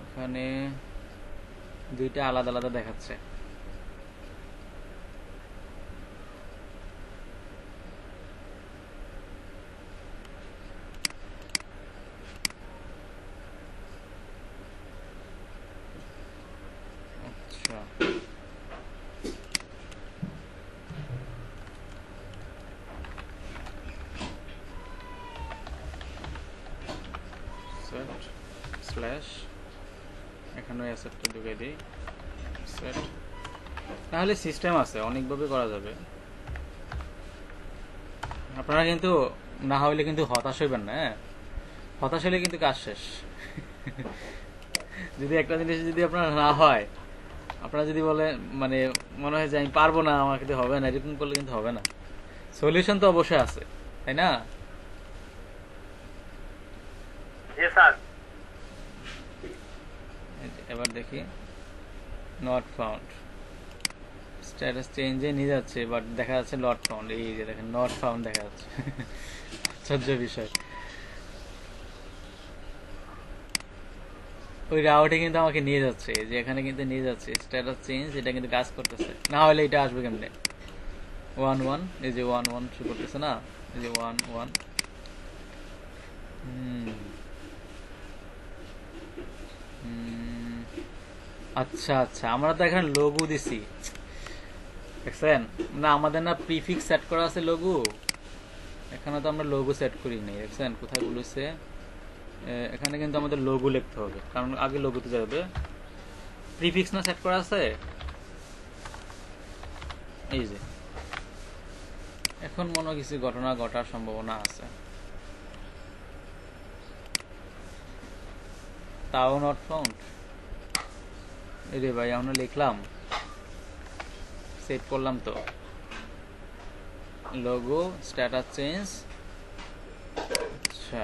এখানে দুইটা আলাদা আলাদা দেখাচ্ছে আচ্ছা স্ল্যাশ এখানে অ্যাসেটটা ঢুকে দিই সেট তাহলে সিস্টেম আছে অনেকভাবে করা যাবে আপনারা কিন্তু না হইলে কিন্তু হতাশ হইবেন না হতাশ হলে কিন্তু কাজ শেষ যদি একটা জিনিস যদি আপনার না হয় আপনারা যদি বলে মানে মনে হয় যে আমি পারবো না আমার কিন্তু হবে না এরকম করলে কিন্তু হবে না সলিউশন তো অবশ্যই আছে তাই না জি স্যার এবার দেখি নট ফাউন্ড স্ট্যাটাস চেঞ্জে নিয়ে যাচ্ছে বাট দেখা যাচ্ছে নট ফাউন্ড এই যে দেখেন নট ফাউন্ড দেখা যাচ্ছে আশ্চর্য বিষয় ওই রাউটে কিন্তু আমাকে নিয়ে যাচ্ছে যে এখানে কিন্তু নিয়ে যাচ্ছে স্ট্যাটাস চেঞ্জ এটা কিন্তু কাজ করতেছে না হলে এটা আসবে কেমনে 1 1 এই যে 1 1 শো করতেছে না, এই যে 1 1। আচ্ছা আচ্ছা, আমরা তো এখানে লোগো দিছি, দেখছেন না? আমাদের না প্রিফিক্স সেট করা আছে লোগো, এখানে তো আমরা লোগো সেট করি নাই, দেখছেন কোথায় বলেছে? এখানে কিন্তু আমাদের লোগো লিখতে হবে, কারণ আগে লোগোতে যাবে। প্রিফিক্স না সেট করা আছে, এই যে। এখন মনে হয় কিছু ঘটনা ঘটার সম্ভাবনা আছে। তাও নট ফাউন্ড। রে ভাই, আমরা লিখলাম, সেভ করলাম তো, লোগো স্ট্যাটাস চেঞ্জ। আচ্ছা,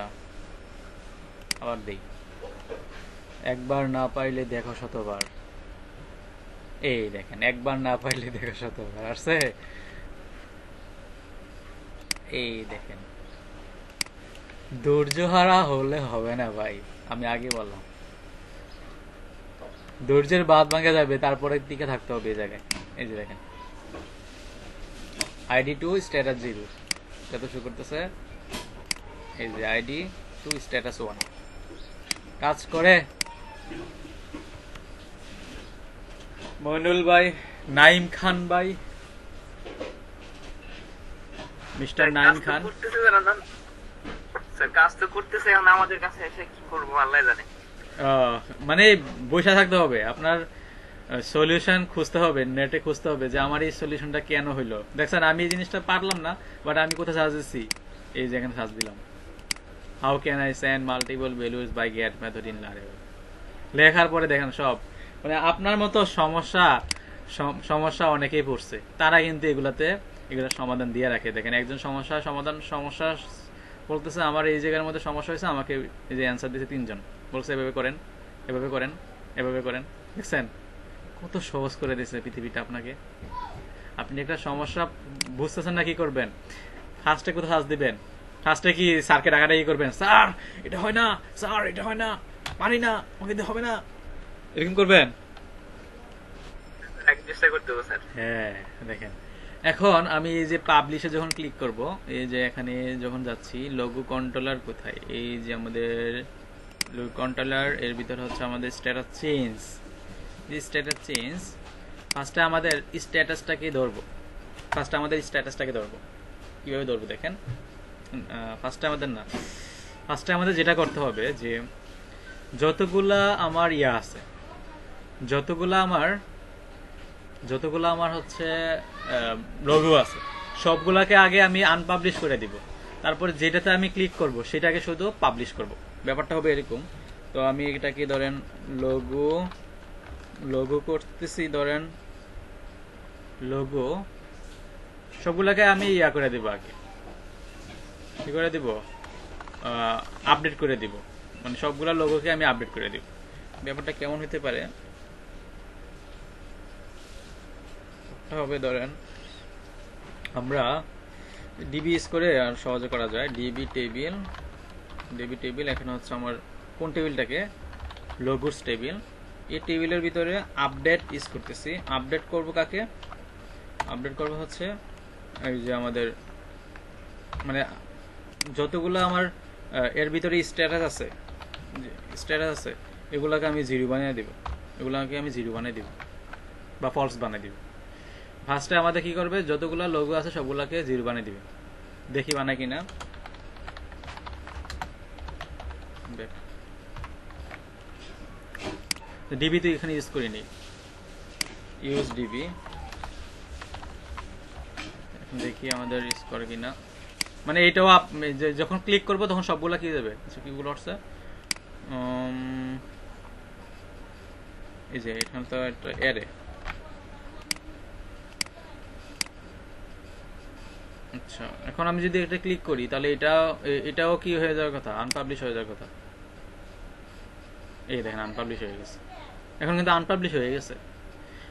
আবার দেই, একবার না পাইলে দেখো শতবার। এই দেখেন, একবার না পাইলে দেখো শতবার আসছে। এই দেখেন, ধৈর্য হারা হলে হবে না ভাই, আমি আগে বললাম ধৈর্যের বাঁধ ভাঙা যাবে, তারপরে দিকে থাকতে হবে এই জায়গায়। এই যে দেখেন, আইডি 2 স্ট্যাটাস 0, এটা শুরু করতেছে। এই যে আইডি 2 স্ট্যাটাস 1 কাজ করে। মইনুল ভাই, নাইম খান ভাই, মিস্টার নাইম খান। কাজ তো করতেছে, এখন আমাদের কাছে এসে কি করবো আল্লাহ জানে। মানে বসে থাকতে হবে, আপনার সলিউশন খুঁজতে হবে, নেটে খুঁজতে হবে যে আমার এই সলিউশনটা কেন হইলো। দেখছেন, আমি এই জিনিসটা পারলাম না, বাট আমি কোথায় সার্চ দিচ্ছি? এই যে এখানে সার্চ দিলাম, how can I send multiple values by get method in Laravel. লেখার পরে দেখেন সব, মানে আপনার মতো সমস্যা অনেকেই পড়ছে, তারা কিন্তু এগুলোর সমাধান দিয়ে রাখে। দেখেন, একজন সমস্যা বলতেছে আমার এই জায়গার মধ্যে সমস্যা হয়েছে, আমাকে এই যে অ্যান্সার দিয়েছে 3 জন, বলছে এভাবে করেন, এভাবে করেন, এভাবে করেন। দেখছেন কত সহজ করে দিয়েছে পৃথিবীটা আপনাকে। আপনি একটা সমস্যা বুঝতেছেন না, কি করবেন? ফার্স্টে কোথাও সার্চ দিবেন, ফার্স্টে কি স্যারকে ডাকাডাকি করবেন, স্যার এটা হয় না, স্যার এটা হয় না, পারি না, আমাকে হবে না, এরকম করবেন? চেষ্টা করতে হবে স্যার। হ্যাঁ, দেখেন এখন আমি এই যে পাবলিশে যখন ক্লিক করব, এই যে এখানে যখন যাচ্ছি, লোগো কন্ট্রোলার কোথায়? এই যে আমাদের লোগো কন্ট্রোলার, এর ভিতরে হচ্ছে আমাদের স্ট্যাটাস চেঞ্জ। এই স্ট্যাটাস চেঞ্জ, ফার্স্টে আমাদের স্ট্যাটাসটাকে ধরবো, কিভাবে ধরবো দেখেন। ফার্স্টে আমাদের যেটা করতে হবে, যে যতগুলা আমার আছে, যতগুলা আমার হচ্ছে লোগো আছে, সবগুলাকে আগে আমি আনপাবলিশ করে দিব, তারপরে যেটাতে আমি ক্লিক করব সেটাকে শুধু পাবলিশ করব। ব্যাপারটা হবে এরকম। তো আমি এটাকে ধরেন লোগো করতেছি, ধরেন লোগো সবগুলাকে আমি করে দিব, আগে কি করে দিব? আপডেট করে দিব, মানে সবগুলা লোগোকে আমি আপডেট করে দিব। ব্যাপারটা কেমন হতে পারে হবে, ধরেন আমরা ডিবি ইউজ করে আর সহজে করা যায়। ডিবি টেবিল, এখানে হচ্ছে আমার কোন টেবিলটাকে? Logos table. এই টেবিলের ভিতরে আপডেট ইউজ করতেছি। আপডেট করব কাকে? আপডেট করব হচ্ছে এই যে আমাদের, মানে যতগুলো আমার এর ভিতরে স্ট্যাটাস আছে, এগুলাকে আমি জিরো বানিয়ে দিব, বা ফলস বানিয়ে দিব। ফার্স্টে আমাদের কি করবে, যতগুলো লোগো আছে সবগুলোকে জিরো বানিয়ে দিবে। দেখি বানায় কিনা। ডিবি তো এখানে ইউজ করিনি, ইউজ ডিবি। দেখি আমাদের ইউজ করে কিনা। মানে এটাও যখন ক্লিক করবো তখন সবগুলা কি দেবে? কিগুলো হচ্ছে এই যে এখানে তো একটা অ্যারে। আচ্ছা, এখন আমি যদি এটা ক্লিক করি তাহলে এটাও কি হয়ে যাওয়ার কথা? আনপাবলিশ হয়ে যাওয়ার কথা। এই দেখেন আনপাবলিশ হয়ে গেছে, এখন কিন্তু আনপাবলিশ হয়ে গেছে।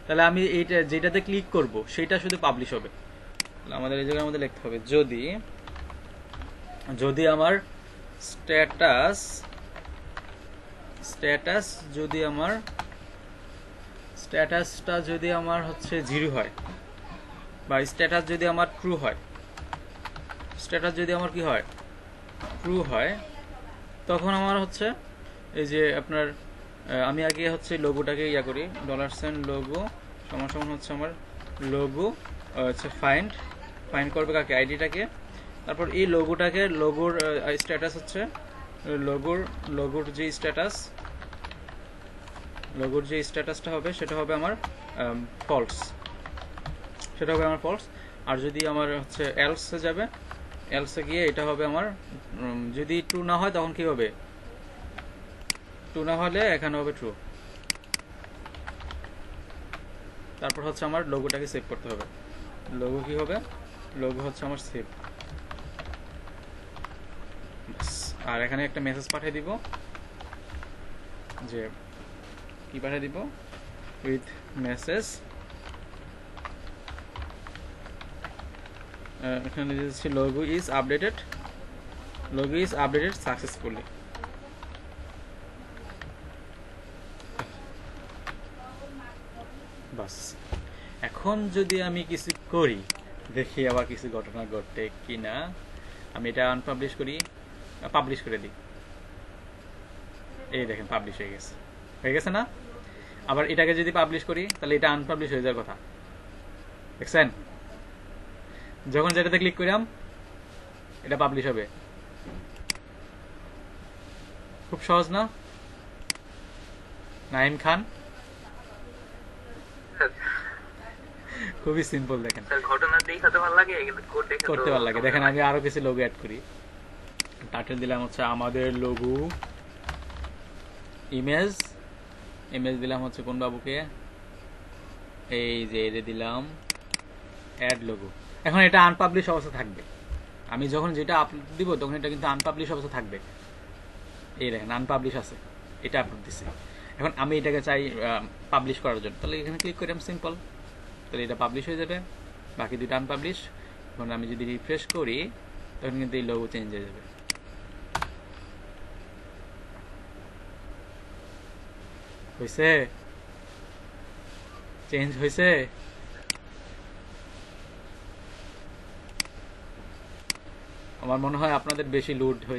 তাহলে আমি এইটা যেটাতে ক্লিক করব সেটা শুধু পাবলিশ হবে। আমাদের এই জায়গার মধ্যে লিখতে হবে, যদি আমার স্ট্যাটাসটা যদি আমার হচ্ছে 0 হয়, বা স্ট্যাটাস যদি আমার ট্রু হয়, স্ট্যাটাস যদি আমার কি হয়, ট্রু হয়, তখন আমার হচ্ছে এই যে আপনার আমি আগে হচ্ছে লোগোটাকে ইয়া করি, $, লোগো সমান সমান হচ্ছে আমার লোগো হচ্ছে ফাইন্ড করবে কাকে, আইডিটাকে। তারপর এই লোগোটাকে, লোগোর স্ট্যাটাস হচ্ছে লোগোর যে স্ট্যাটাসটা হবে সেটা হবে আমার ফলস, সেটা হবে আমার ফলস। আর যদি আমার হচ্ছে এলসে যাবে, এলসে গিয়ে এটা হবে আমার যদি ট্রু না হয় তখন কি হবে, ট্রু না হলে এখানে হবে ট্রু। তারপর হচ্ছে আমার লোগোটাকে সেভ করতে হবে। লোগো কি হবে, লোগো হচ্ছে আমার সেভ। আর এখানে একটা মেসেজ পাঠিয়ে দিব, যে কি পাঠিয়ে দিব, উইথ মেসেজ। এখানে দিচ্ছি লোগো ইজ আপডেটেড সাকসেসফুলি। বাস। এখন যদি আমি কিছু করি, দেখি আবার কিছু ঘটনা ঘটে কিনা। আমি এটা আনপাবলিশ করি, পাবলিশ করে দিই। এই দেখেন পাবলিশ হয়ে গেছে না? আবার এটাকে যদি পাবলিশ করি তাহলে এটা আনপাবলিশ হয়ে যাওয়ার কথা, দেখছেন? যখন যেটাতে ক্লিক করিলাম এটা পাবলিশ হবে। খুব সহজ না? নাইম খান, খুবই সিম্পল। দেখেন ঘটনা দেখাতে ভালো লাগে কিন্তু কোড দেখে করতে ভালো লাগে। দেখেন আমি আরো কিছু লোগো অ্যাড করি। টাইটেল দিলাম হচ্ছে আমাদের লোগো, ইমেজ দিলাম হচ্ছে কোন বাবুকে, এই যে এটা দিলাম অ্যাড লোগো। এখন এটা আনপাবলিশ অবস্থা থাকবে, আমি যখন যেটা আপলোড দিব তখন এটা কিন্তু আনপাবলিশ অবস্থা থাকবে। এই দেখেন আনপাবলিশ আছে, এটা আপলোড দিছি। এখন আমি এটাকে চাই পাবলিশ করার জন্য, তাহলে এখানে ক্লিক করি, সিম্পল, তাহলে এটা পাবলিশ হয়ে যাবে। বাকি দুটো আনপাবলিশ। এখন আমি যদি রিফ্রেশ করি তখন কিন্তু এই লোগো চেঞ্জ হয়ে যাবে। হয়েছে, চেঞ্জ হয়েছে। আমার মনে হয় আপনাদের বেশি লোড হয়ে